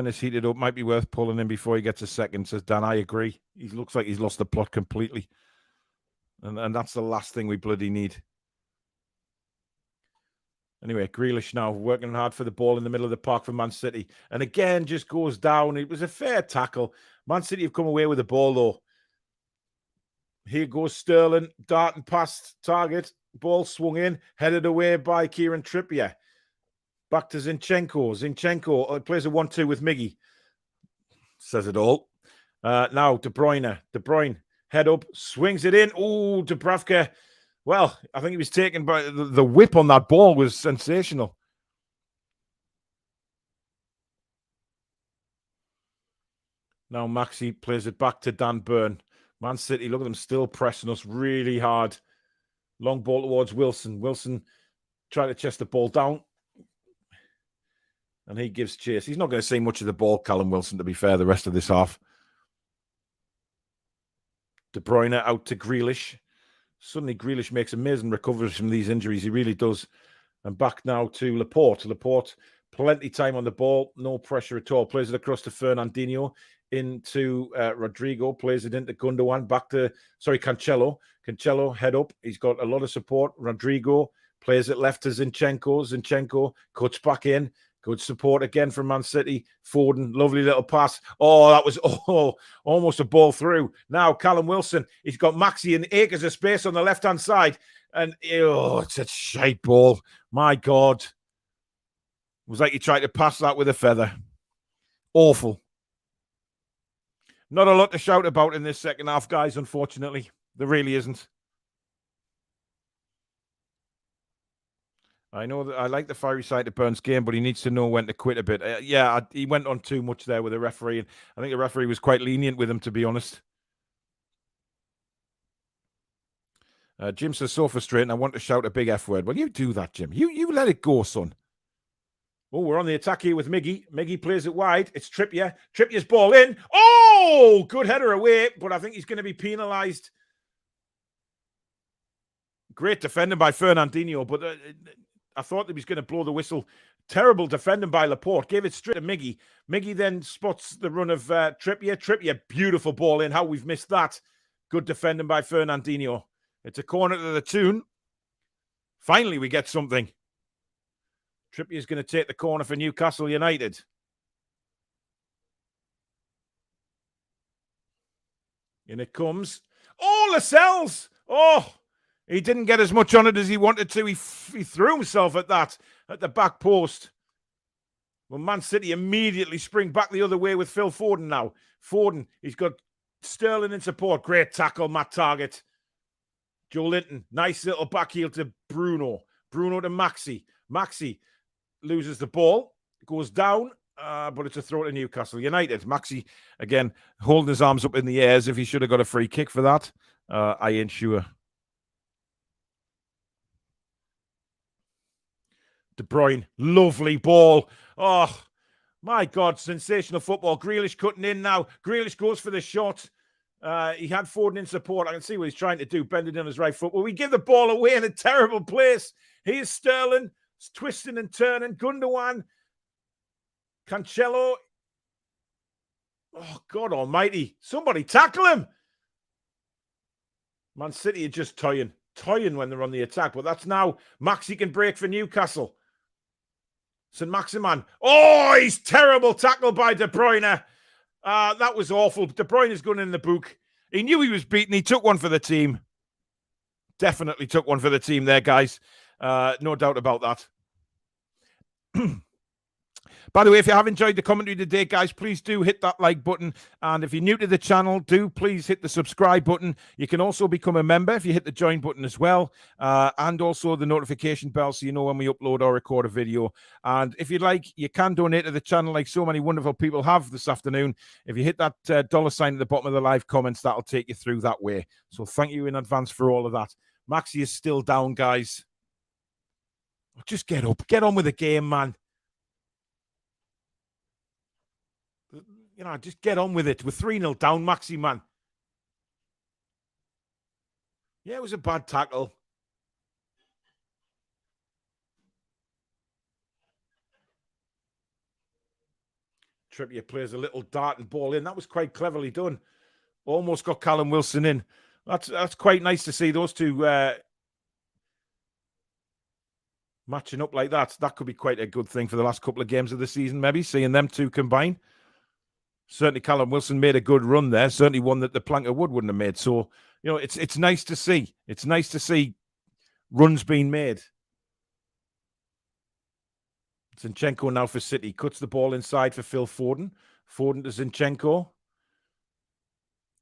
is heated up. Might be worth pulling in before he gets a second, says Dan. I agree. He looks like he's lost the plot completely. And that's the last thing we bloody need. Anyway, Grealish now working hard for the ball in the middle of the park for Man City. And again, just goes down. It was a fair tackle. Man City have come away with the ball, though. Here goes Sterling, darting past target. Ball swung in, headed away by Kieran Trippier. Back to Zinchenko. Zinchenko plays a 1-2 with Miggy. Says it all. Now, De Bruyne. De Bruyne, head up, swings it in. Oh, Dubravka. Well, I think he was taken by the whip on that ball was sensational. Now Maxi plays it back to Dan Burn. Man City, look at them still pressing us really hard. Long ball towards Wilson. Wilson trying to chest the ball down. And he gives chase. He's not going to see much of the ball, Callum Wilson, to be fair, the rest of this half. De Bruyne out to Grealish. Suddenly, Grealish makes amazing recoveries from these injuries. He really does. And back now to Laporte. Laporte, plenty time on the ball. No pressure at all. Plays it across to Fernandinho. Into Rodrigo. Plays it into Gundogan. Back to, Cancelo. Cancelo, head up. He's got a lot of support. Rodrigo plays it left to Zinchenko. Zinchenko cuts back in. Good support again from Man City. Foden, lovely little pass. Oh, that was almost a ball through. Now Callum Wilson, he's got Maxi and acres of space on the left-hand side. And, it's a shite ball. My God. It was like he tried to pass that with a feather. Awful. Not a lot to shout about in this second half, guys, unfortunately. There really isn't. I know that I like the fiery side to Burns' game, but he needs to know when to quit a bit. He went on too much there with the referee, and I think the referee was quite lenient with him, to be honest. Jim says, so frustrating. I want to shout a big F word. Well, you do that, Jim. You let it go, son. Oh, we're on the attack here with Miggy. Miggy plays it wide. It's Trippier. Trippier's ball in. Oh, good header away, but I think he's going to be penalised. Great defending by Fernandinho, but I thought he was going to blow the whistle. Terrible defending by Laporte. Gave it straight to Miggy. Miggy then spots the run of Trippier. Trippier, beautiful ball in. How we've missed that. Good defending by Fernandinho. It's a corner to the Toon. Finally, we get something. Trippier's going to take the corner for Newcastle United. In it comes. Oh, Lascelles! Oh! He didn't get as much on it as he wanted to. He threw himself at the back post. Well, Man City immediately spring back the other way with Phil Foden now. Foden, he's got Sterling in support. Great tackle, Matt Target. Joe Linton, nice little back heel to Bruno. Bruno to Maxi. Maxi loses the ball, goes down, but it's a throw to Newcastle United. Maxi, again, holding his arms up in the air as if he should have got a free kick for that. I ain't sure. De Bruyne, lovely ball. Oh, my God, sensational football. Grealish cutting in now. Grealish goes for the shot. He had Foden in support. I can see what he's trying to do, bending on his right foot. Well, we give the ball away in a terrible place. Here's Sterling, twisting and turning. Gundogan, Cancelo. Oh, God almighty. Somebody tackle him. Man City are just toying when they're on the attack. But that's now Maxi can break for Newcastle. St. Maximan. Oh, he's terrible tackle by De Bruyne. That was awful. De Bruyne is going in the book. He knew he was beaten. He took one for the team. Definitely took one for the team there, guys. No doubt about that. By the way, if you have enjoyed the commentary today, guys, please do hit that like button. And if you're new to the channel, do please hit the subscribe button. You can also become a member if you hit the join button as well. And also the notification bell so you know when we upload or record a video. And if you'd like, you can donate to the channel like so many wonderful people have this afternoon. If you hit that dollar sign at the bottom of the live comments, that'll take you through that way. So thank you in advance for all of that. Maxi is still down, guys. Just get up. Get on with the game, man. Just get on with it. We're 3-0 down, Maxi, man. Yeah, it was a bad tackle. Trippier plays a little dart and ball in. That was quite cleverly done. Almost got Callum Wilson in. That's quite nice to see those two matching up like that. That could be quite a good thing for the last couple of games of the season, maybe, seeing them two combine. Certainly Callum Wilson made a good run there. Certainly one that the plank of wood wouldn't have made. So, it's nice to see. It's nice to see runs being made. Zinchenko now for City. Cuts the ball inside for Phil Foden. Foden to Zinchenko.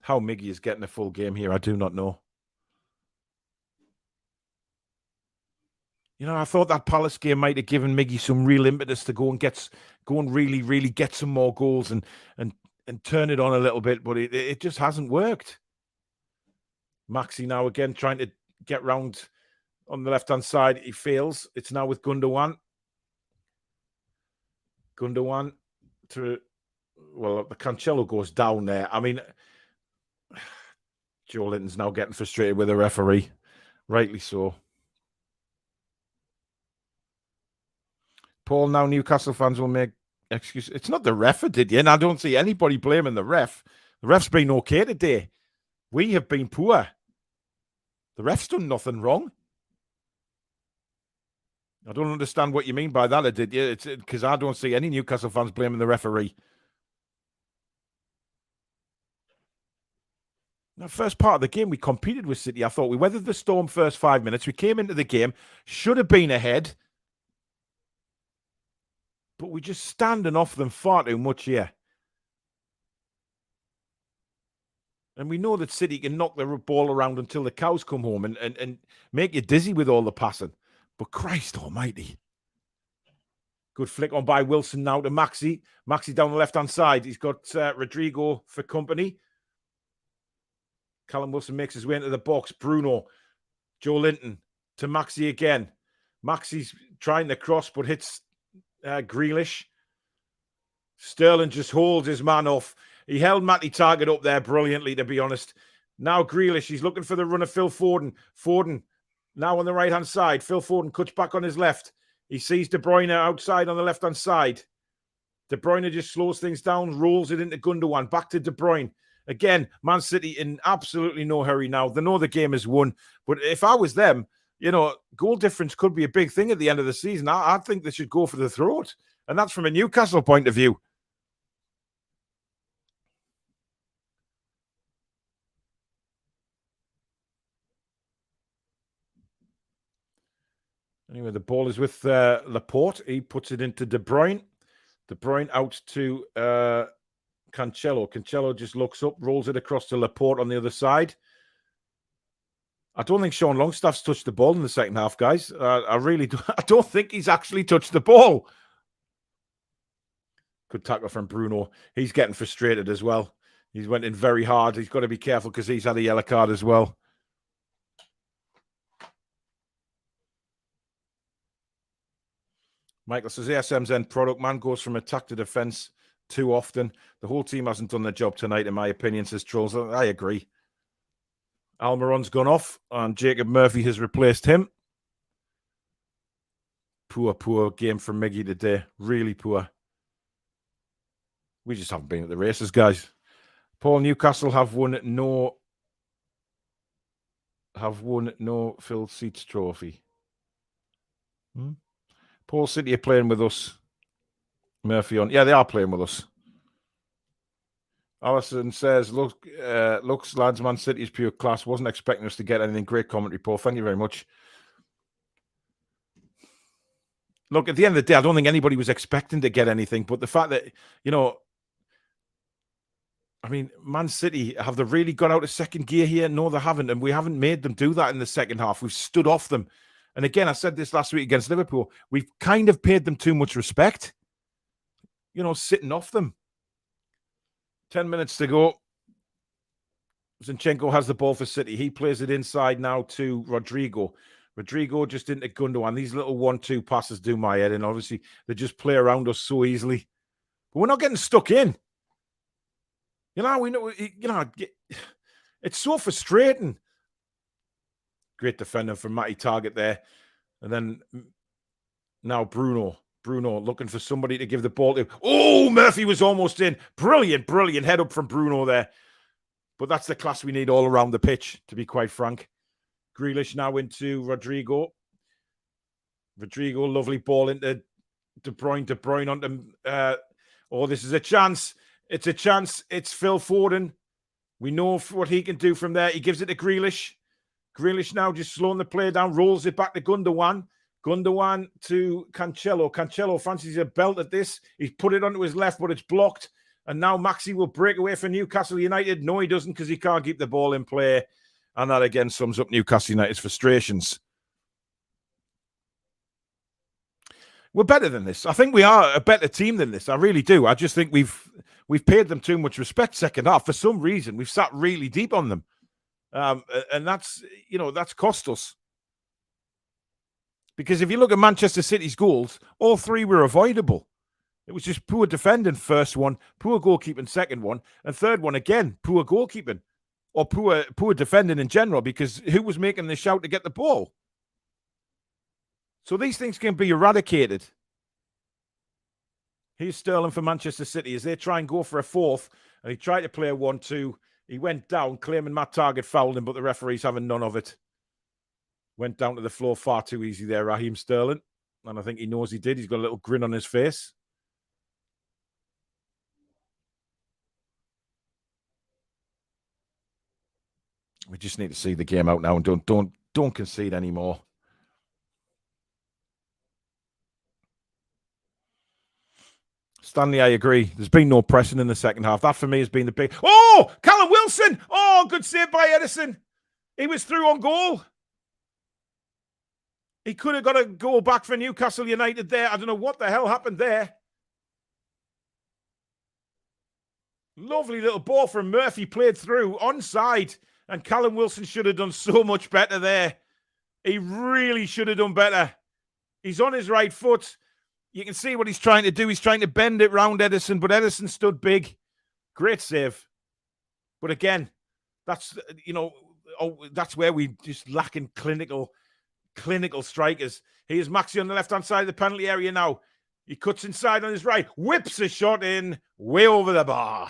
How Miggy is getting a full game here, I do not know. I thought that Palace game might have given Miggy some real impetus to go and really, really get some more goals and turn it on a little bit, but it just hasn't worked. Maxi now again trying to get round on the left-hand side. He fails. It's now with Gundogan. Gundogan to, well, the Cancelo goes down there. I mean, Joe Linton's now getting frustrated with the referee. Rightly so. Paul, now Newcastle fans will make excuses. It's not the ref, did you? And I don't see anybody blaming the ref. The ref's been okay today. We have been poor. The ref's done nothing wrong. I don't understand what you mean by that, did you? It's because I don't see any Newcastle fans blaming the referee. The first part of the game, we competed with City. I thought we weathered the storm first 5 minutes. We came into the game, should have been ahead. But we're just standing off them far too much here. And we know that City can knock the ball around until the cows come home and make you dizzy with all the passing. But Christ almighty. Good flick on by Wilson now to Maxi. Maxi down the left-hand side. He's got Rodrigo for company. Callum Wilson makes his way into the box. Bruno. Joe Linton to Maxi again. Maxi's trying to cross but hits Grealish. Sterling just holds his man off. He held Matty Target up there brilliantly, to be honest. Now Grealish, he's looking for the run of Phil Foden. Foden now on the right-hand side. Phil Foden cuts back on his left. He sees De Bruyne outside on the left-hand side. De Bruyne just slows things down, rolls it into Gundogan. Back to De Bruyne. Again, Man City in absolutely no hurry now. They know the game is won. But if I was them, you know, goal difference could be a big thing at the end of the season. I think they should go for the throat. And that's from a Newcastle point of view. Anyway, the ball is with Laporte. He puts it into De Bruyne. De Bruyne out to Cancelo. Cancelo just looks up, rolls it across to Laporte on the other side. I don't think Sean Longstaff's touched the ball in the second half, guys. I really do. I don't think he's actually touched the ball. Good tackle from Bruno. He's getting frustrated as well. He's went in very hard. He's got to be careful because he's had a yellow card as well. Michael says, ASM's end product, man goes from attack to defence too often. The whole team hasn't done their job tonight, in my opinion, says Trolls. I agree. Almiron's gone off, and Jacob Murphy has replaced him. Poor game from Miggy today. Really poor. We just haven't been at the races, guys. Paul, Newcastle have won no Phil Seats trophy. Paul, City are playing with us. Murphy on. Yeah, they are playing with us. Alison says, looks, lads, Man City is pure class. Wasn't expecting us to get anything. Great commentary, Paul. Thank you very much. Look, at the end of the day, I don't think anybody was expecting to get anything. But the fact that, you know, I mean, Man City, have they really got out of second gear here? No, they haven't. And we haven't made them do that in the second half. We've stood off them. And again, I said this last week against Liverpool. We've kind of paid them too much respect. You know, sitting off them. 10 minutes to go. Zinchenko has the ball for City. He plays it inside now to Rodrigo. Rodrigo just into Gundogan. These little 1-2 passes do my head in. Obviously, they just play around us so easily. But we're not getting stuck in. You know, we know. You know, it's so frustrating. Great defender from Matty Target there. And then now Bruno. Bruno looking for somebody to give the ball to. Oh, Murphy was almost in. Brilliant head up from Bruno there. But that's the class we need all around the pitch, to be quite frank. Grealish now into Rodrigo. Rodrigo, lovely ball into De Bruyne. De Bruyne onto... this is a chance. It's a chance. It's Phil Foden. We know what he can do from there. He gives it to Grealish. Grealish now just slowing the play down, rolls it back to Gundogan. Gundogan to Cancelo. Cancelo fancies a belt at this. He's put it onto his left, but it's blocked. And now Maxi will break away for Newcastle United. No, he doesn't, because he can't keep the ball in play. And that again sums up Newcastle United's frustrations. We're better than this. I think we are a better team than this. I really do. I just think we've paid them too much respect second half. For some reason, we've sat really deep on them. And that's, you know, that's cost us. Because if you look at Manchester City's goals, all three were avoidable. It was just poor defending, first one, poor goalkeeping, second one, and third one, again, poor goalkeeping. Or poor defending in general, because who was making the shout to get the ball? So these things can be eradicated. Here's Sterling for Manchester City as they try and go for a fourth, and he tried to play a 1-2. He went down, claiming Matt Targett fouled him, but the referee's having none of it. Went down to the floor far too easy there, Raheem Sterling. And I think he knows he did. He's got a little grin on his face. We just need to see the game out now and don't concede anymore. Stanley, I agree. There's been no pressing in the second half. That for me has been the big. Oh, Callum Wilson! Oh, good save by Edison. He was through on goal. He could have got a goal back for Newcastle United there. I don't know what the hell happened there. Lovely little ball from Murphy, played through onside. And Callum Wilson should have done so much better there. He really should have done better. He's on his right foot. You can see what he's trying to do. He's trying to bend it round Edison, but Edison stood big. Great save. But again, that's, that's where we just lacking clinical strikers. Here's Maxi on the left-hand side of the penalty area now. He cuts inside on his right, whips a shot in, way over the bar.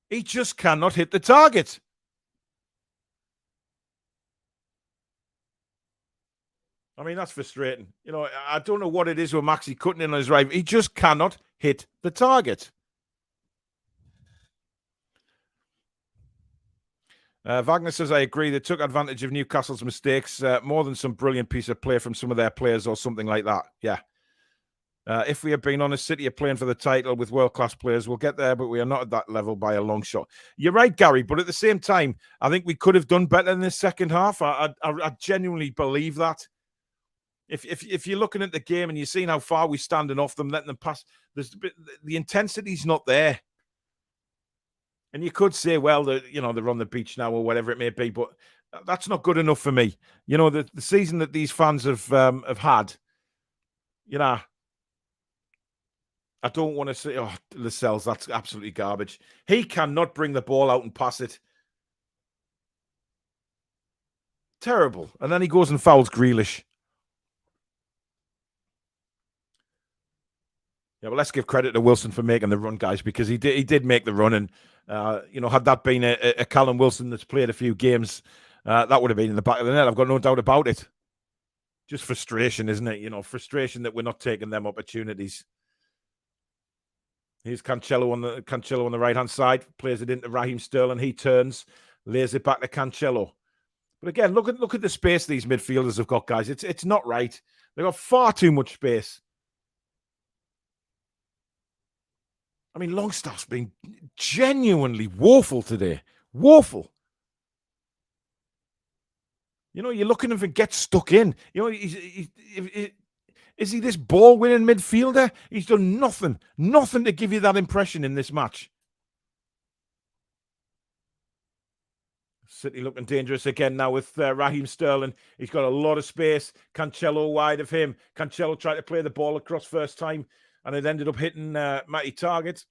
He just cannot hit the target. I mean, that's frustrating. I don't know what it is with Maxi cutting in on his right. He just cannot hit the target. Wagner says, I agree. They took advantage of Newcastle's mistakes more than some brilliant piece of play from some of their players or something like that. Yeah. If we had been honest, City are playing for the title with world-class players. We'll get there, but we are not at that level by a long shot. You're right, Gary, but at the same time, I think we could have done better in this second half. I genuinely believe that. If you're looking at the game and you're seeing how far we're standing off them, letting them pass, the intensity's not there. And you could say, well, they're on the beach now or whatever it may be, but that's not good enough for me. The season that these fans have had, I don't want to say, Lascelles, that's absolutely garbage. He cannot bring the ball out and pass it. Terrible. And then he goes and fouls Grealish. Yeah, well, let's give credit to Wilson for making the run, guys, because he did make the run. And, had that been a Callum Wilson that's played a few games, that would have been in the back of the net. I've got no doubt about it. Just frustration, isn't it? Frustration that we're not taking them opportunities. Here's Cancelo on the right-hand side, plays it into Raheem Sterling. He turns, lays it back to Cancelo. But again, look at the space these midfielders have got, guys. It's not right. They've got far too much space. I mean, Longstaff's been genuinely woeful today. Woeful. You're looking at him get stuck in. Is he this ball-winning midfielder? He's done nothing to give you that impression in this match. City looking dangerous again now with Raheem Sterling. He's got a lot of space. Cancelo wide of him. Cancelo tried to play the ball across first time, and it ended up hitting Matty Targett.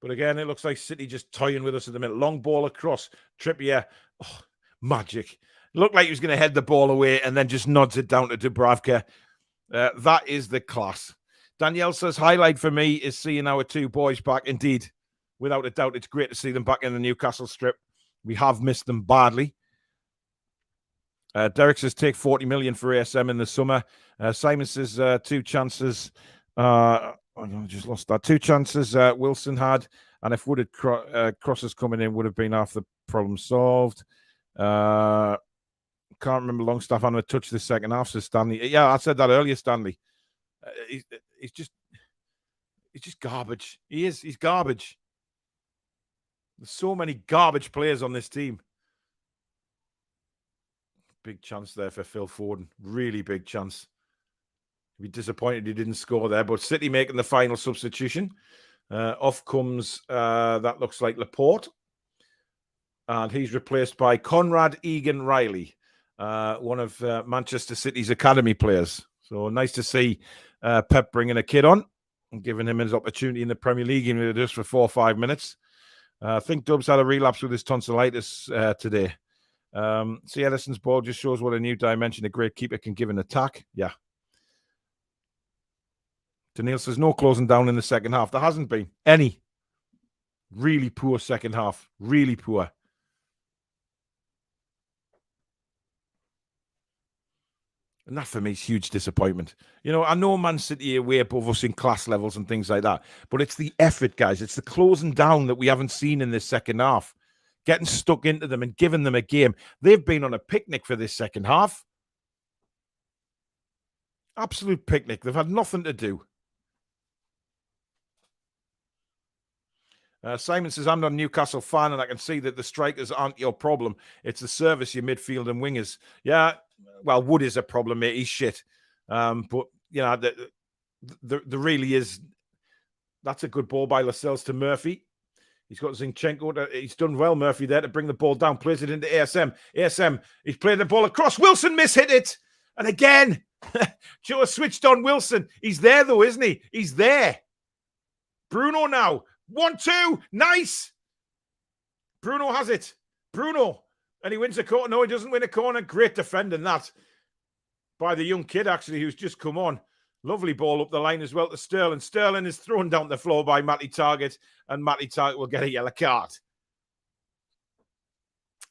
But again, it looks like City just toying with us at the minute. Long ball across. Trippier. Oh, magic. Looked like he was going to head the ball away and then just nods it down to Dubravka. That is the class. Danielle says, highlight for me is seeing our two boys back. Indeed, without a doubt, it's great to see them back in the Newcastle strip. We have missed them badly. Derek says, take 40 million for ASM in the summer. Simon says, two chances. I just lost that. Two chances Wilson had. And if Wooded crosses coming in would have been half the problem solved. Can't remember Longstaff having a touch this second half, says Stanley. Yeah, I said that earlier, Stanley. He's just garbage. He's garbage. There's so many garbage players on this team. Big chance there for Phil Foden. Really big chance. He'd be disappointed he didn't score there, but City making the final substitution. Off comes, that looks like Laporte. and he's replaced by Conrad Egan Riley, one of Manchester City's academy players. So nice to see Pep bringing a kid on and giving him his opportunity in the Premier League, even just for 4 or 5 minutes. I think Dubs had a relapse with his tonsillitis today. See, Edison's ball just shows what a new dimension a great keeper can give an attack. Yeah. Daniil says no closing down in the second half. There hasn't been any. Really poor second half. Really poor. And that for me is huge disappointment. You know, I know Man City are way above us in class levels and things like that, but it's the effort, guys. It's the closing down that we haven't seen in this second half. Getting stuck into them and giving them a game. They've been on a picnic for this second half. Absolute picnic. They've had nothing to do. Simon says, I'm not a Newcastle fan, and I can see that the strikers aren't your problem. It's the service, your midfield and wingers. Yeah, well, Wood is a problem, mate. He's shit. But, you know, there really is. That's a good ball by Lascelles to Murphy. He's got Zinchenko. He's done well, Murphy, there to bring the ball down. Plays it into ASM. ASM, he's played the ball across. Wilson mishit it. And again, Joe switched on Wilson. He's there, though, isn't he? He's there. Bruno now. 1-2. Nice. Bruno has it. Bruno. And he wins a corner. No, he doesn't win a corner. Great defending that by the young kid, actually, who's just come on. Lovely ball up the line as well to Sterling. Sterling is thrown down the floor by Matty Target, and Matty Target will get a yellow card.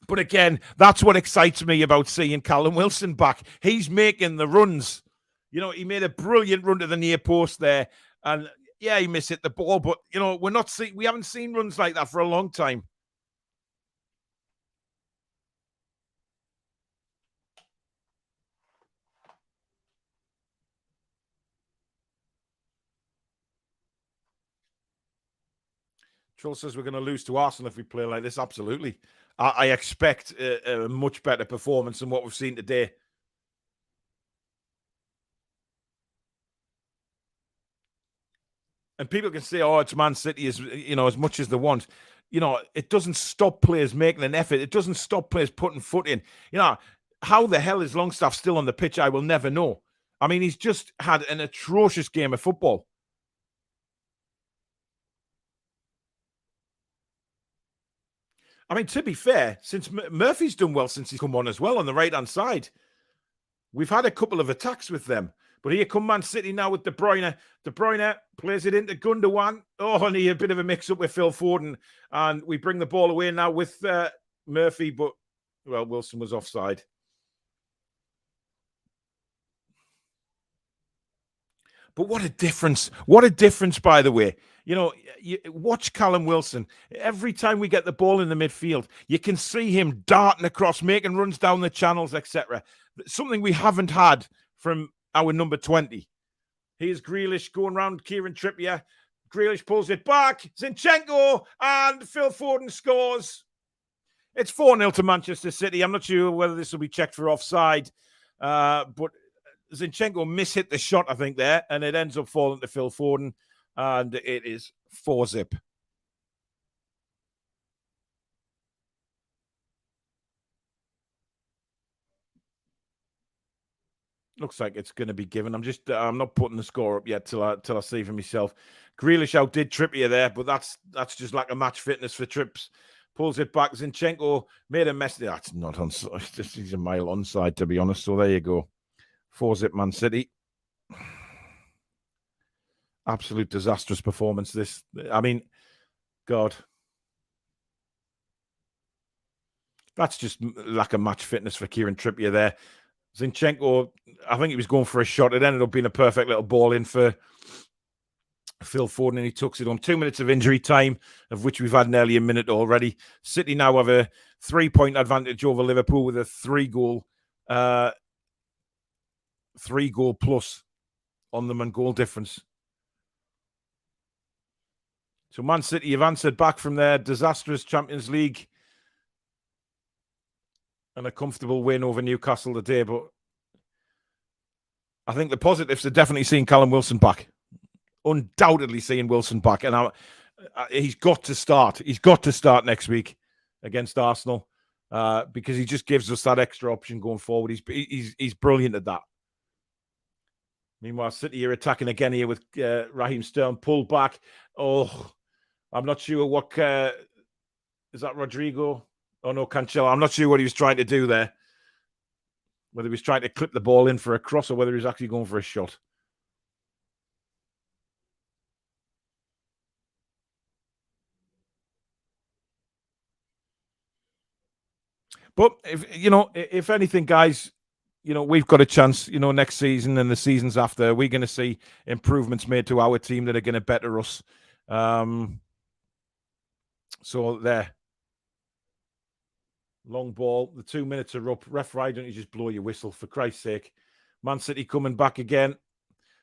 But again, that's what excites me about seeing Callum Wilson back. He's making the runs. You know, he made a brilliant run to the near post there, and yeah, he mishit the ball, but you know, we haven't seen runs like that for a long time. Troll says we're going to lose to Arsenal if we play like this. Absolutely. I expect a much better performance than what we've seen today. And people can say, oh, it's Man City, as much as they want. You know, it doesn't stop players making an effort. It doesn't stop players putting foot in. You know, how the hell is Longstaff still on the pitch? I will never know. I mean, he's just had an atrocious game of football. I mean, to be fair, since Murphy's done well since he's come on as well on the right-hand side. We've had a couple of attacks with them. But here come Man City now with De Bruyne. De Bruyne plays it into Gundogan. Oh, and he had a bit of a mix-up with Phil Foden. And we bring the ball away now with Murphy. But, well, Wilson was offside. But what a difference. What a difference, by the way. You know, watch Callum Wilson. Every time we get the ball in the midfield, you can see him darting across, making runs down the channels, etc. Something we haven't had from our number 20. Here's Grealish going round Kieran Trippier. Grealish pulls it back. Zinchenko and Phil Foden scores. It's 4-0 to Manchester City. I'm not sure whether this will be checked for offside, but Zinchenko mishit the shot, I think, there, and it ends up falling to Phil Foden, and it is 4-0. Looks like it's going to be given. I'm not putting the score up yet till I see for myself. Grealish outdid Trippier there, but that's just like a match fitness for Trips. Pulls it back. Zinchenko made a mess. That's not onside. He's a mile onside, to be honest. So there you go. 4-0 Man City. Absolute disastrous performance. This, I mean, God. That's just like a match fitness for Kieran Trippier there. Zinchenko, I think he was going for a shot. It ended up being a perfect little ball in for Phil Foden, and he tucks it on. 2 minutes of injury time, of which we've had nearly a minute already. City now have a 3-point advantage over Liverpool with a 3-goal plus on them and goal difference. So Man City have answered back from their disastrous Champions League and a comfortable win over Newcastle today. But I think the positives are definitely seeing Callum Wilson back. Undoubtedly seeing Wilson back. And he's got to start. He's got to start next week. against Arsenal because he just gives us that extra option going forward. He's brilliant at that. Meanwhile, City here attacking again here with Raheem Sterling pulled back. Oh, I'm not sure what is that Rodrigo? Oh no, Cancelo. I'm not sure what he was trying to do there. Whether he was trying to clip the ball in for a cross or whether he was actually going for a shot. But if anything, guys, we've got a chance, next season and the seasons after, we're going to see improvements made to our team that are going to better us. So there. Long ball. The 2 minutes are up. Referee, don't you just blow your whistle, for Christ's sake. Man City coming back again.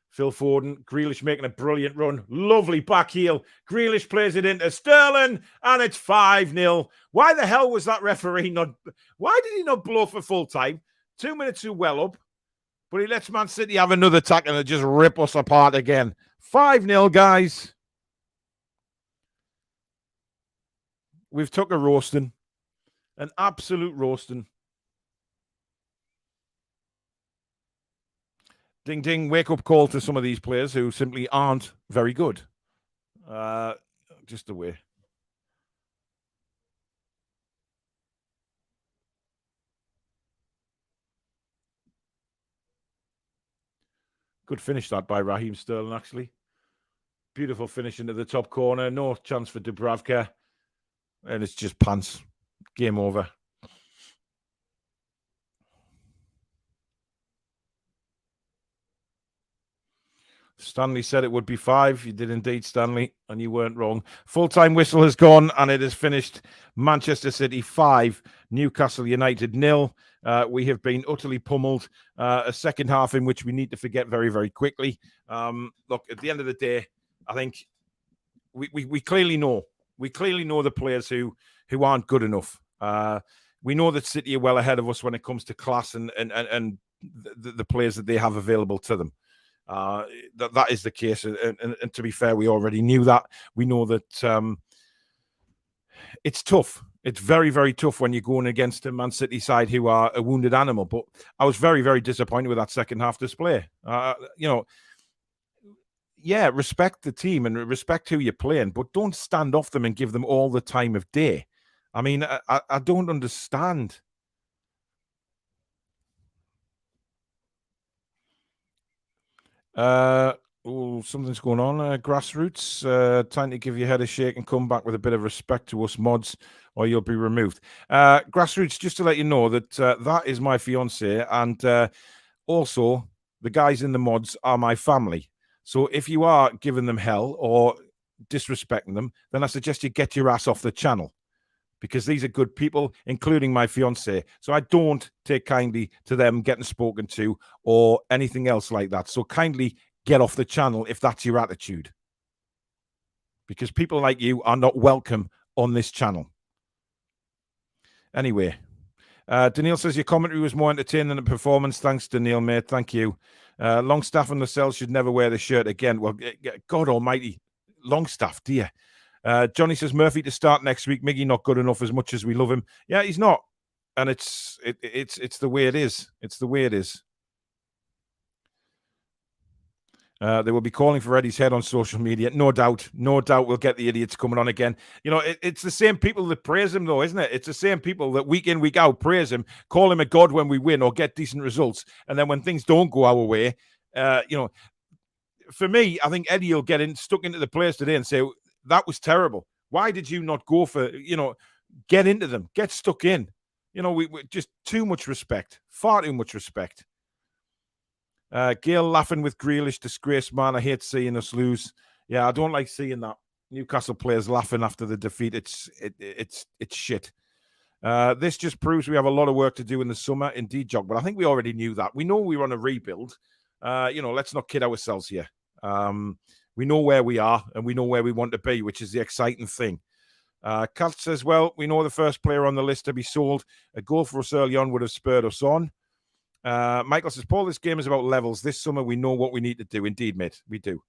Phil Foden. Grealish making a brilliant run. Lovely back heel. Grealish plays it into Sterling, and it's 5-0. Why the hell was that referee not... Why did he not blow for full time? 2 minutes are well up, but he lets Man City have another tackle and just rip us apart again. 5-0, guys. We've took a roasting. An absolute roasting. Ding, ding, wake-up call to some of these players who simply aren't very good. Just the way. Good finish that by Raheem Sterling, actually. Beautiful finish into the top corner. No chance for Dubravka. And it's just pants. Game over. Stanley said it would be 5. You did indeed, Stanley, and you weren't wrong. Full-time whistle has gone, and it has finished Manchester City 5, Newcastle United 0. We have been utterly pummeled. A second half in which we need to forget very, very quickly. Look, at the end of the day, I think we clearly know. We clearly know the players who aren't good enough. We know that City are well ahead of us when it comes to class and the players that they have available to them. That is the case. And to be fair, we already knew that. We know that it's tough. It's very, very tough when you're going against a Man City side who are a wounded animal. But I was very, very disappointed with that second half display. Yeah, respect the team and respect who you're playing, but don't stand off them and give them all the time of day. I mean, I don't understand. Something's going on. Grassroots, time to give your head a shake and come back with a bit of respect to us mods, or you'll be removed. Grassroots, just to let you know that that is my fiance, and also the guys in the mods are my family. So if you are giving them hell or disrespecting them, then I suggest you get your ass off the channel, because these are good people, including my fiance. So I don't take kindly to them getting spoken to or anything else like that. So kindly get off the channel if that's your attitude, because people like you are not welcome on this channel. Anyway, Daniil says your commentary was more entertaining than the performance. Thanks, Daniil, mate. Thank you. Longstaff and Lascelles should never wear the shirt again. Well, God almighty, Longstaff, dear. Johnny says Murphy to start next week. Miggy not good enough as much as we love him. Yeah, he's not. And it's the way it is. It's the way it is. They will be calling for Eddie's head on social media. No doubt. No doubt we'll get the idiots coming on again. It's the same people that praise him, though, isn't it? It's the same people that week in, week out praise him, call him a god when we win or get decent results. And then when things don't go our way, for me, I think Eddie will get stuck into the players today and say, that was terrible. Why did you not go for, get into them, get stuck in? We just too much respect, far too much respect. Gail laughing with Grealish, disgrace, man. I hate seeing us lose. Yeah, I don't like seeing that. Newcastle players laughing after the defeat. It's shit. This just proves we have a lot of work to do in the summer. Indeed, Jock, but I think we already knew that. We know we were on a rebuild. Let's not kid ourselves here. We know where we are and we know where we want to be, which is the exciting thing. Kat says, well, we know the first player on the list to be sold. A goal for us early on would have spurred us on. Michael says, Paul, this game is about levels. This summer, we know what we need to do. Indeed, mate, we do.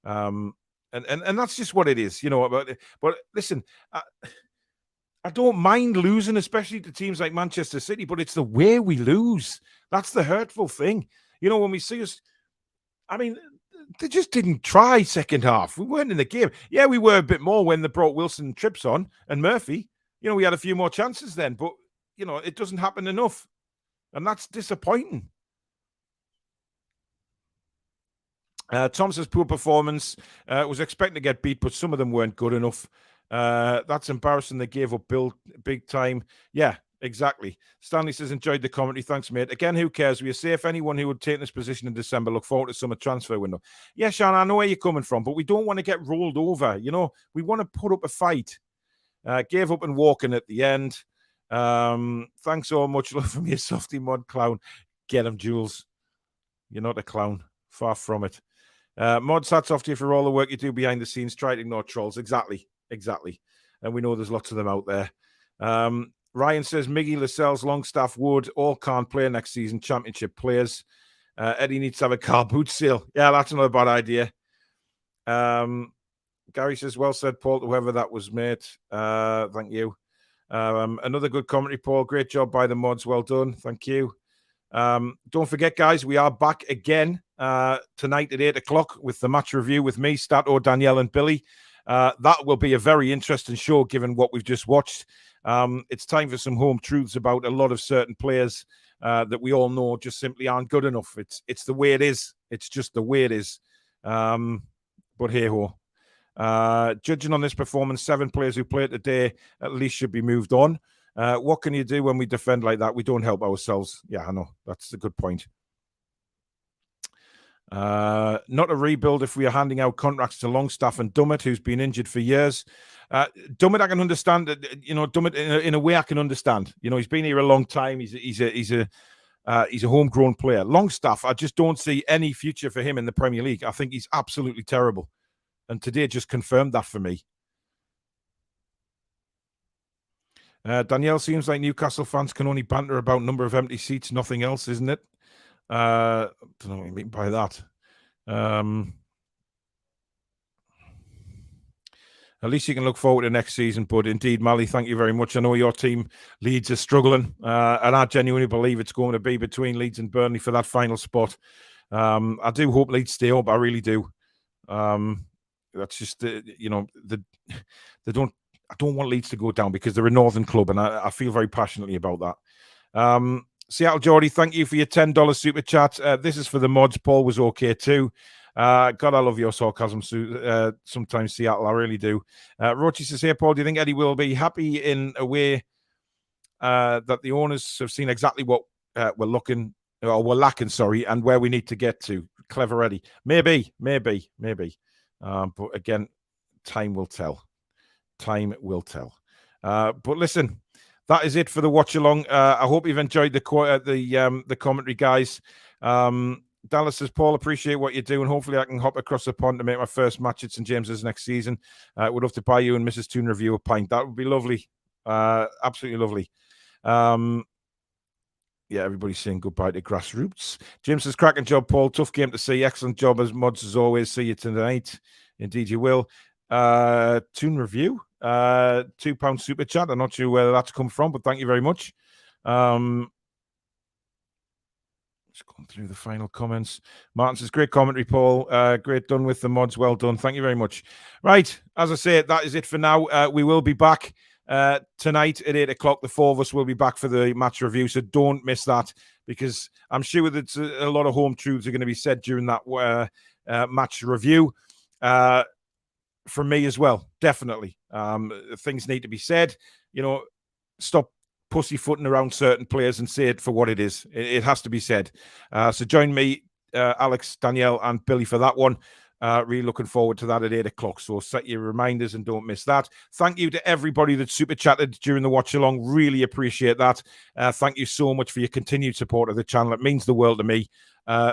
And that's just what it is, But listen, I don't mind losing, especially to teams like Manchester City, but it's the way we lose. That's the hurtful thing. You know, when we see us, I mean, they just didn't try second half. We weren't in the game. Yeah, we were a bit more when they brought Wilson and Trips on and Murphy. You know, we had a few more chances then, but, you know, it doesn't happen enough. And that's disappointing. Tom says poor performance. Was expecting to get beat, but some of them weren't good enough. That's embarrassing. They gave up big time. Yeah, exactly. Stanley says enjoyed the commentary. Thanks, mate. Again, who cares? We are safe. Anyone who would take this position in December, look forward to summer transfer window. Yeah, Sean, I know where you're coming from, but we don't want to get rolled over. You know, we want to put up a fight. Gave up and walking at the end. Thanks so much. Love from your softy mod clown. Get him, Jules. You're not a clown. Far from it. Mods, hats off to you for all the work you do behind the scenes. Try to ignore trolls. Exactly. And we know there's lots of them out there. Ryan says Miggy, Lascelles, Longstaff, Wood all can't play next season. Championship players. Eddie needs to have a car boot sale. Yeah, that's not a bad idea. Gary says, well said, Paul, to whoever that was, mate. Thank you. Another good commentary, Paul. Great job by the mods. Well done. Thank you. Don't forget, guys, we are back again tonight at 8 o'clock with the match review with me, Stato, Danielle, and Billy. That will be a very interesting show given what we've just watched. It's time for some home truths about a lot of certain players that we all know just simply aren't good enough. It's the way it is. It's just the way it is. But hey-ho. Judging on this performance, 7 players who played today at least should be moved on. What can you do when we defend like that? We don't help ourselves. Yeah, I know. That's a good point. Not a rebuild if we are handing out contracts to Longstaff and Dummett, who's been injured for years. Dummett, I can understand. You know, Dummett in a way I can understand. You know, he's been here a long time. He's a homegrown player. Longstaff, I just don't see any future for him in the Premier League. I think he's absolutely terrible, and today just confirmed that for me. Danielle, seems like Newcastle fans can only banter about number of empty seats, nothing else, isn't it? Don't know what you mean by that. At least you can look forward to next season. But indeed, Mally, thank you very much. I know your team, Leeds, is struggling, and I genuinely believe it's going to be between Leeds and Burnley for that final spot. I do hope Leeds stay up. I really do. That's just they don't. I don't want Leeds to go down because they're a northern club, and I feel very passionately about that. Seattle Geordie, thank you for your $10 super chat. This is for the mods. Paul was okay too. God, I love your sarcasm sometimes, Seattle. I really do. Rochi says, hey, Paul, do you think Eddie will be happy in a way that the owners have seen exactly what we're lacking, and where we need to get to? Clever Eddie. Maybe. But again, time will tell. But listen, that is it for the watch along. I hope you've enjoyed the commentary, guys. Dallas says, Paul, appreciate what you do, and hopefully I can hop across the pond to make my first match at St James's next season. Would love to buy you and Mrs. Toon review a pint. That would be lovely. Absolutely lovely. Yeah, everybody's saying goodbye to grassroots. James says, cracking job, Paul. Tough game to see. Excellent job as mods as always. See you tonight. Indeed, you will. Toon review. £2 super chat. I'm not sure where that's come from, but thank you very much. Just going through the final comments. Martin says, great commentary, Paul. Great done with the mods. Well done. Thank you very much. Right. As I say, that is it for now. We will be back tonight at 8 o'clock. The 4 of us will be back for the match review. So don't miss that, because I'm sure that a lot of home truths are going to be said during that match review. From me as well, definitely. Things need to be said. You know, stop pussyfooting around certain players and say it for what it is. It has to be said. So join me, Alex, Danielle, and Billy for that one. Really looking forward to that at 8 o'clock. So set your reminders and don't miss that. Thank you to everybody that super chatted during the watch along. Really appreciate that. Thank you so much for your continued support of the channel. It means the world to me.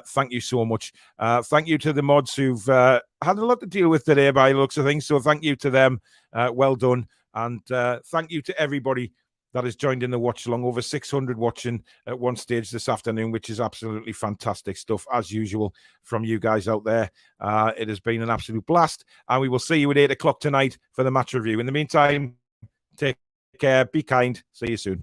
Thank you so much. Thank you to the mods who've had a lot to deal with today by the looks of things. So thank you to them. Well done. And thank you to everybody that has joined in the watch along. Over 600 watching at one stage this afternoon, which is absolutely fantastic stuff, as usual, from you guys out there. It has been an absolute blast. And we will see you at 8 o'clock tonight for the match review. In the meantime, take care. Be kind. See you soon.